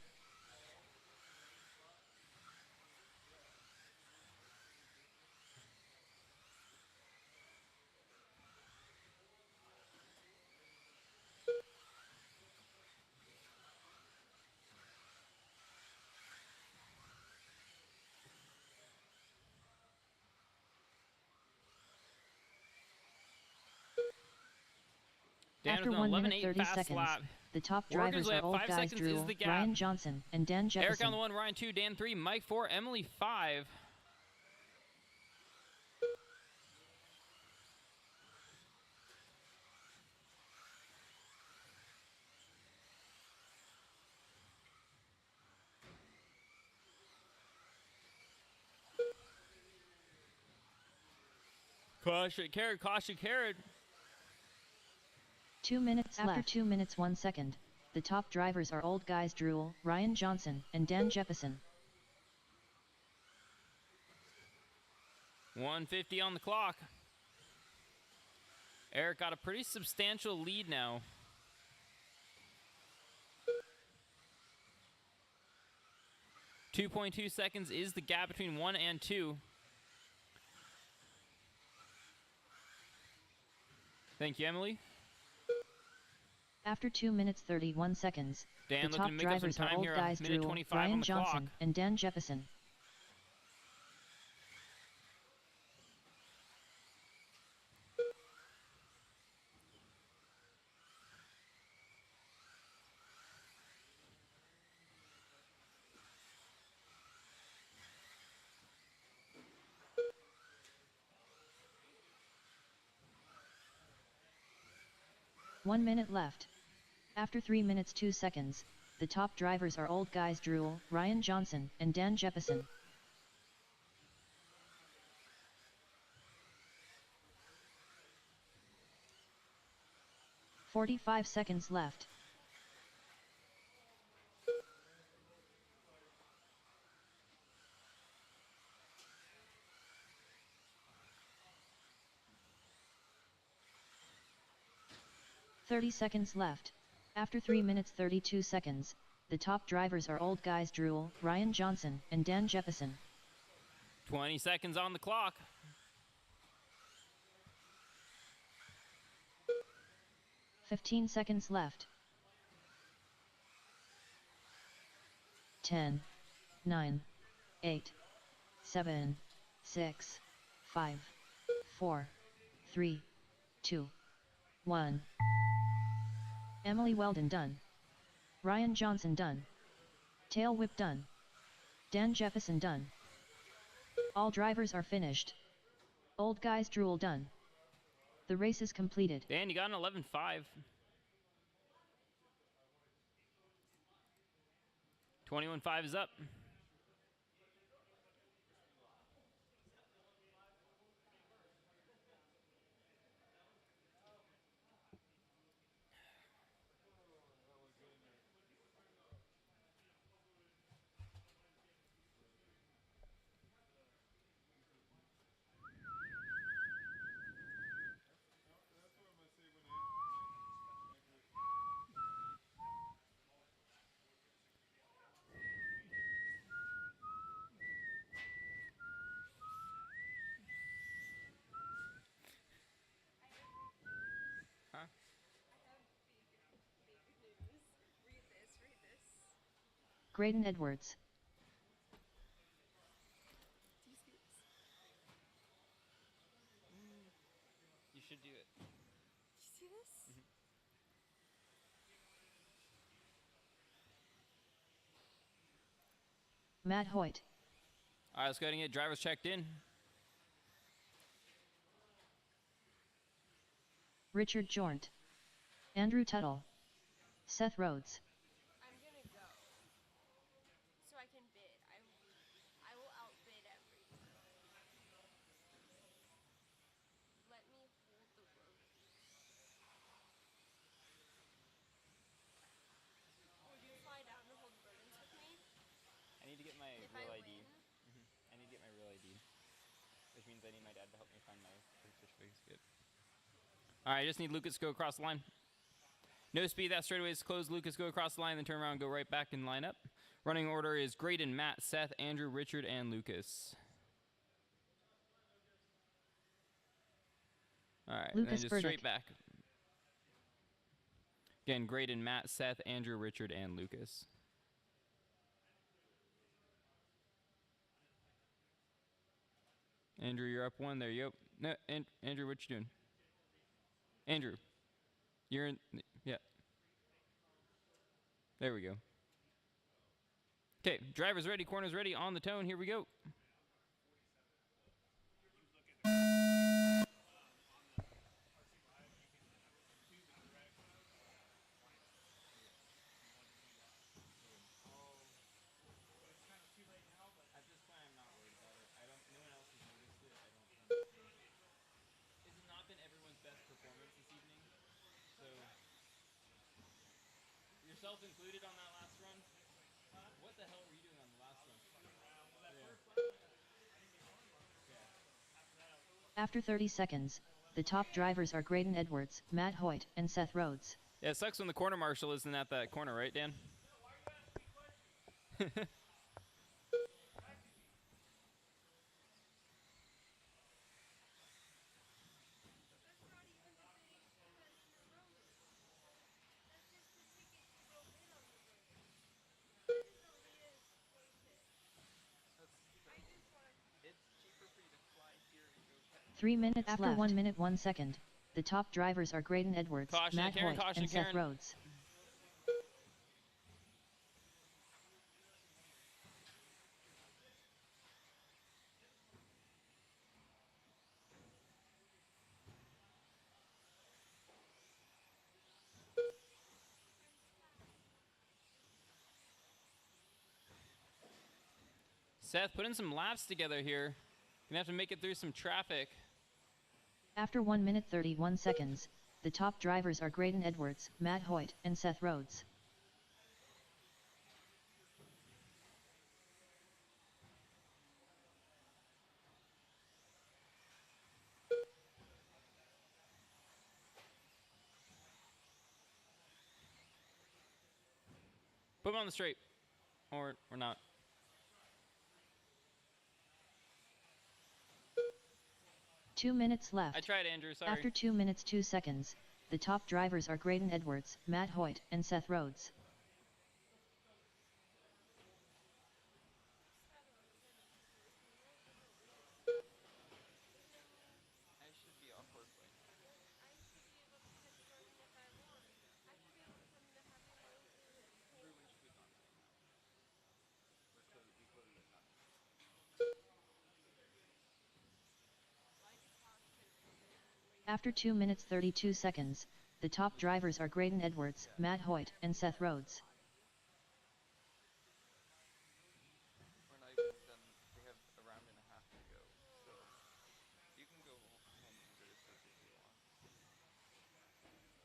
Dan After with 1 an minute 30 seconds, lap. the top Workers drivers way are at Old 5 Guys seconds is Drool, the gap. Ryan Johnson, and Dan Eric Jefferson. on the 1, Ryan 2, Dan 3, Mike 4, Emily 5. Caution, carrot, caution, carrot. 2 minutes left. After 2 minutes 1 second, the top drivers are Old Guys Drool, Ryan Johnson, and Dan Jefferson. 150 on the clock. Eric got a pretty substantial lead now. .2 seconds is the gap between 1 and 2. Thank you, Emily. After 2 minutes 31 seconds, Dan the looking top to make up some drivers are time Old here. Guys Minute Drool, 25 on Ryan the Johnson, clock. and Dan Jefferson. 1 minute left. After 3 minutes 2 seconds, the top drivers are Old Guys Drool, Ryan Johnson, and Dan Jeppesen. 45 seconds left. "30 seconds left. After 3 minutes 32 seconds, the top drivers are Old Guys Drool, Ryan Johnson, and Dan Jeppesen. 20 seconds on the clock. 15 seconds left. 10, 9, 8, 7, 6, 5, 4, 3, 2, 1. Emily Weldon done. Ryan Johnson done. Tail whip done. Dan Jeppesen done. All drivers are finished. Old Guys Drool done. The race is completed. Dan, you got an 11.5. 21.5 is up. Huh? Big news. Read this. Graydon Edwards. Do you see this? You should do it. Do you see this? Matt Hoyt. All right, let's go ahead and get drivers checked in. Richard Jornt. Andrew Tuttle. Seth Rhodes. I'm gonna go. So I can bid. I will outbid everyone. Let me hold the road. Would you fly down to hold rodents with me? I need to get my If real I ID. win? I need to get my real ID, which means I need my dad to help me find my birth certificate. All right, I just need Lucas to go across the line. No speed, that straightaway is closed. Lucas, go across the line, then turn around and go right back and line up. Running order is Graydon, Matt, Seth, Andrew, Richard, and Lucas. All right, and then Lucas just Burdick. straight back. Again, Graydon, Matt, Seth, Andrew, Richard, and Lucas. Andrew, you're up one. There you go. No, Andrew, what you doing? Andrew, you're in. Yeah. There we go. Okay, drivers ready, corners ready, on the tone. Here we go. Yourself included on that last run? What the hell were you doing on the last run? After 30 seconds, the top drivers are Graydon Edwards, Matt Hoyt, and Seth Rhodes. Yeah, it sucks when the corner marshal isn't at that corner, right, Dan? Three minutes After left. 1 minute 1 second, the top drivers are Graydon Edwards, Caution, Matt Karen, Hoyt, caution, and Seth Karen. Rhodes. Seth, putting some laps together here. Gonna have to make it through some traffic. After 1 minute 31 seconds, the top drivers are Graydon Edwards, Matt Hoyt, and Seth Rhodes. Put him on the straight. Or not. Two minutes left. I tried, Andrew, sorry. After 2 minutes 2 seconds, the top drivers are Graydon Edwards, Matt Hoyt, and Seth Rhodes. I should be off work by now. I should be able to catch running if I want. I should be able to come to Happy Meals and Everyone should be gone by now. After 2 minutes 32 seconds, the top drivers are Graydon Edwards, Matt Hoyt, and Seth Rhodes. We're not even done. We have a round and a half to go. So you can go home and go to sleep if you want.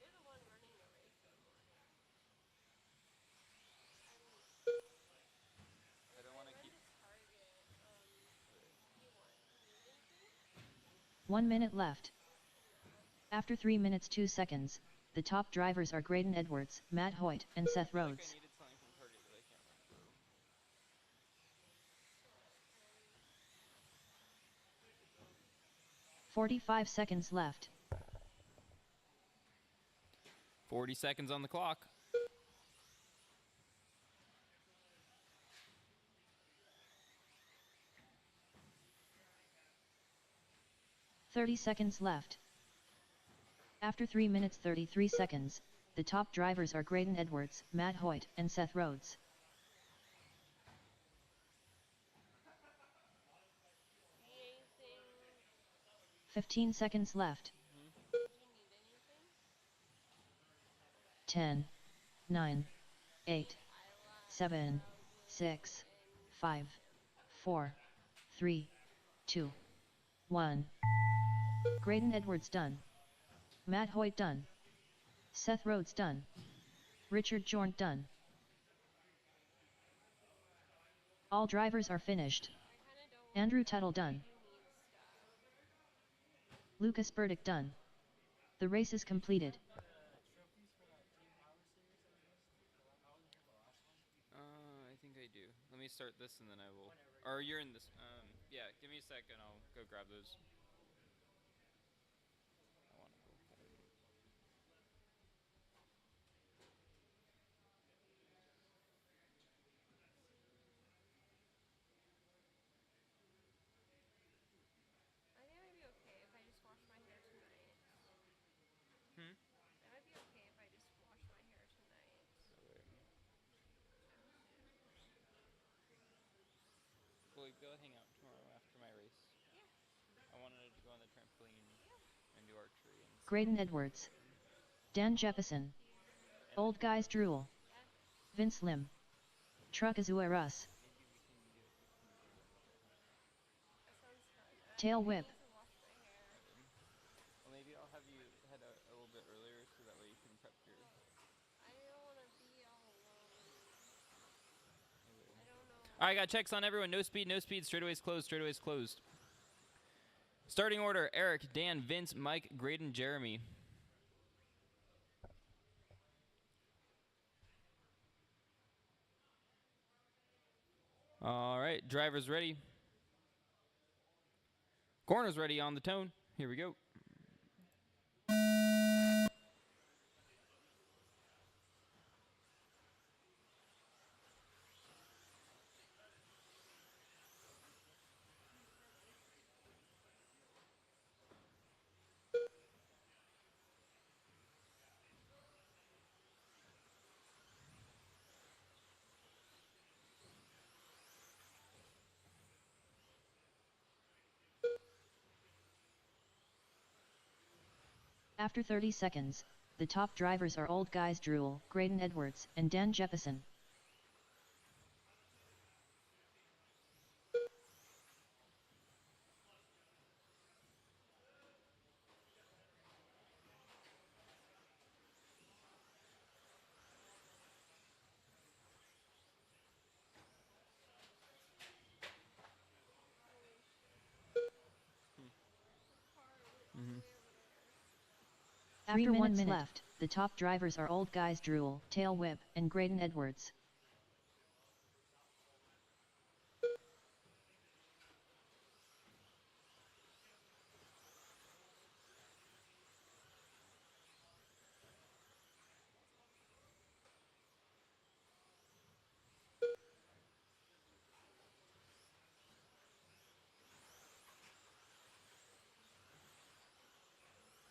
you're the one running the race in the morning. I don't want to keep. Target, do you want to move anything? 1 minute left. After 3 minutes 2 seconds, the top drivers are Graydon Edwards, Matt Hoyt, and Seth I Rhodes. needed something from Target that I can't run through. 45 seconds left. 40 seconds on the clock. "30 seconds left. After 3 minutes 33 seconds, the top drivers are Graydon Edwards, Matt Hoyt, and Seth Rhodes. Need anything? 15 seconds left. Do you need anything? 10, 9, 8, I lied. 7, 6, 5, 4, 3, 2, 1. Graydon Edwards done. Matt Hoyt done. Seth Rhodes done. Richard Jornt done. All drivers are finished. I kind of don't want Andrew Tuttle done. who needs stuff. Lucas Burdick done. The race is completed. I think I do. Let me start this and then I will. Or you're in this. Yeah, give me a second. I'll go grab those. I want to go home. I think I might be okay if I just wash my hair tonight. Hmm? I might be okay if I just wash my hair tonight. Will we go hang out tomorrow after my race? Yeah. I wanted to go on the trampoline and do archery. And Graydon Edwards. Dan Jeppesen. Old Guys Drool. Vince Lim. Truck Azueras. That sounds fun. Tail I whip. need to wash my hair. Well, maybe I'll have you head out a little bit earlier so that way you can prep your. I don't want to be all alone. I don't know. All right, got checks on everyone. No speed, no speed. Straightaways closed. Straightaways closed. Starting order: Eric, Dan, Vince, Mike, Graydon, Jeremy. All right, drivers ready. Corners ready on the tone. Here we go. After 30 seconds, the top drivers are Old Guys Drool, Graydon Edwards, and Dan Jeppesen. After 3 minutes left, the top drivers are Old Guys Drool, Tail Whip, and Graydon Edwards.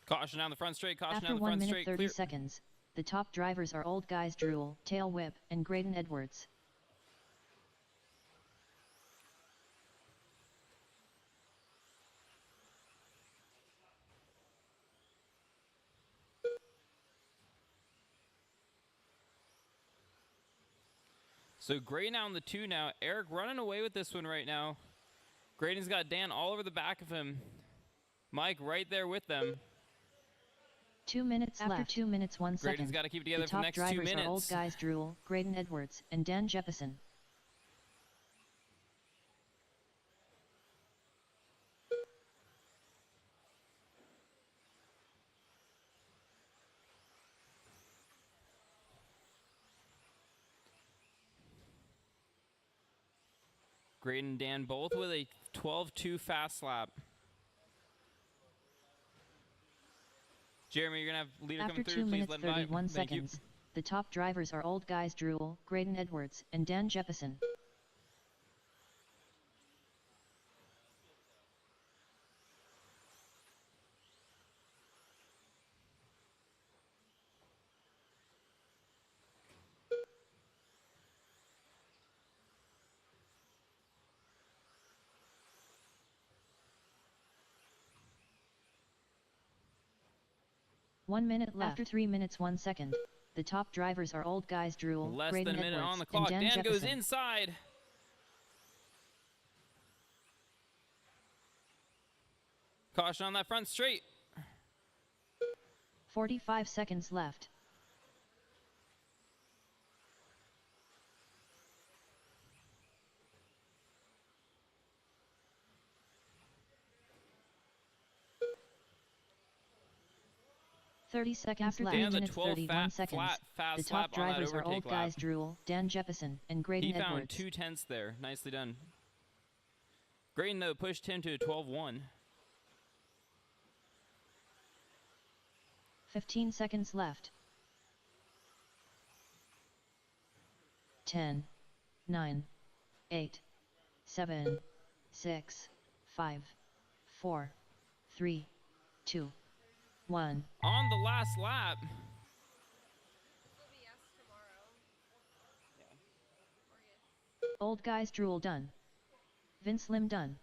Caution down the front straight, caution After down the 1 front minute straight. 30 Clear. seconds, the top drivers are Old Guys Drool, Tail Whip, and Graydon Edwards. So Gray now on the 2 now. Eric running away with this one right now. Graydon's got Dan all over the back of him. Mike right there with them. 2 minutes left. After 2 minutes 1 second, Graydon's got to keep it together the for the top next 2 drivers minutes. are Old Guys Drool, Graydon Edwards, and Dan Jeppesen. Graydon and Dan both with a 12-2 fast lap. Jeremy, you're going to have leader After coming 2 through. Please minutes let him by. 31 Thank you. seconds, the top drivers are Old Guys Drool, Graydon Edwards, and Dan Jeppesen. One minute left. After 3 minutes 1 second, the top drivers are Old Guys Drool, Less Graydon than a minute Edwards, on the and clock. Dan Dan goes Jeppesen. inside. Caution on that front straight. 45 seconds left. After Dan, 3 the minutes 12 31 fat, seconds, flat, fast the top lap on that drivers are overtake Old lap. Guys Drool, Dan Jeppesen, and Graydon He found Edwards. 2/10 there. Nicely done. Graydon, though, pushed him to a 12-1. 15 seconds left. 10, 9, 8, 7, 6, 5, 4, 3, 2, 1. On the last lap. This will be yes tomorrow. Old Guys Drool done. Vince Lim done.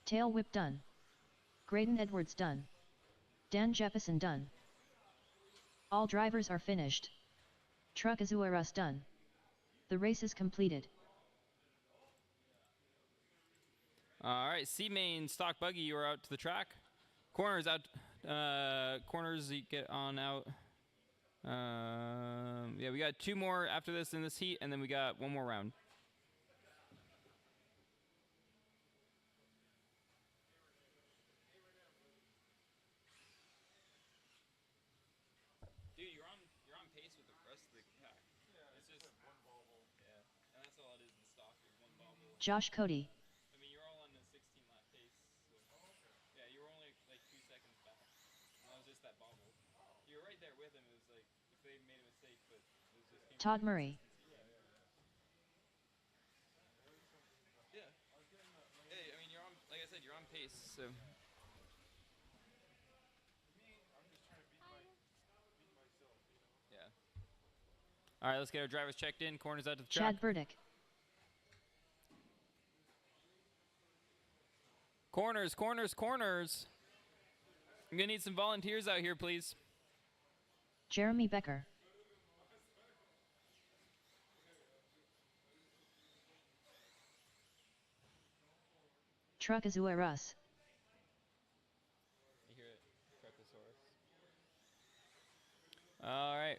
Tail Whip done. Graydon Edwards done. Dan Jeppesen done. All drivers are finished. Truck Azueras done. The race is completed. All right, C-Main, Stock Buggy, you are out to the track. Corners out. Corners, you get on out. Yeah, we got 2 more after this in this heat, and then we got 1 more round. Dude, you're on pace with the rest of the pack. Yeah, it's just one bobble. Yeah, and that's all it is in stock. Is one bobble. Josh Cody. I mean, you're all on the 16-lap pace. So. Yeah, you were only like 2 seconds back. And that was just that bobble. You were right there with him. It was like if they made a mistake, but it was just. Todd Murray. Yeah. Hey, I mean, you're on. Like I said, you're on pace. So. Yeah. All right, let's get our drivers checked in. Corners out to the track. Chad Burdick. Corners, corners, corners. I'm going to need some volunteers out here, please. Jeremy Becker. Truck Azueras. You hear it, Truckosaurus. All right.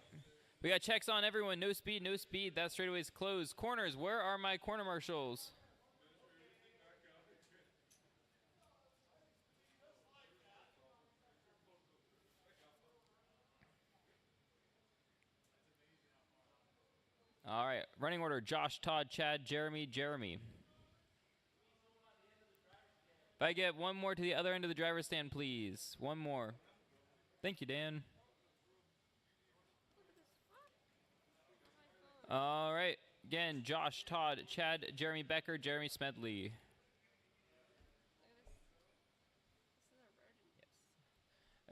We got checks on everyone. No speed, no speed. That straightaway's closed. Corners, where are my corner marshals? All right, running order: Josh, Todd, Chad, Jeremy, Jeremy. If I get one more to the other end of the driver's stand, please. One more. Thank you, Dan. All right. Again, Josh, Todd, Chad, Jeremy Becker, Jeremy Smedley.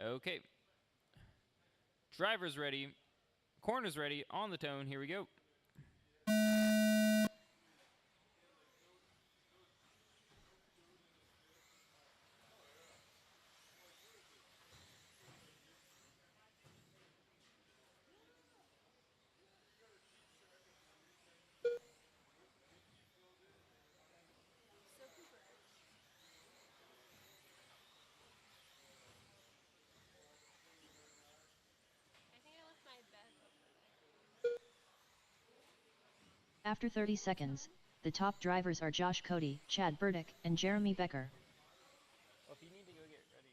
Okay. Driver's ready. Corner's ready. On the tone. Here we go. So Cooper. I think I left my bed over there. After 30 seconds, the top drivers are Josh Cody, Chad Burdick, and Jeremy Becker. Well, if you need to go get ready,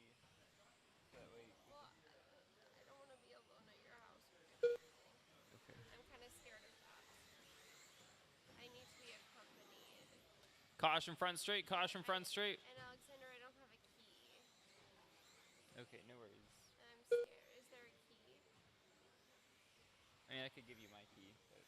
that way. Well, I don't want to be alone at your house or anything. Okay. I'm kind of scared of that. I need to be accompanied. Caution front straight. Caution front straight. And Alexander, I don't have a key. Okay, no worries. I'm scared. Is there a key? I mean, I could give you my key. But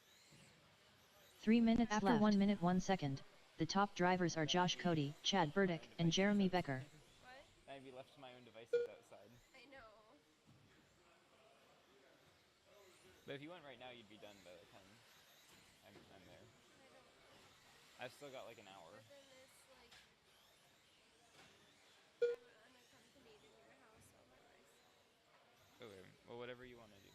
3 minutes after left. 1 minute 1 second, the top drivers are Josh Cody, Chad Burdick, and Jeremy Becker. What? I'd be left to my own devices outside. I know. But if you went right now, you'd be done by the time I'm there. I don't know. I've still got like an hour. But then it's like I'm unaccompanied in your house all by myself. Okay. Well, whatever you want to do.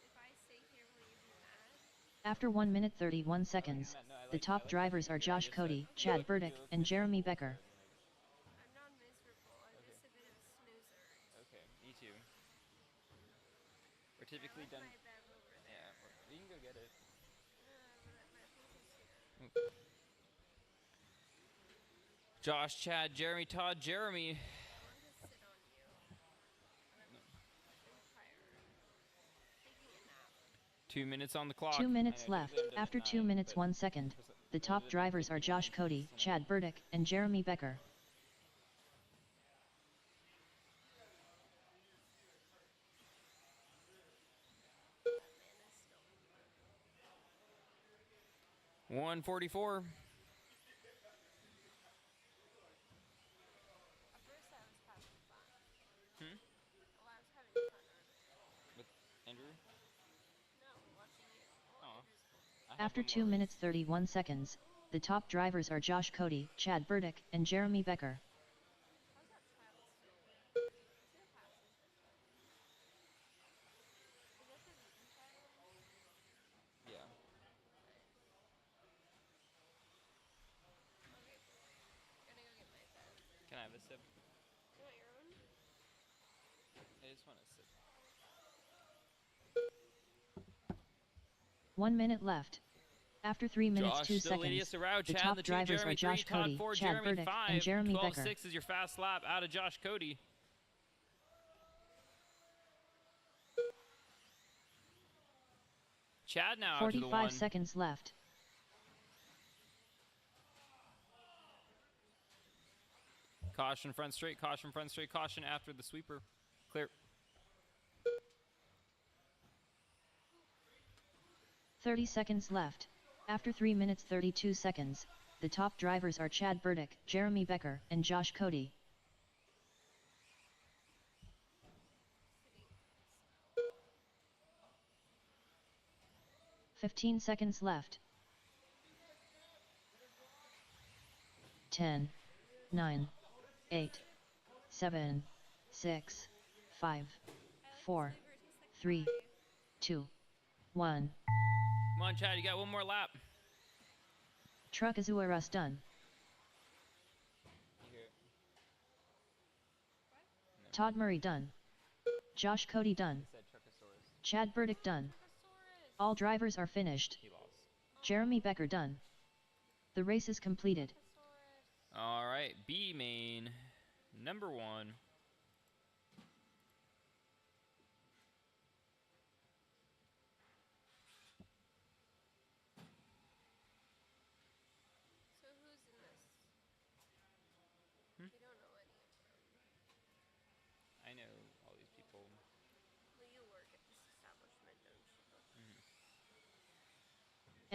If I stay here, will you be mad? After 1 minute 31 seconds, the top drivers are Josh Cody, Chad Burdick, and Jeremy Becker. I'm not miserable. I'm just a bit of a snoozer. Okay, me too. We're typically I left done. my bag over there. Yeah, you can go get it. But I think it's here. Josh, Chad, Jeremy, Todd, Jeremy. I want to sit on you. I'm tired. Taking a nap. 2 minutes on the clock. 2 minutes I know, left. usually I'm done After at 2 9, minutes but 1 second, for some- the top drivers are Josh Cody, Chad Burdick, and Jeremy Becker. That man is still. 144. At first I was having fun. Hmm? Well, I was having fun earlier. With Andrew? No, watching you. Oh. After 2 minutes 31 seconds, the top drivers are Josh Cody, Chad Burdick, and Jeremy Becker. How's that child still? Is it a passing? Is that the vegan child? Yeah. Okay. Gonna go get my bed. Can I have a sip? You want your own? I just want a sip. 1 minute left. After 3 minutes Josh 2 still leading seconds, us around. the Chad top in the two, drivers Jeremy are Josh 3, Todd Cody, 4, Chad Jeremy Burdick, 5. and Jeremy Becker. 12.6 is your fast lap out of Josh Cody. Chad now out to the 45 one. seconds left. Caution front straight, caution front straight, caution after the sweeper. Clear. 30 seconds left. After 3 minutes 32 seconds, the top drivers are Chad Burdick, Jeremy Becker, and Josh Cody. 15 seconds left. 10, 9, 8, 7, 6, 5, 4, 3, 2, 1. Come on, Chad, you got one more lap. Truck Azueras done. You hear it? Todd Murray done. Josh Cody done. He said Truckosaurus. Chad Burdick done. All drivers are finished. He lost. Jeremy Becker done. The race is completed. All right, B main, number 1.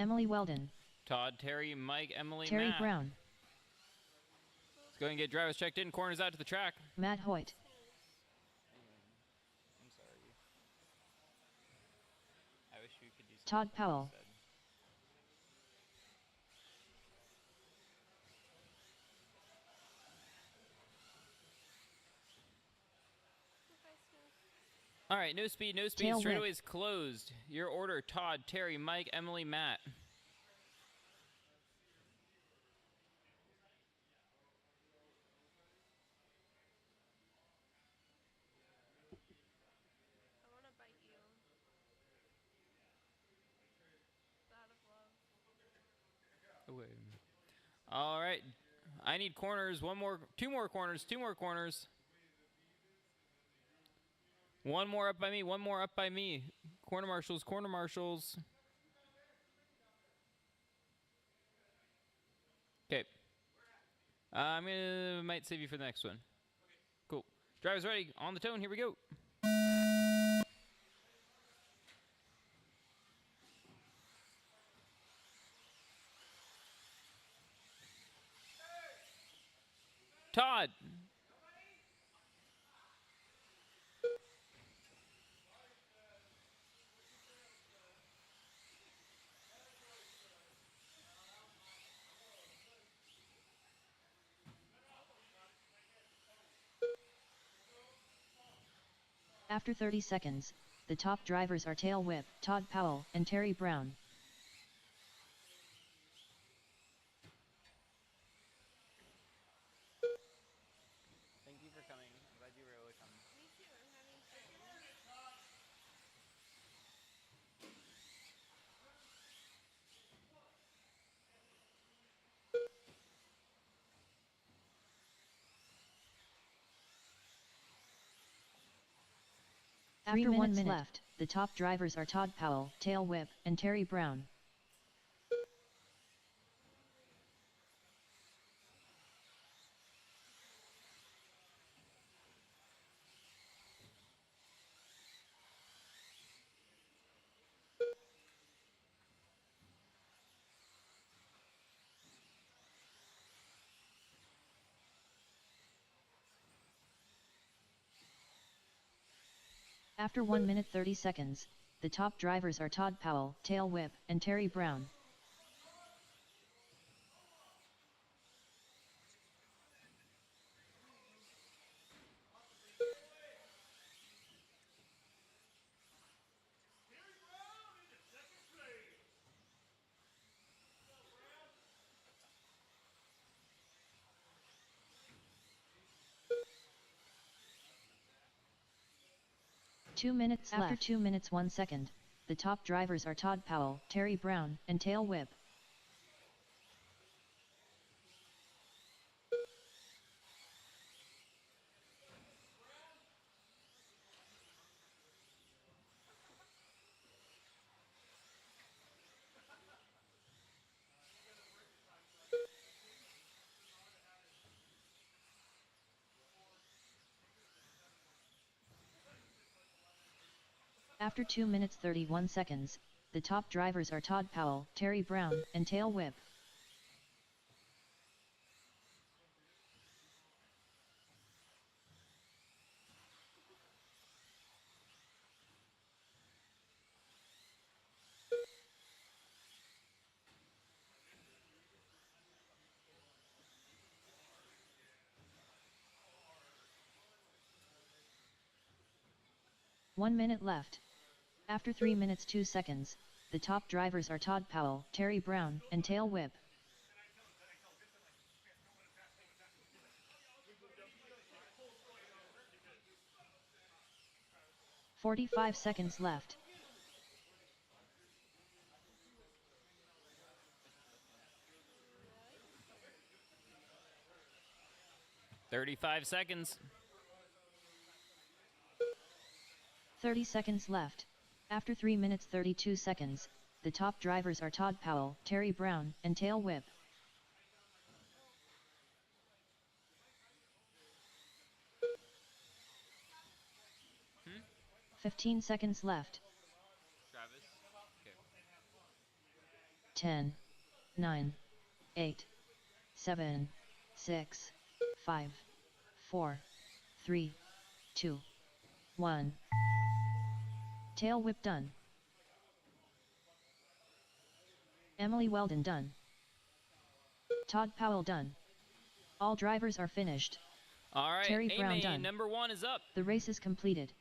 Emily Weldon, Todd, Terry, Mike, Emily, Terry Matt. Brown, Let's go ahead and get drivers checked in. Corners out to the track. Matt Hoyt, I'm sorry. I wish we could do Todd Powell, All right, no speed, no speed. Tail whip. Straightaways closed. Your order, Todd, Terry, Mike, Emily, Matt. I want to bite you. Out of love. Oh, wait a minute. All right. I need corners. Two more corners. One more up by me. Corner marshals. Okay. Might save you for the next one. Cool. Drivers ready. On the tone. Here we go. Todd. After 30 seconds, the top drivers are Tail Whip, Todd Powell, and Terry Brown. Thank you for coming. I'm glad you were able to come. Me too. I'm having chicken. After 1 minute left, the top drivers are Todd Powell, Tail Whip, and Terry Brown. After 1 minute 30 seconds, the top drivers are Todd Powell, Tail Whip, and Terry Brown. After 2 minutes 1 second, the top drivers are Todd Powell, Terry Brown, and Tail Whip. After 2 minutes 31 seconds, the top drivers are Todd Powell, Terry Brown, and Tail Whip. One minute left. After 3 minutes 2 seconds, the top drivers are Todd Powell, Terry Brown, and Tail Whip. 45 seconds left. $35 seconds. 30 seconds left. After 3 minutes 32 seconds, the top drivers are Todd Powell, Terry Brown, and Tail Whip. 15 seconds left. Travis. Okay. 10, 9, 8, 7, 6, 5, 4, 3, 2, 1. Tail whip done. Emily Weldon done. Todd Powell done. All drivers are finished. All right, Terry Brown A-Main done. number 1 is up. The race is completed.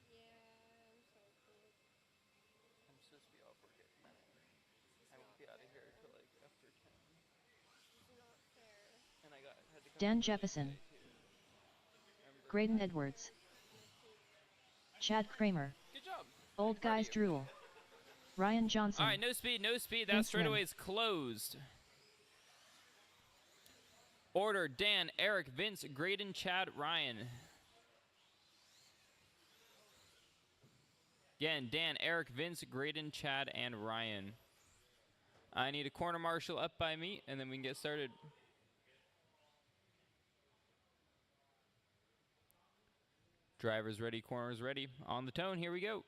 Yeah, I'm sorry. I'm supposed to be off work at 9. I won't be out of here until like after 10. It's not fair. And I had to come Dan in early Jeppesen. today too. Remember? Graydon Edwards. Chad Kramer. Good job. Old Proud of Guys you. Drool. Ryan Johnson. All right, no speed, no speed. That Vince straightaway Lim. is closed. Order: Dan, Eric, Vince, Graydon, Chad, Ryan. Again, Dan, Eric, Vince, Graydon, Chad, and Ryan. I need a corner marshal up by me, and then we can get started. Drivers ready, corners ready. On the tone, here we go.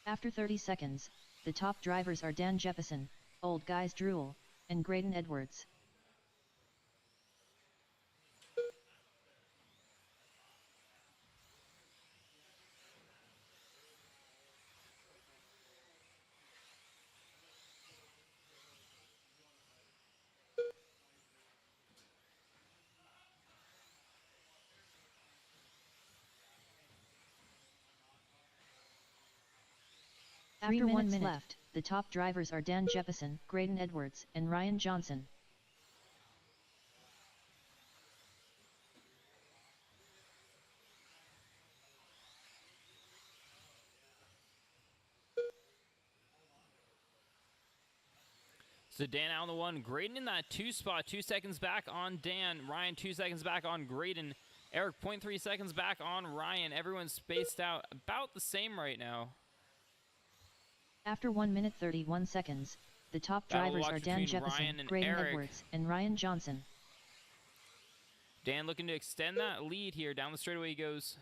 After 30 seconds, the top drivers are Dan Jeppesen, Old Guys Drool, and Graydon Edwards. After 1 minute left, the top drivers are Dan Jeppesen, Graydon Edwards, and Ryan Johnson. So Dan out on the 1, Graydon in that 2 spot, 2 seconds back on Dan, Ryan 2 seconds back on Graydon, Eric 0.3 seconds back on Ryan. Everyone's spaced out about the same right now. After 1 minute 31 seconds, the top Battle drivers watch are Dan between Ryan Jeppesen, and Graydon Eric. Edwards, and Ryan Johnson. Dan looking to extend that lead here. Down the straightaway he goes.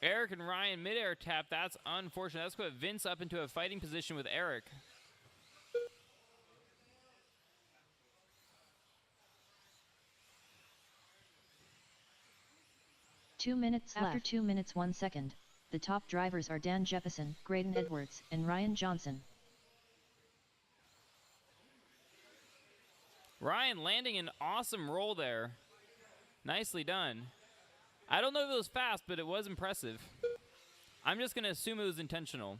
Eric and Ryan midair tap. That's unfortunate. That's put Vince up into a fighting position with Eric. After 2 minutes 1 second, the top drivers are Dan Jeppesen, Graydon Edwards, and Ryan Johnson. Ryan landing an awesome roll there. Nicely done. I don't know if it was fast, but it was impressive. I'm just going to assume it was intentional.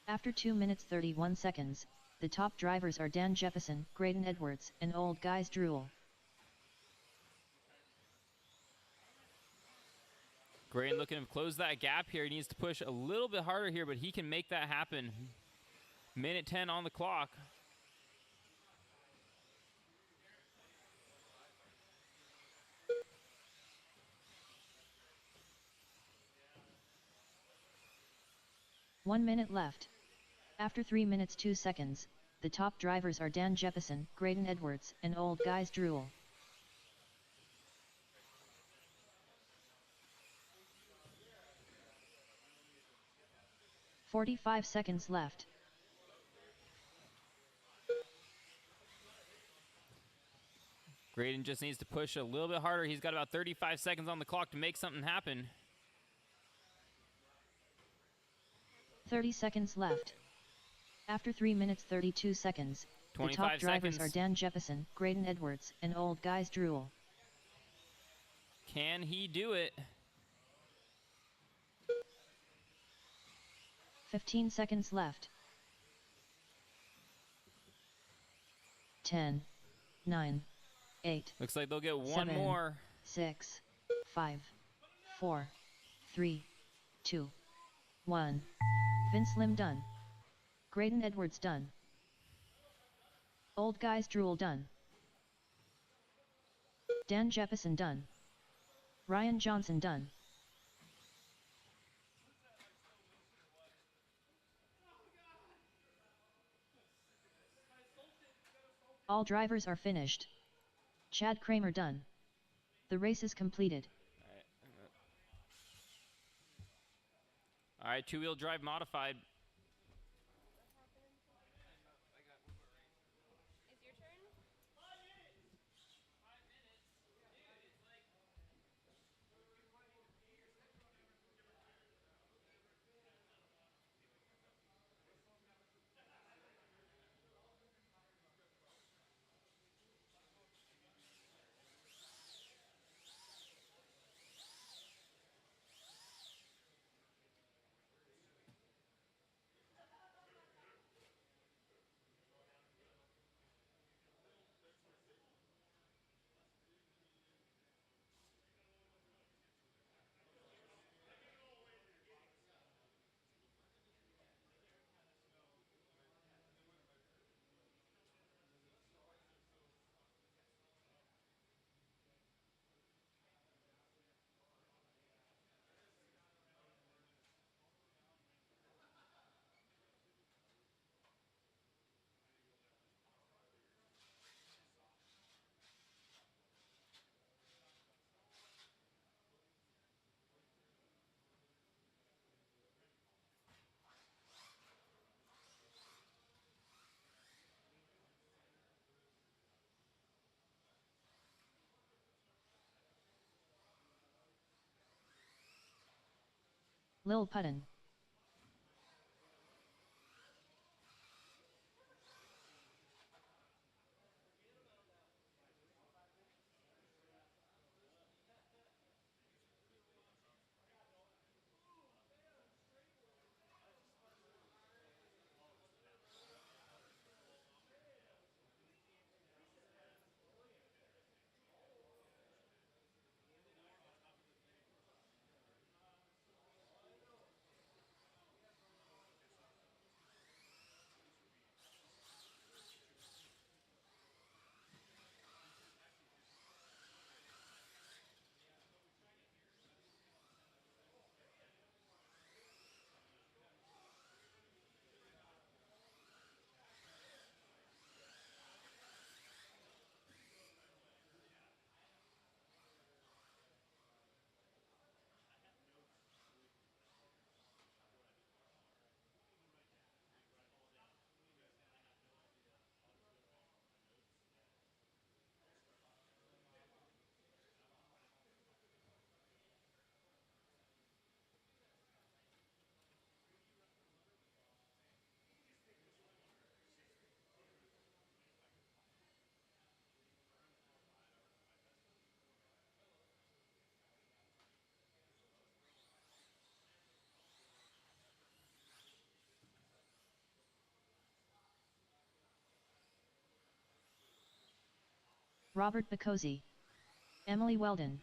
After 2 minutes 31 seconds, the top drivers are Dan Jeppesen, Graydon Edwards, and Old Guys Drool. Graydon looking to close that gap here. He needs to push a little bit harder here, but he can make that happen. Minute 10 on the clock. One minute left. After 3 minutes 2 seconds, the top drivers are Dan Jeppesen, Graydon Edwards, and Old Guys Drool. "45 seconds left. Graydon just needs to push a little bit harder. He's got about 35 seconds on the clock to make something happen. 30 seconds left. After 3 minutes 32 seconds, the top 25 drivers seconds. are Dan Jeppesen, Graydon Edwards, and Old Guys Drool. Can he do it? 15 seconds left. 10, 9, 8, Looks like they'll get one 7, more. 6, 5, 4, 3, 2, 1. Vince Lim done. Graydon Edwards done. Old Guys Drool done. Dan Jeppesen done. Ryan Johnson done. All drivers are finished. Chad Kramer done. The race is completed. All right, two-wheel drive modified. Is your turn? Lil Puddin. Robert Bacozzi. Emily Weldon.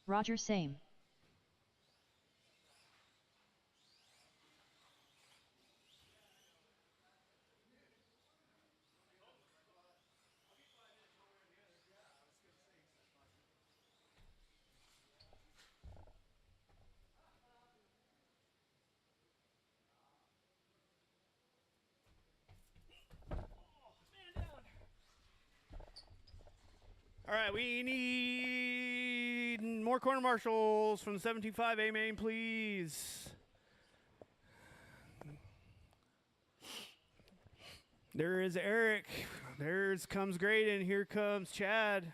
Roger same. All right, we need more corner marshals from the 725 A main, please. There is Eric. There's comes Graydon. Here comes Chad.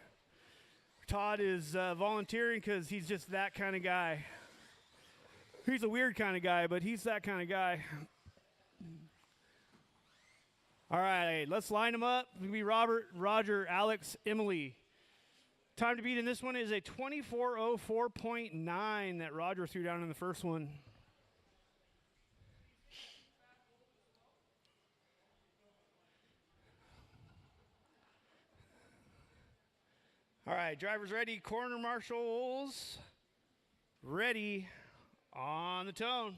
Todd is volunteering because he's just that kind of guy. He's a weird kind of guy, but he's that kind of guy. All right, let's line them up. It'll be Robert, Roger, Alex, Emily. Time to beat in this one is a 24:04.9 that Roger threw down in the first one. All right, drivers ready, corner marshals ready, on the tone.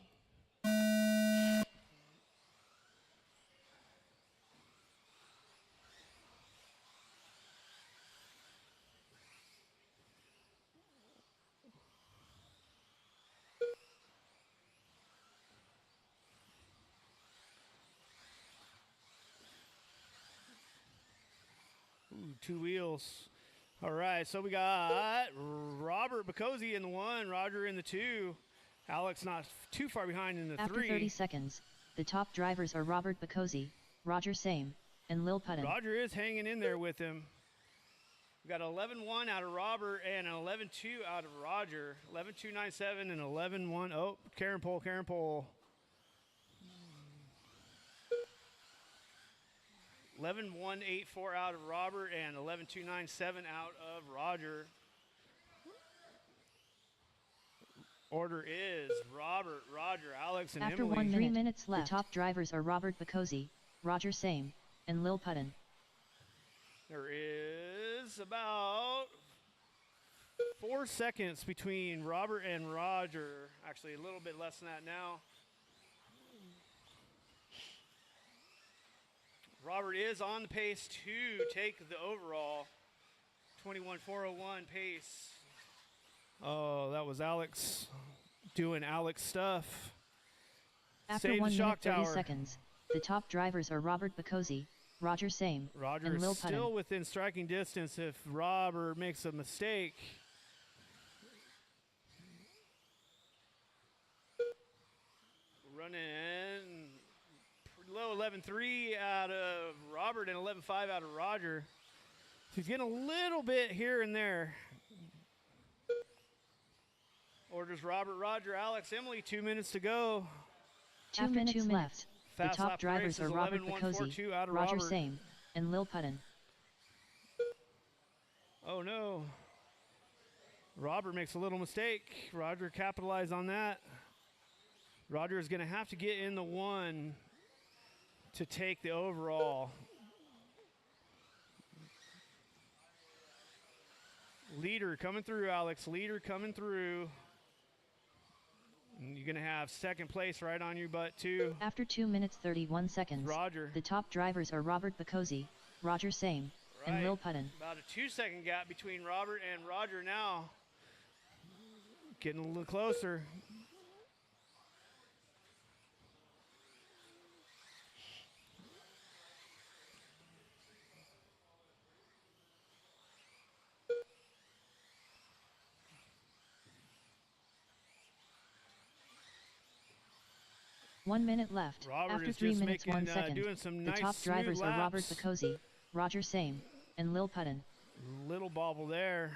Ooh, 2 wheels. All right, so we got Robert Bacozzi in the 1, Roger in the 2, Alex not too far behind in the 3. After 30 seconds, the top drivers are Robert Bacozzi, Roger Same, and Lil Puttin. Roger is hanging in there with him. We got 11.1 out of Robert and an 11.2 out of Roger. 11.297 and 11.1. Oh, Karen Pole, Karen Pole. 11.184 out of Robert and 11.297 out of Roger. Order is Robert, Roger, Alex, and After Emily. 1 minute, 3 minutes left, the top drivers are Robert Bacozzi, Roger Same, and Lil Puttin. There is about 4 seconds between Robert and Roger. Actually, a little bit less than that now. Robert is on the pace to take the overall 21.401 pace. Oh, that was Alex doing Alex stuff. After Save 1 the minute shock 30 tower. seconds, the top drivers are Robert Bacozzi, Roger Same, Roger and Lil is still Puttin. within striking distance if Robert makes a mistake. Running pretty low, 11.3 out of Robert and 11.5 out of Roger. So he's getting a little bit here and there. Orders Robert, Roger, Alex, Emily, 2 minutes to go. After 2 minutes left, the Fast top lap drivers race are is Robert 11.142 Bacozzi, out of Roger Robert. Same, and Lil Puttin. Oh no. Robert makes a little mistake. Roger capitalized on that. Roger is going to have to get in the 1 to take the overall. Leader coming through, Alex. Leader coming through. And you're going to have second place right on your butt, too. After 2 minutes 31 seconds, Roger. the top drivers are Robert Bacozzi, Roger Same, and Lil Puttin. About a 2-second gap between Robert and Roger now. Getting a little closer. One minute left. Robert After is 3 just minutes, making, 1 second, doing some the nice top drivers smooth are Robert laps. Bacozzi, Roger Same, and Lil Puttin. Little bobble there.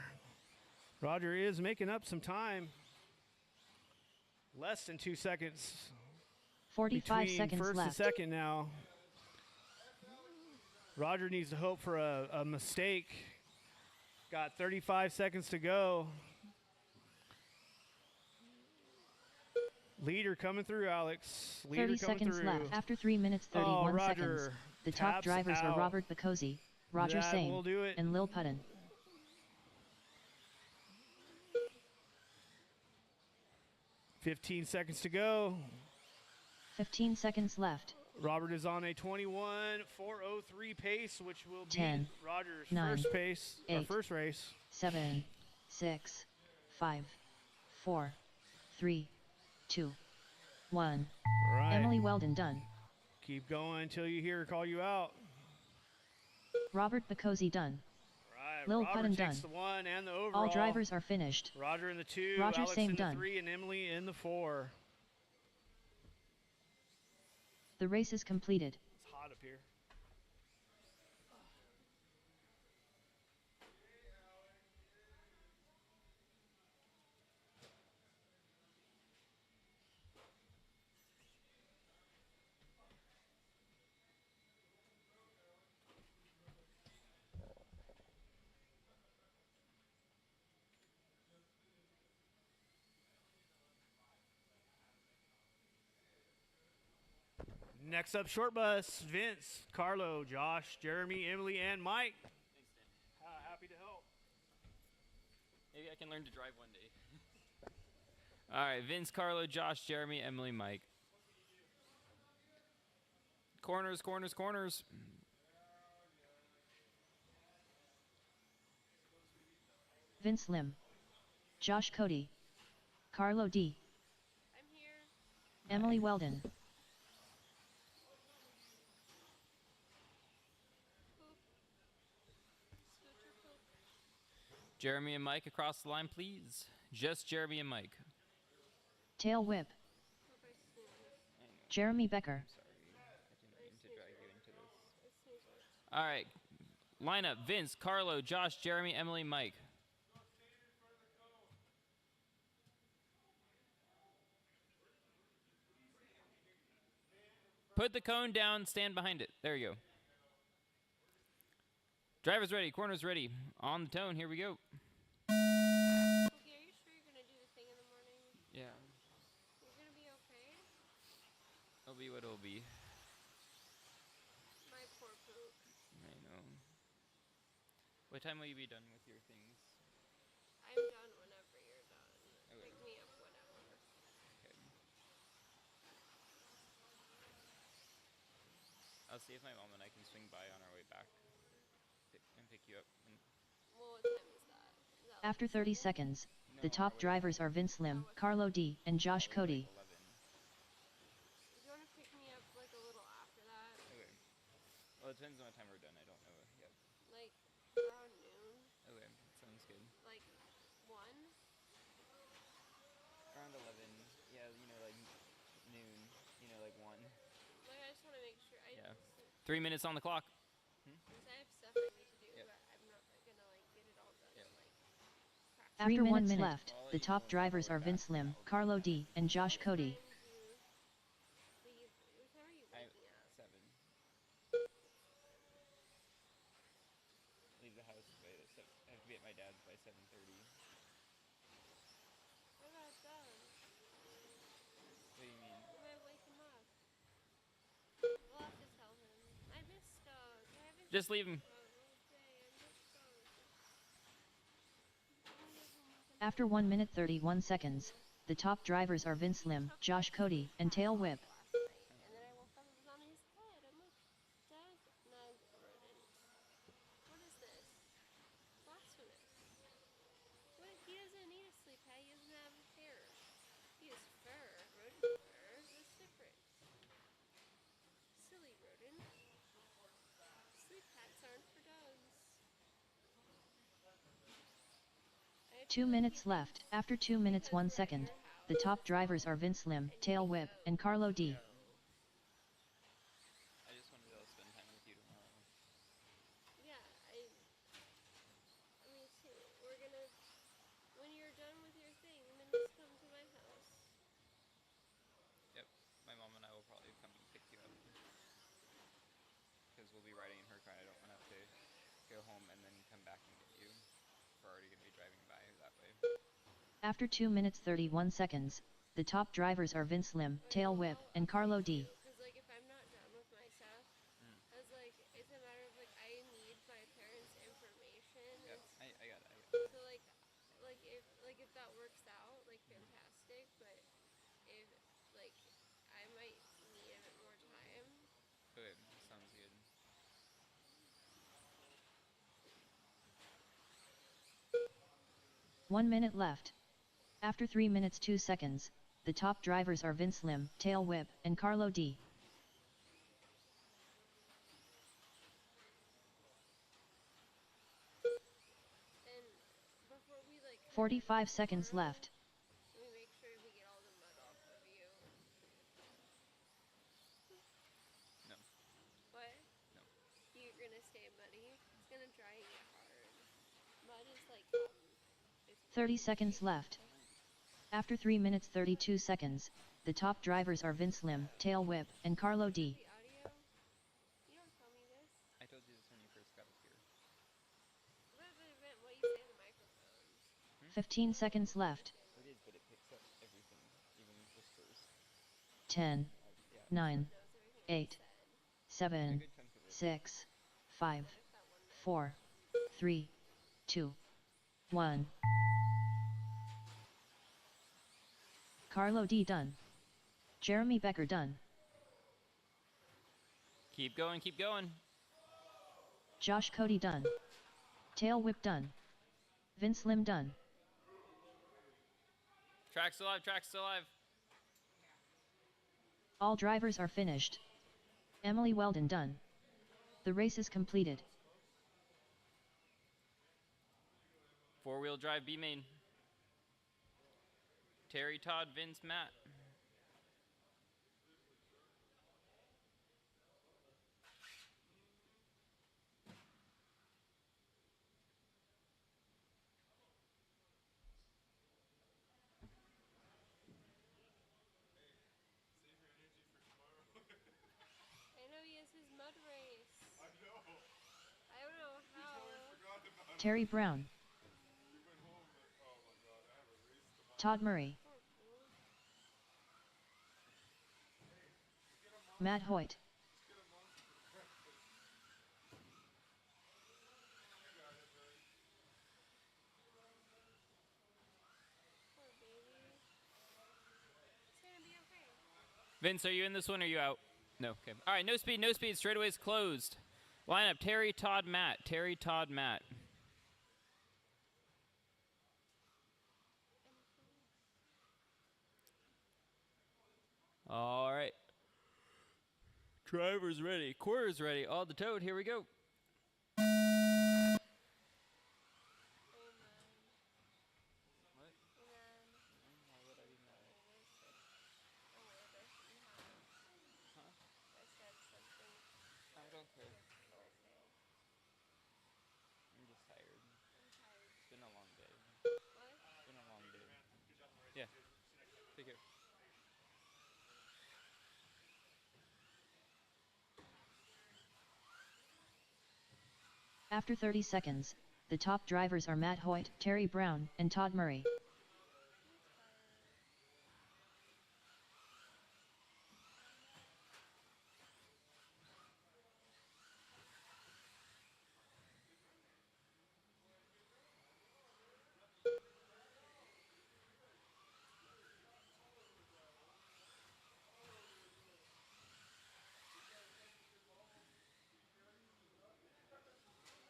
Roger is making up some time. Less than 2 seconds. 45 between seconds first left. and second now. Roger needs to hope for a mistake. Got 35 seconds to go. Leader coming through, Alex. Leader 30 coming seconds through. left. After 3 minutes 31 seconds, Roger the top taps drivers out. are Robert Bacozzi, Roger That Same, will do it. and Lil Puttin. 15 seconds to go. 15 seconds left. Robert is on a 21:4:03 pace, which will be 10, Roger's 9, first pace, or 8, first race. 7, 6, 5, 4, 3, 2, 1. All right. Emily Weldon done. Keep going until you hear her call you out. Robert Bacozzi done. Right. Lil Robert Puttin takes done. the 1 and the overall. All drivers are finished. Roger in the 2, Roger Alex same in the done. 3, and Emily in the 4. The race is completed. It's hot up here. Next up, short bus. Vince, Carlo, Josh, Jeremy, Emily, and Mike. Happy to help. Maybe I can learn to drive one day. All right, Vince, Carlo, Josh, Jeremy, Emily, Mike. Corners, corners, corners. Vince Lim. Josh Cody. Carlo D. I'm here. Emily Weldon. Poop. Scooter poop. Jeremy and Mike across the line, please. Just Jeremy and Mike. Tail whip. Hope I snooze. Jeremy Becker. Sorry, I didn't mean to drag you into this. I snooze once. All right, lineup: Vince, Carlo, Josh, Jeremy, Emily, Mike. Put the cone down, stand behind it. There you go. Driver's ready, corner's ready. On the tone, here we go. Okay, are you sure you're gonna do the thing in the morning? Yeah, You're gonna be okay? it'll be what it'll be. My poor poop. I know. What time will you be done with your things? I'm done whenever you're done. Okay. Pick me up whenever. Okay. I'll see if my mom and I can swing by on our way back and pick you up. Well, what time is that? Is that After 30 seconds, the top drivers are Vince Lim, Carlo D, and Josh Cody. 11. Do you want to pick me up like a little after that? Okay. Well, it depends on what time we're done. I don't know yet. Like around noon? Okay, sounds good. Like 1? Around 11. Yeah, like noon. Like 1. Like I just want to make sure. Yeah. 3 minutes on the clock. Because I have stuff I need to do, Yep. but I'm not gonna like get it all done. Yep. in, like, After 3 1 minutes minute, left, the top drivers are Vince Lim, Carlo D, and Josh Cody. What time do you leave? What time are you I waking up? 7. Leave the house by the I have to be at my dad's by 7:30. What about Doug? What do you mean? You might wake him up. We'll have to tell him. I miss Doug. I haven't Just leave him. seen Doug all day. I miss Doug. After 1 minute 31 seconds, the top drivers are Vince Lim, Josh Cody, and Tail Whip. And then I woke up and it was on his head. I'm like, Doug, no, rodent. What is this? Blasphemous. What? He doesn't need a sleep pad. He doesn't have hair. He has fur. Rodent fur. What's different? Silly rodent. Sleep pads aren't for dogs. I 2 feel like minutes he left. After 2 minutes 1 second, the top drivers are Vince Lim, Tail Whip, and Carlo D. I just wanted to spend time with you tomorrow. Yeah, me too. We're gonna, when you're done with your thing, then just come to my house. Yep. My mom and I will probably come and pick you up. Because we'll be riding in her car. I don't want to have to go home and then come back and get you. We're already going to be driving by that way. After 2 minutes 31 seconds, the top drivers are Vince Lim, Tail Whip, and Carlo D. Because like if I'm not done with my stuff, it's like it's a matter of like I need my parents' information. Yep. It's- I got it. So like if that works out, like fantastic. But 1 minute left. After 3 minutes 2 seconds, the top drivers are Vince Lim, Tail Whip, and Carlo D. And before we like 45 seconds left. let me make sure we get all the mud off of you. No. What? No. You're gonna stay muddy? It's gonna dry and get hard. Mud is like it's 30 seconds left. After 3 minutes 32 seconds, the top drivers are Vince Lim, Tail Whip, and Carlo D. the audio. You don't tell me this. I told you this when you first got up here. But what you say in the microphones. 15 seconds left. It is, but it picks up everything, even whispers. 10, 9, Knows everything I 8, said. 7, 6, 5, 4, 3, 2, 1. Carlo D. done. Jeremy Becker done. Keep going, keep going. Josh Cody done. Tail Whip done. Vince Lim done. Track's alive, track's still alive. All drivers are finished. Emily Weldon done. The race is completed. Four-wheel drive B main. Terry, Todd, Vince, Matt. I know he has his mud race. I know. I don't know how. Terry Brown. Todd Murray. Matt Hoyt. Poor baby. It's gonna be okay. Vince, are you in this one or are you out? No, okay. All right, no speed, no speed. Straightaways closed. Lineup, Terry, Todd, Matt. Terry, Todd, Matt. All right. Driver's ready. Quarters ready. All the toad. Here we go. Amen. What? Amen. Why would I be mad? Oh, wait, I shouldn't have. Huh? I said something. I don't care. Or say. I'm just tired. I'm tired. It's been a long day. What? It's been a long day. Yeah. Take care. After 30 seconds, the top drivers are Matt Hoyt, Terry Brown, and Todd Murray. I'm tired.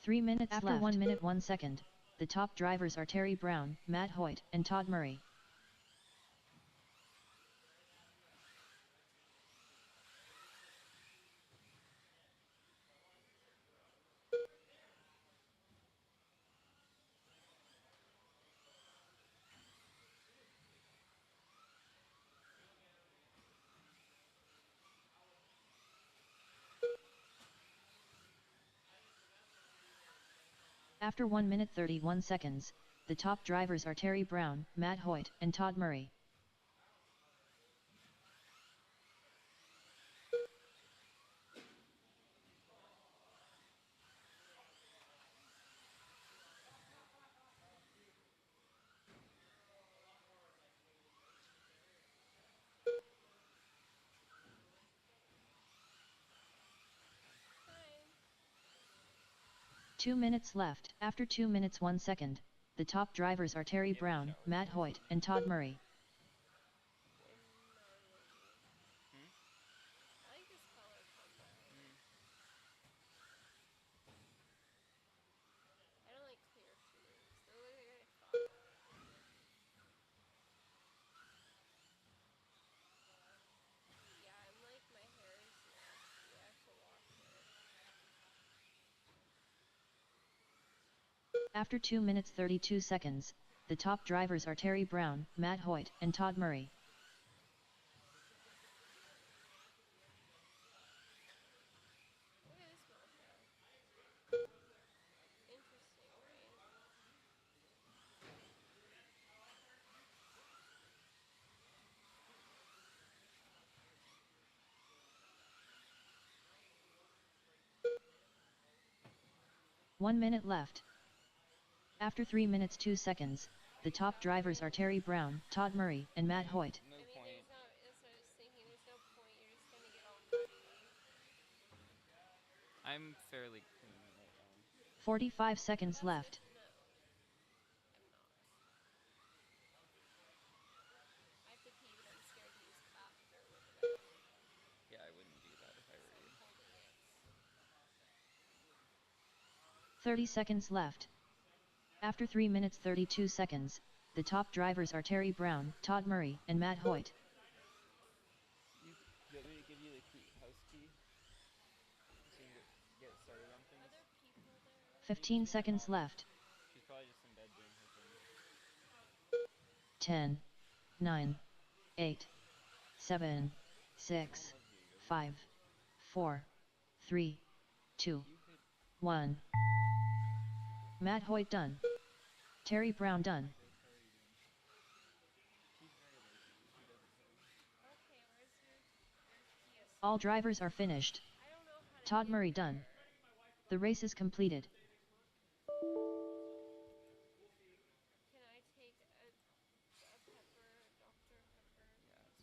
3 minutes after left. 1 minute 1 second, the top drivers are Terry Brown, Matt Hoyt, and Todd Murray. After 1 minute 31 seconds, the top drivers are Terry Brown, Matt Hoyt, and Todd Murray. Fine. 2 minutes left. After 2 minutes 1 second, the top drivers are Terry Brown, Matt Hoyt, and Todd Murray. Hmm? I like this color combo. I don't like clear shoes. Those look like I thought. After 2 minutes 32 seconds, the top drivers are Terry Brown, Matt Hoyt, and Todd Murray. Look at this mofo. Interesting, right? 1 minute left. After 3 minutes 2 seconds, the top drivers are Terry Brown, Todd Murray, and Matt Hoyt. No I mean, point. there's no, that's what I was thinking, there's no point, you're just gonna get all muddy. I'm fairly clean right now. 45 seconds That's left. good to know. I'm not. I have to pee, but I'm scared to use the bathroom with the bed. Yeah, I wouldn't do that if I were So you. I'm holding it. 30 seconds left. After 3 minutes 32 seconds, the top drivers are Terry Brown, Todd Murray, and Matt Hoyt. Do you want me to give you the house key? So you can get started on things? Are there people there? 15 seconds left. She's probably just in bed doing her thing. 10, 9, 8, 7, 6, 5, 4, 3, 2, 1. Matt Hoyt done. Terry Brown done. Okay, where's your PS? All drivers are finished. I don't know how to Todd get Murray there. done. The race is completed. Can I take a pepper, Dr. Pepper?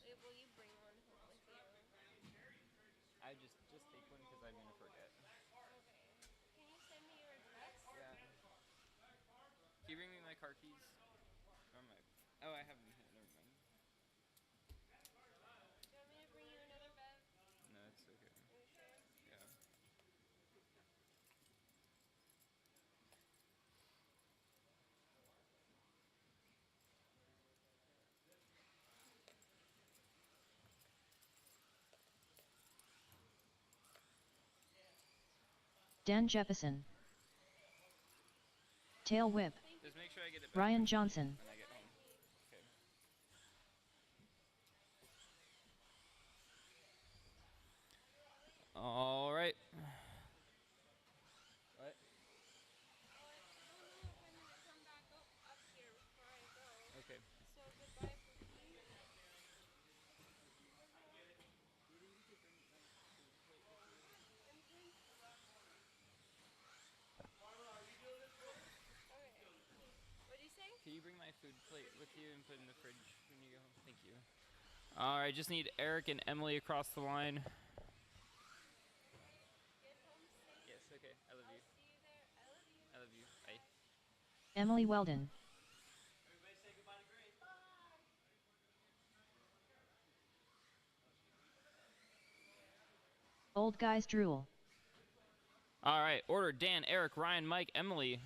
Yeah, Will you bring one home with you? I just take one because I'm gonna forget. Okay. Can you send me your address? Yeah. Can you bring me my car keys? Or my? Oh, I have them here. Never mind. Do you want me to bring you another Bev? No, it's okay. Are you sure? Yeah. Dan Jeppesen. Tail whip. Just make sure I get it back Ryan Johnson. when I get home. Okay. All right. What? Oh, I don't know if I'm gonna come back up here before I go. Okay. So goodbye, Pookie. I'm trying. Okay. What'd you say? Can you bring my food plate with you and put it in the fridge when you go home? Thank you. All right. Just need Eric and Emily across the line. Get home safe. Yes. Okay. I love you. I'll see you there. I love you. I love you. Bye. Emily Weldon. Old guys drool. All right. Order Dan, Eric, Ryan, Mike, Emily.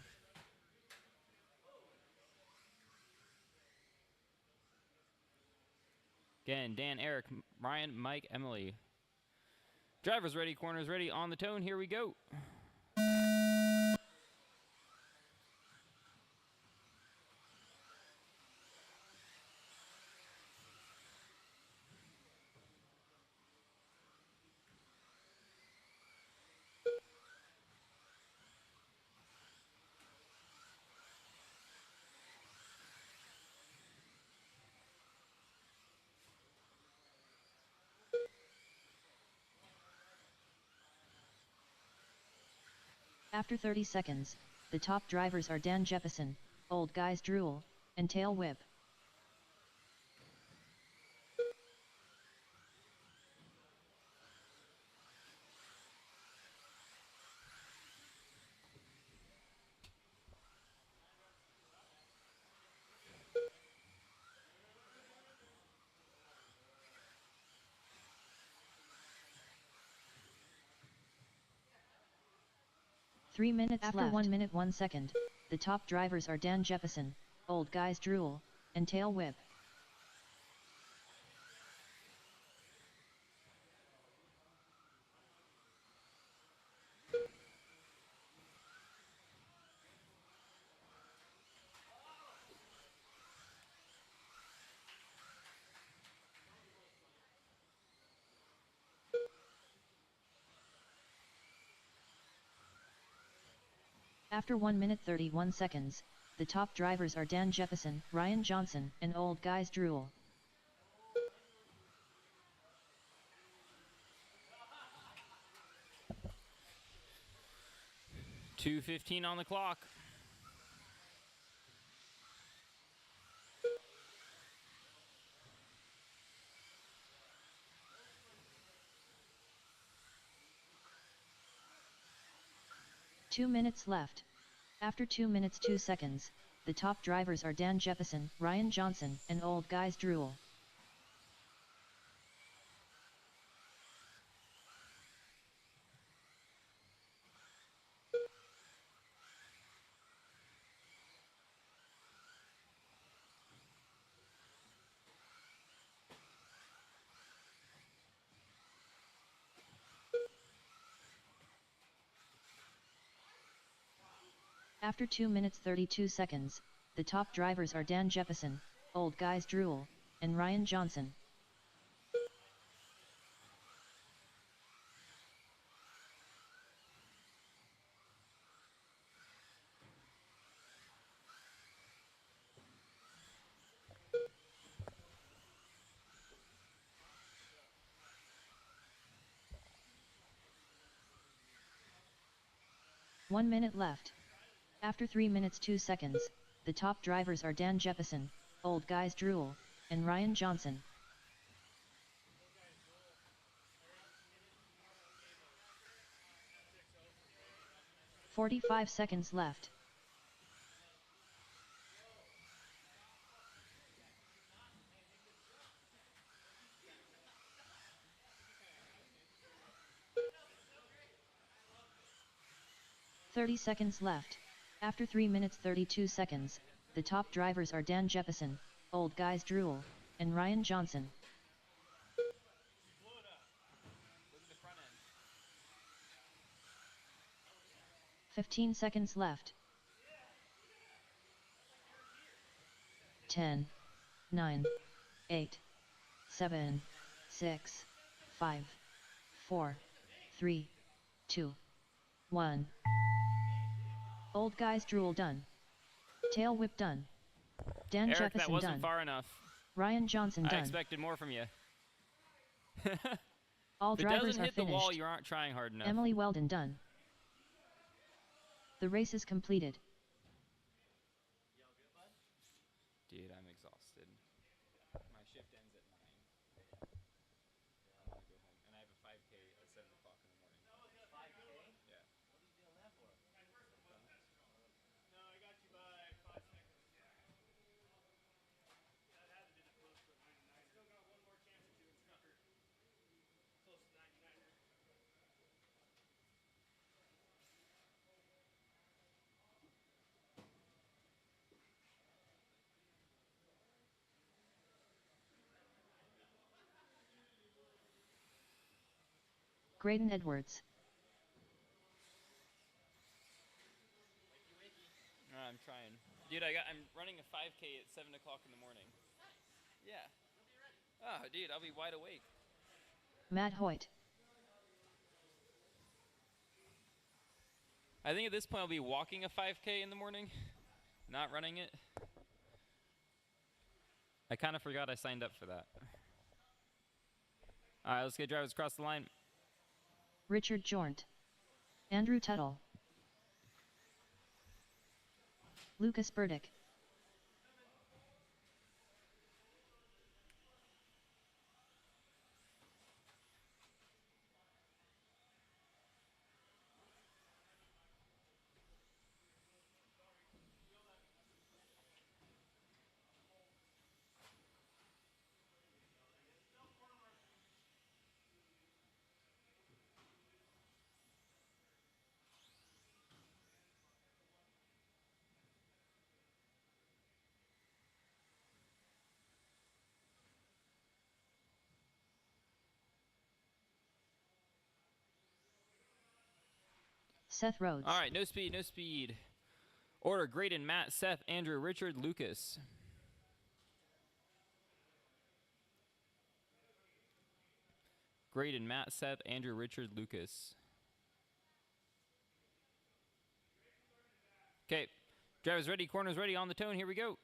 Again, Dan, Eric, Ryan, Mike, Emily. Drivers ready, corners ready, on the tone. Here we go. After 30 seconds, the top drivers are Dan Jeppesen, Old Guys Drool, and Tail Whip. Three minutes After left. 1 minute 1 second, the top drivers are Dan Jeppesen, Old Guys Drool, and Tail Whip. After 1 minute 31 seconds, the top drivers are Dan Jepison, Ryan Johnson, and Old Guys Drool. 2:15 on the clock. Two minutes left. After 2 minutes 2 seconds, the top drivers are Dan Jepison, Ryan Johnson, and Old Guys Drool. After 2 minutes 32 seconds, the top drivers are Dan Jepison, Old Guys Drool, and Ryan Johnson. 1 minute left. After 3 minutes 2 seconds, the top drivers are Dan Jepison, Old Guys Drool, and Ryan Johnson. 45 seconds left. "30 seconds left. After 3 minutes 32 seconds, the top drivers are Dan Jepison, Old Guys Drool, and Ryan Johnson. 15 seconds left. 10, 9, 8, 7, 6, 5, 4, 3, 2, 1. Old Guys Drool done. Tail Whip done. Dan Eric, that Jepison wasn't done. far enough. Ryan Johnson I done. expected more from you. All If it drivers doesn't are hit the finished. wall, you aren't trying hard enough. Emily Weldon done. The race is completed. Dude, I'm exhausted. My shift ends at 9. I want to go home. And I have a 5K at 7 o'clock in the morning. 5K? Yeah. What are you doing that for? No, I got you by 5 seconds. That hasn't been close to a 99er. Still got one more chance at doing Tucker. Close to 99er. Graydon Edwards. I'm trying. Dude, I'm running a 5K at 7 o'clock in the morning. Yeah. Oh, dude, I'll be wide awake. Matt Hoyt. I think at this point I'll be walking a 5K in the morning, not running it. I kind of forgot I signed up for that. All right, let's get drivers across the line. Richard Jornt. Andrew Tuttle. Lucas Burdick. Seth Rhodes. All right, no speed, no speed. Order: Graydon, Matt, Seth, Andrew, Richard, Lucas. Graydon, Matt, Seth, Andrew, Richard, Lucas. Okay. Drivers ready, corners ready, on the tone. Here we go.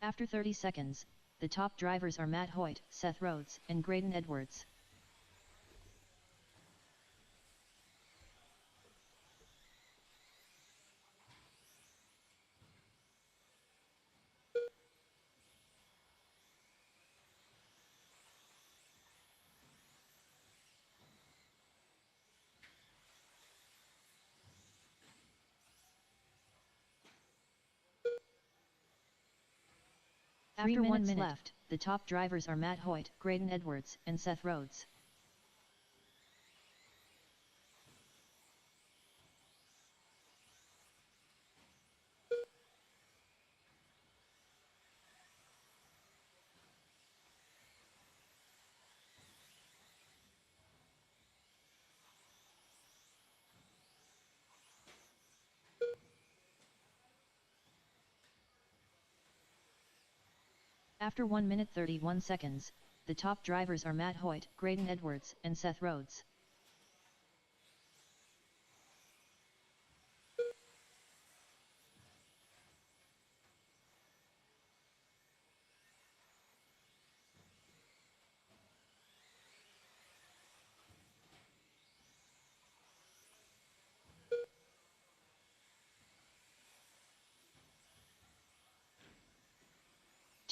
After 30 seconds, the top drivers are Matt Hoyt, Seth Rhodes, and Graydon Edwards. After 1 minute left, the top drivers are Matt Hoyt, Graydon Edwards, and Seth Rhodes. After 1 minute 31 seconds, the top drivers are Matt Hoyt, Graydon Edwards, and Seth Rhodes.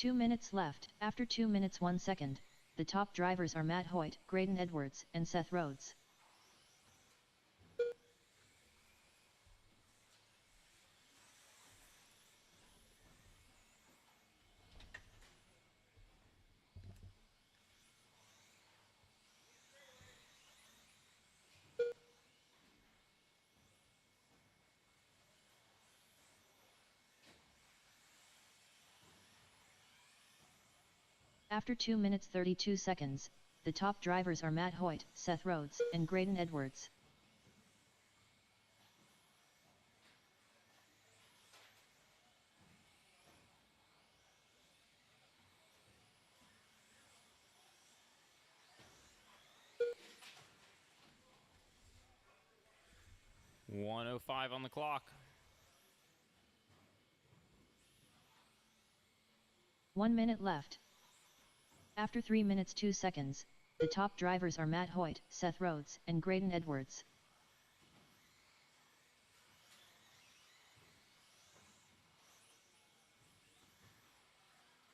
Two minutes left. After 2 minutes 1 second, the top drivers are Matt Hoyt, Graydon Edwards, and Seth Rhodes. After 2 minutes 32 seconds, the top drivers are Matt Hoyt, Seth Rhodes, and Graydon Edwards. .105 on the clock. 1 minute left. After 3 minutes 2 seconds, the top drivers are Matt Hoyt, Seth Rhodes, and Graydon Edwards.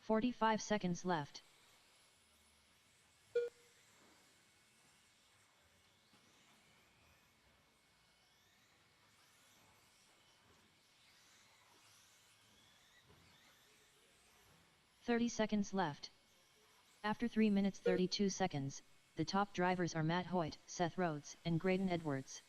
.45 seconds left. .30 seconds left. After 3 minutes 32 seconds, the top drivers are Matt Hoyt, Seth Rhodes, and Graydon Edwards.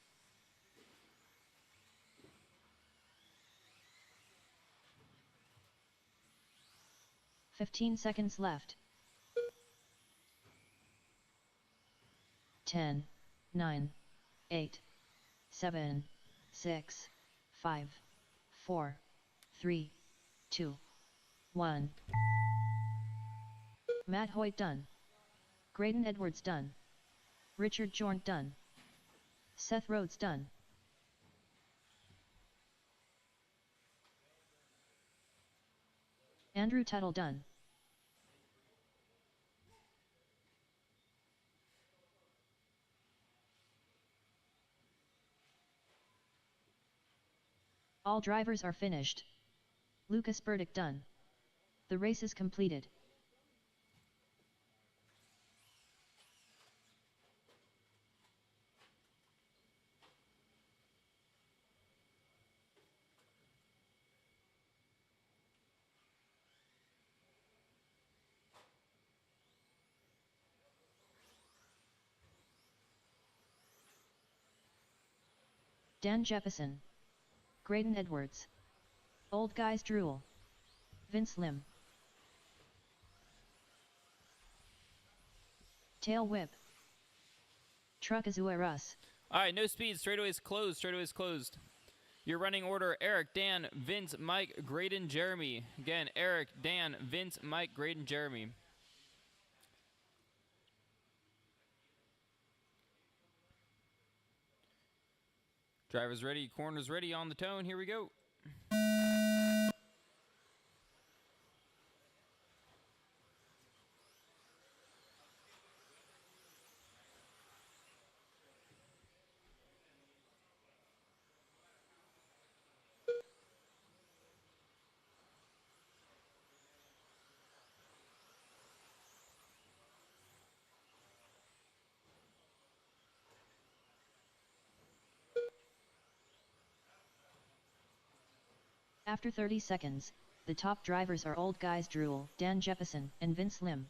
.15 seconds left. 10, 9, 8, 7, 6, 5, 4, 3, 2, 1. Matt Hoyt done. Graydon Edwards done. Richard Jornt done. Seth Rhodes done. Andrew Tuttle done. All drivers are finished. Lucas Burdick done. The race is completed. Dan Jeppesen. Graydon Edwards. Old Guys Drool. Vince Lim. Tail Whip. Truck Azueras. All right, no speed. Straightaways closed. Straightaways closed. Your running order: Eric, Dan, Vince, Mike, Graydon, Jeremy. Again, Eric, Dan, Vince, Mike, Graydon, Jeremy. Drivers ready, corners ready, on the tone. Here we go. After 30 seconds, the top drivers are Old Guys Drool, Dan Jeppesen, and Vince Lim.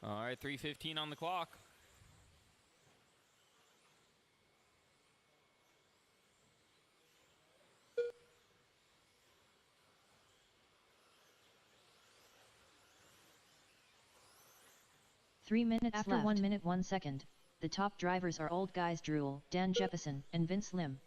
All right, 3:15 on the clock. Three minutes After left. 1 minute 1 second, the top drivers are Old Guys Drool, Dan Jeppesen, and Vince Lim.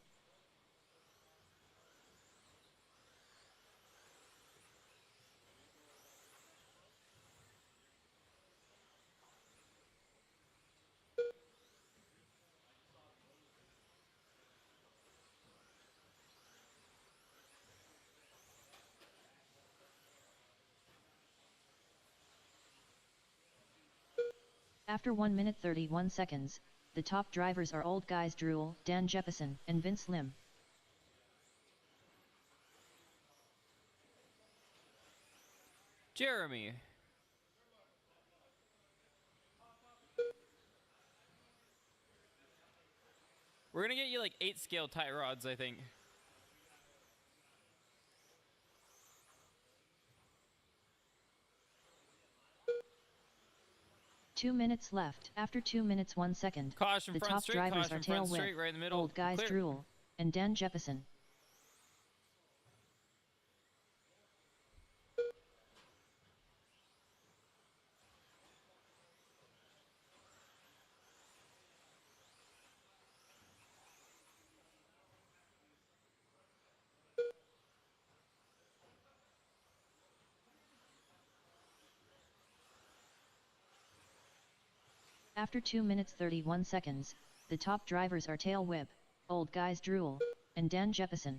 After 1 minute 31 seconds, the top drivers are Old Guys Drool, Dan Jeppesen, and Vince Lim. Jeremy. We're going to get you like 8 scale tie rods, I think. Two minutes left. After 2 minutes 1 second, Caution the front top straight, drivers caution are Tail front Whip, straight, right in the middle. Old Guys Clear. Drool, and Dan Jeppesen. After 2 minutes 31 seconds, the top drivers are Tail Whip, Old Guys Drool, and Dan Jeppesen.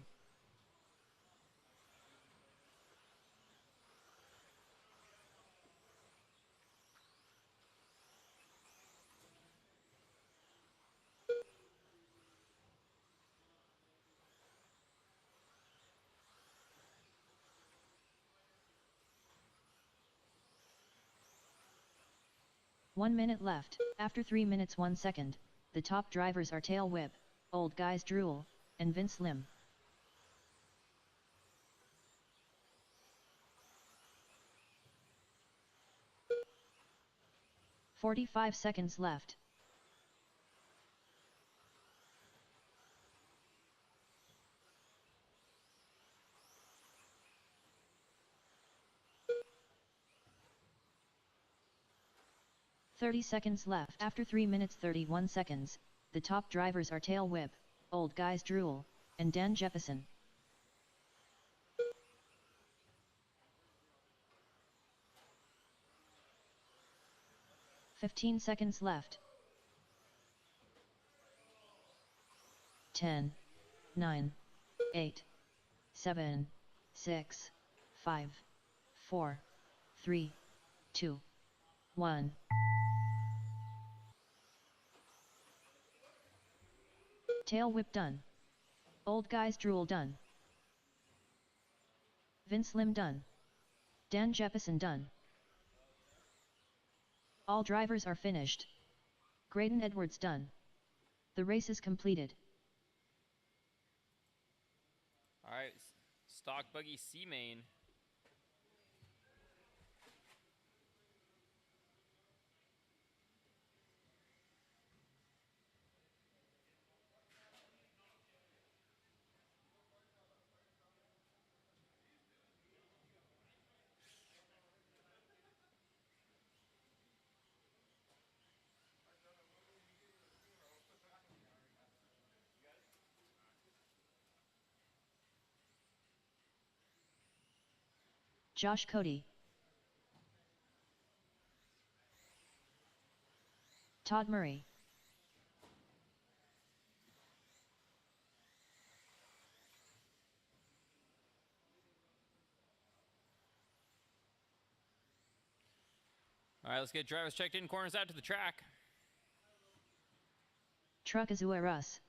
One minute left. After 3 minutes 1 second, the top drivers are Tail Whip, Old Guys Drool, and Vince Lim. "45 seconds left. "30 seconds left. After 3 minutes 31 seconds, the top drivers are Tail Whip, Old Guys Drool, and Dan Jeppesen. "15 seconds left. 10, 9, 8, 7, 6, 5, 4, 3, 2, 1. Tail Whip done. Old Guys Drool done. Vince Lim done. Dan Jeppesen done. All drivers are finished. Graydon Edwards done. The race is completed. All right, stock buggy C main. Josh Cody. Todd Murray. All right, let's get drivers checked in, corners out to the track. Truckazueras.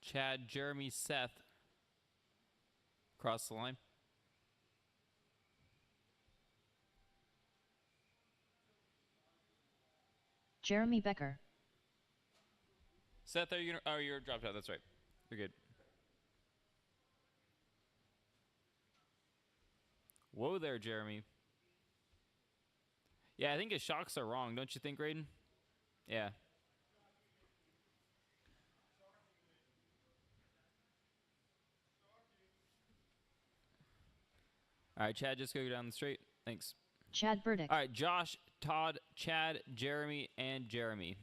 Chad, Jeremy, Seth. Cross the line. Jeremy Becker. Seth, you're dropped out. That's right. You're good. Whoa there, Jeremy. Yeah, I think his shocks are wrong. Don't you think, Graydon? Yeah. All right, Chad, just go down the straight. Thanks. Chad Burdick. All right, Josh, Todd, Chad, Jeremy, and Jeremy.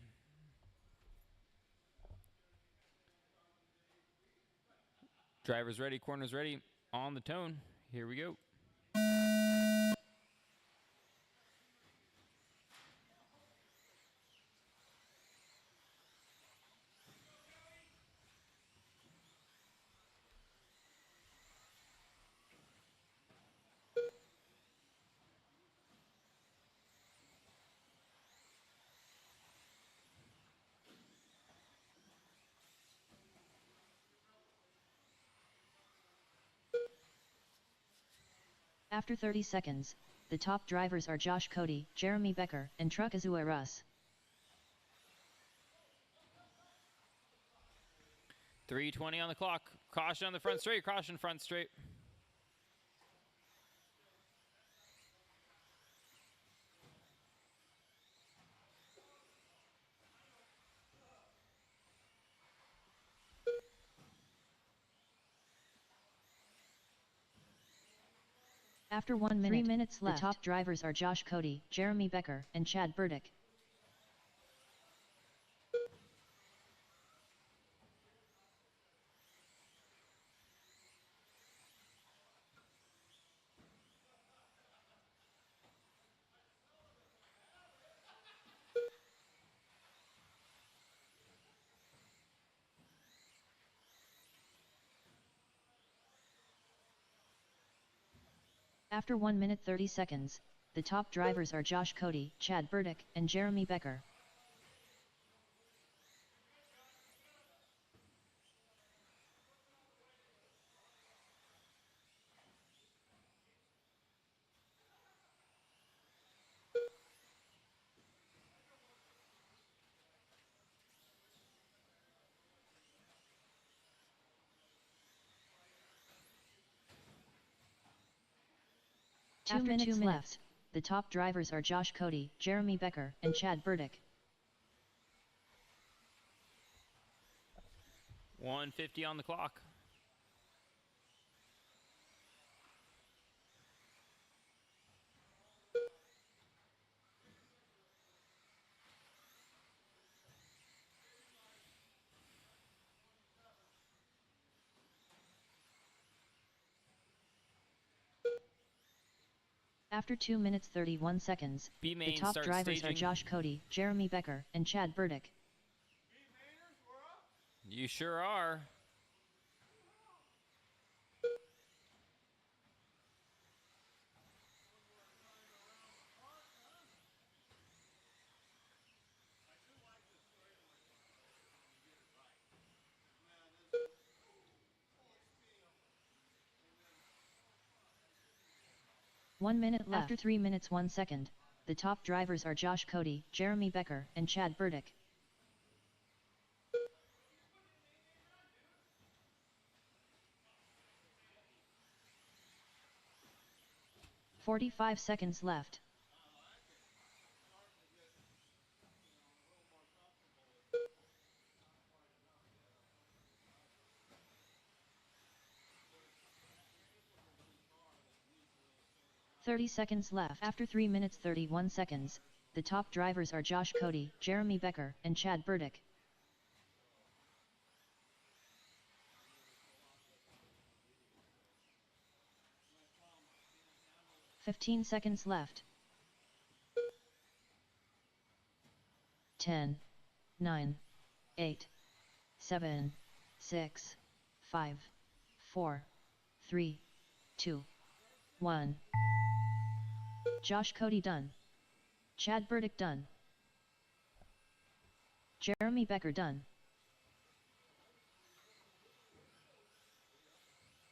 Drivers ready, corners ready. On the tone. Here we go. After 30 seconds, the top drivers are Josh Cody, Jeremy Becker, and Truckazueras. 3:20 on the clock. Caution on the front straight. Caution front straight. After 1 minute, 3 minutes left, the top drivers are Josh Cody, Jeremy Becker, and Chad Burdick. After 1 minute 30 seconds, the top drivers are Josh Cody, Chad Burdick, and Jeremy Becker. After 2 minutes left, the top drivers are Josh Cody, Jeremy Becker, and Chad Burdick. 1:50 on the clock. After 2 minutes 31 seconds, the B-main top starts drivers staging. are Josh Cody, Jeremy Becker, and Chad Burdick. You sure are. One minute left. After 3 minutes 1 second, the top drivers are Josh Cody, Jeremy Becker, and Chad Burdick. 45 seconds left. "30 seconds left. After 3 minutes 31 seconds, The top drivers are Josh Cody, Jeremy Becker, and Chad Burdick. 15 seconds left. 10, 9, 8, 7, 6, 5, 4, 3, 2, 1. Josh Cody done. Chad Burdick done. Jeremy Becker done.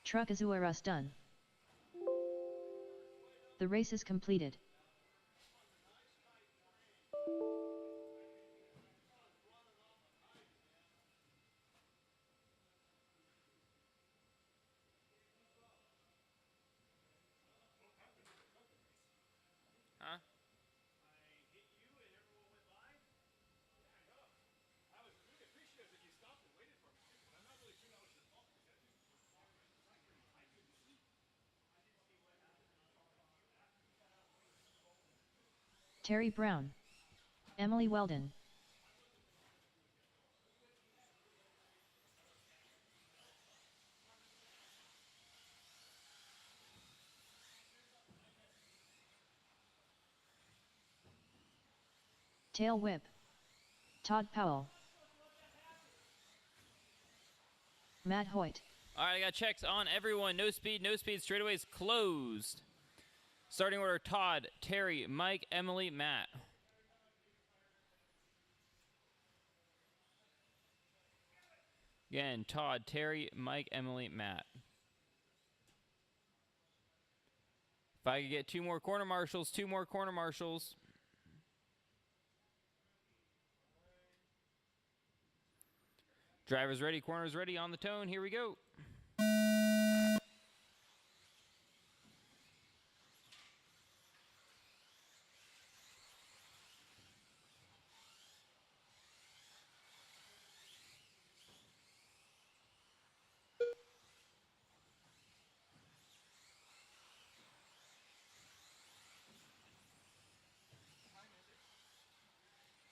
Truck Azueras done. The race is completed. Huh? Terry Brown. Emily Weldon. Tail whip. Todd Powell. Matt Hoyt. All right, I got checks on everyone. No speed, straightaways closed. Starting order, Todd, Terry, Mike, Emily, Matt. Again, Todd, Terry, Mike, Emily, Matt. If I could get two more corner marshals. Drivers ready, corners ready, on the tone. Here we go.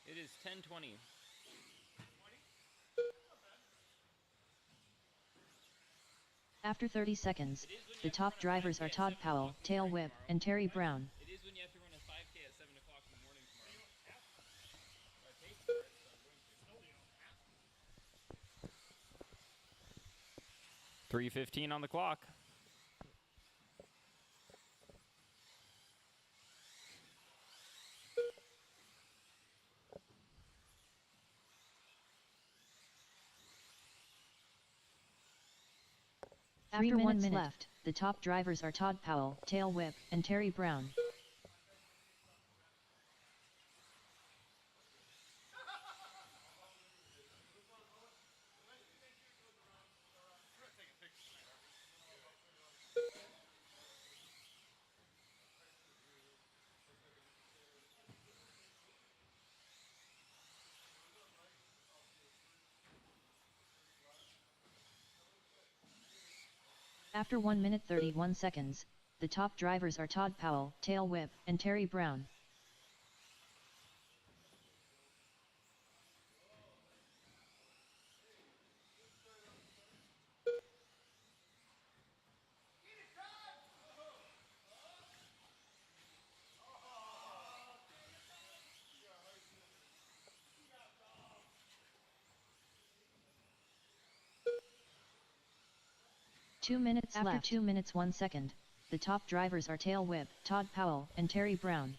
It is 10:20. After 30 seconds, the top drivers are Todd Powell, Tail Whip, and Terry Brown. It is when you have to run a 5K at 7 o'clock in the morning tomorrow. 3:15 on the clock. After 1 minute left, the top drivers are Todd Powell, Tail Whip, and Terry Brown. After 1 minute 31 seconds, the top drivers are Todd Powell, Tail Whip, and Terry Brown. After 2 minutes 1 second, the top drivers are Tail Whip, Todd Powell, and Terry Brown.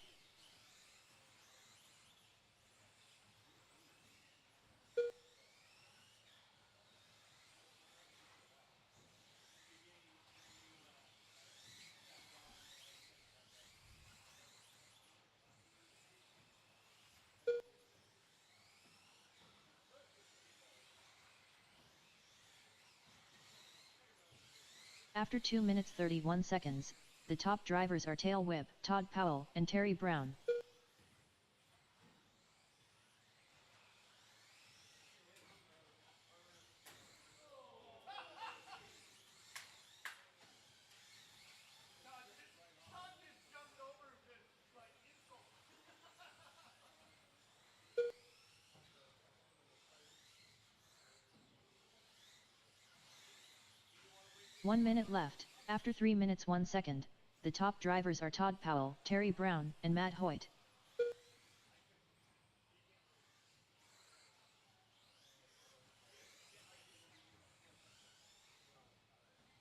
After 2 minutes 31 seconds, the top drivers are Tail Whip, Todd Powell, and Terry Brown. 1 minute left. After 3 minutes 1 second, the top drivers are Todd Powell, Terry Brown, and Matt Hoyt.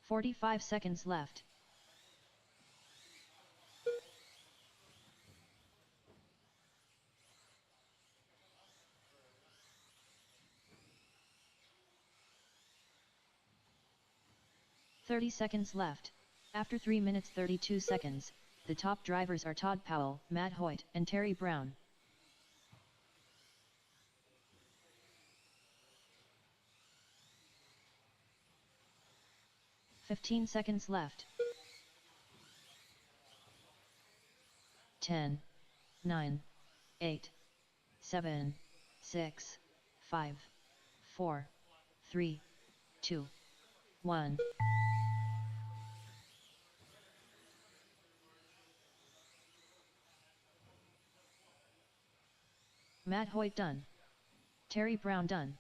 45 seconds left. "30 seconds left. After 3 minutes 32 seconds, the top drivers are Todd Powell, Matt Hoyt, and Terry Brown. 15 seconds left. 10, 9, 8, 7, 6, 5, 4, 3, 2, 1. Matt Hoyt done. Terry Brown done.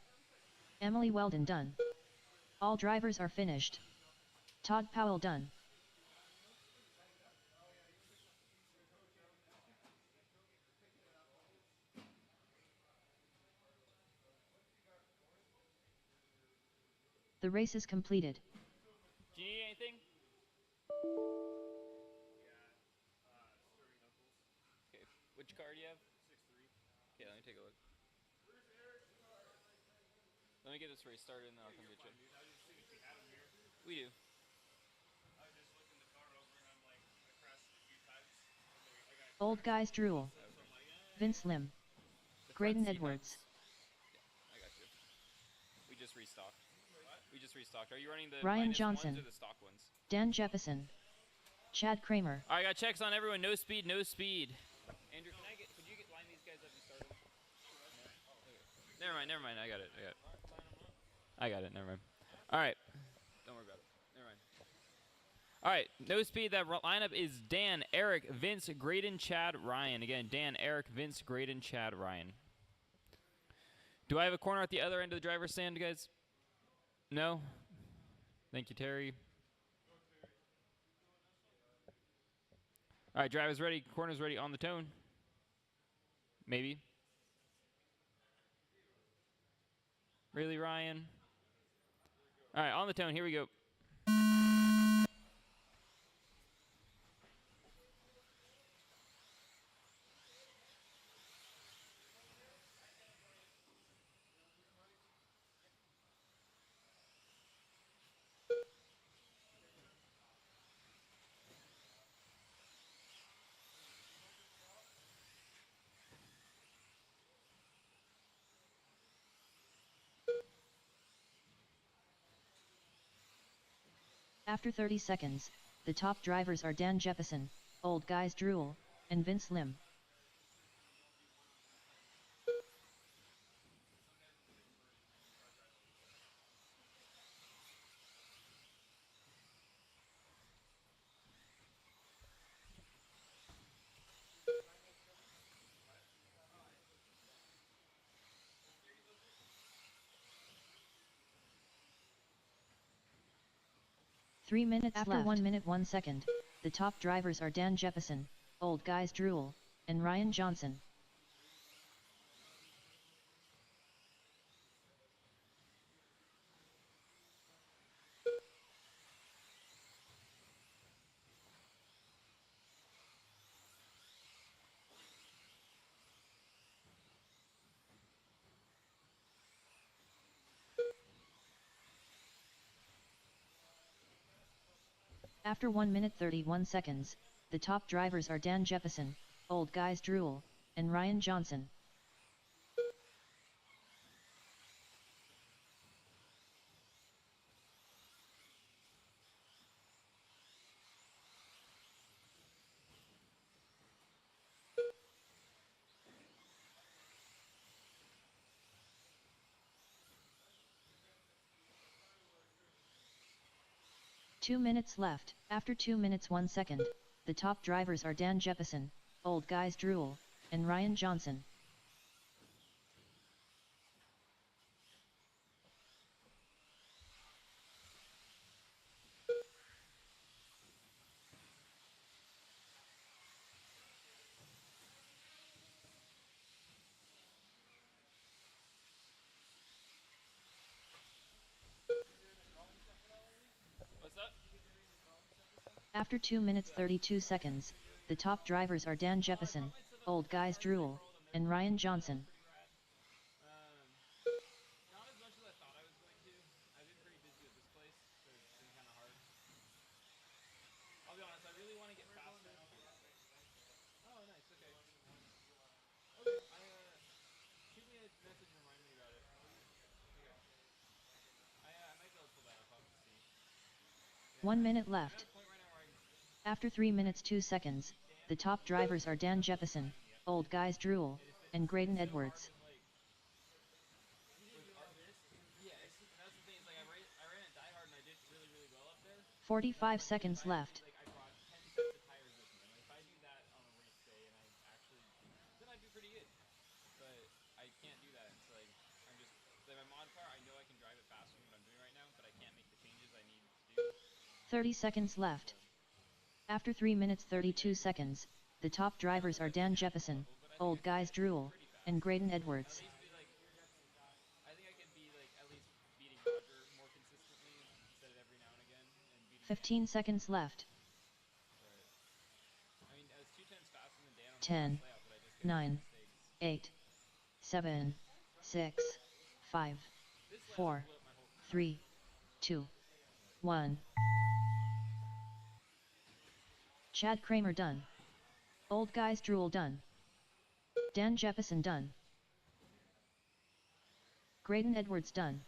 Emily Weldon done. All drivers are finished. Todd Powell done. The race is completed. Do you need anything? Okay, which car do you have? 6-3. Okay, let me take a look. Let me get this race started and then I'll come get you. We do. Old Guys Drool. Vince Lim. The front Graydon seat Edwards. nuts. Yeah, I got you. We just restocked. We just restocked. Are you running the Ryan minus Johnson. ones or the stock ones? Dan Jeppesen. Chad Kramer. All right, I got checks on everyone. No speed, no speed. Andrew, could you line these guys up and start them? No? Okay. Never mind. I got it. Never mind. All right. Don't worry about it. Never mind. All right, no speed. That lineup is Dan, Eric, Vince, Graydon, Chad, Ryan. Again, Dan, Eric, Vince, Graydon, Chad, Ryan. Do I have a corner at the other end of the driver's stand, guys? No? Thank you, Terry. All right, drivers ready. Corners ready on the tone. Maybe. Really, Ryan? All right, on the tone. Here we go. After 30 seconds, the top drivers are Dan Jeppesen, Old Guys Drool, and Vince Lim. Three minutes After left. 1 minute 1 second, the top drivers are Dan Jeppesen, Old Guys Drool, and Ryan Johnson. After 1 minute 31 seconds, the top drivers are Dan Jeppesen, Old Guys Drool, and Ryan Johnson. Two minutes left. After 2 minutes 1 second, the top drivers are Dan Jeppesen, Old Guys Drool, and Ryan Johnson. After 2 minutes 32 seconds, the top drivers are Dan Jeppesen, Old Guys Drool, and Ryan Johnson. Not as much as I thought I was going to. I've been pretty busy with this place, so it's been kind of hard. I'll be honest, I really want to get faster. Oh, nice. Okay. Okay. Shoot me a message and remind me about it. Okay. I might be able to pull that up. I'll have to see. 1 minute I'm at left. a point right now where After 3 minutes 2 seconds, the top drivers are Dan Jeppesen, Old Guys Drool, and Graydon Edwards. yes, and that's the thing. Is like I ran at Die Hard and I did really well up there. 45 seconds left. Like I brought 10 sets of tires with me. And like if I do that on a race day and I actually, then I'd do pretty good. But I can't do that. So like I'm just like my mod car. I know I can drive it faster than what I'm doing right now, but I can't make the changes I need to do. 30 seconds left. After 3 minutes 32 seconds, the top drivers are Dan Jeppesen, Old Guys Drool, and Graydon Edwards. I think I could be like at least beating Roger more consistently instead of every now and again and beating 15 seconds left. I mean, I was 2 tenths faster than Dan on the 10, last layout, but I just kept 9, making mistakes. 8, 7, 6, 5, 4, 3, 2, 1. Chad Kramer done. Old Guys Drool done. Dan Jeppesen done. Graydon Edwards done.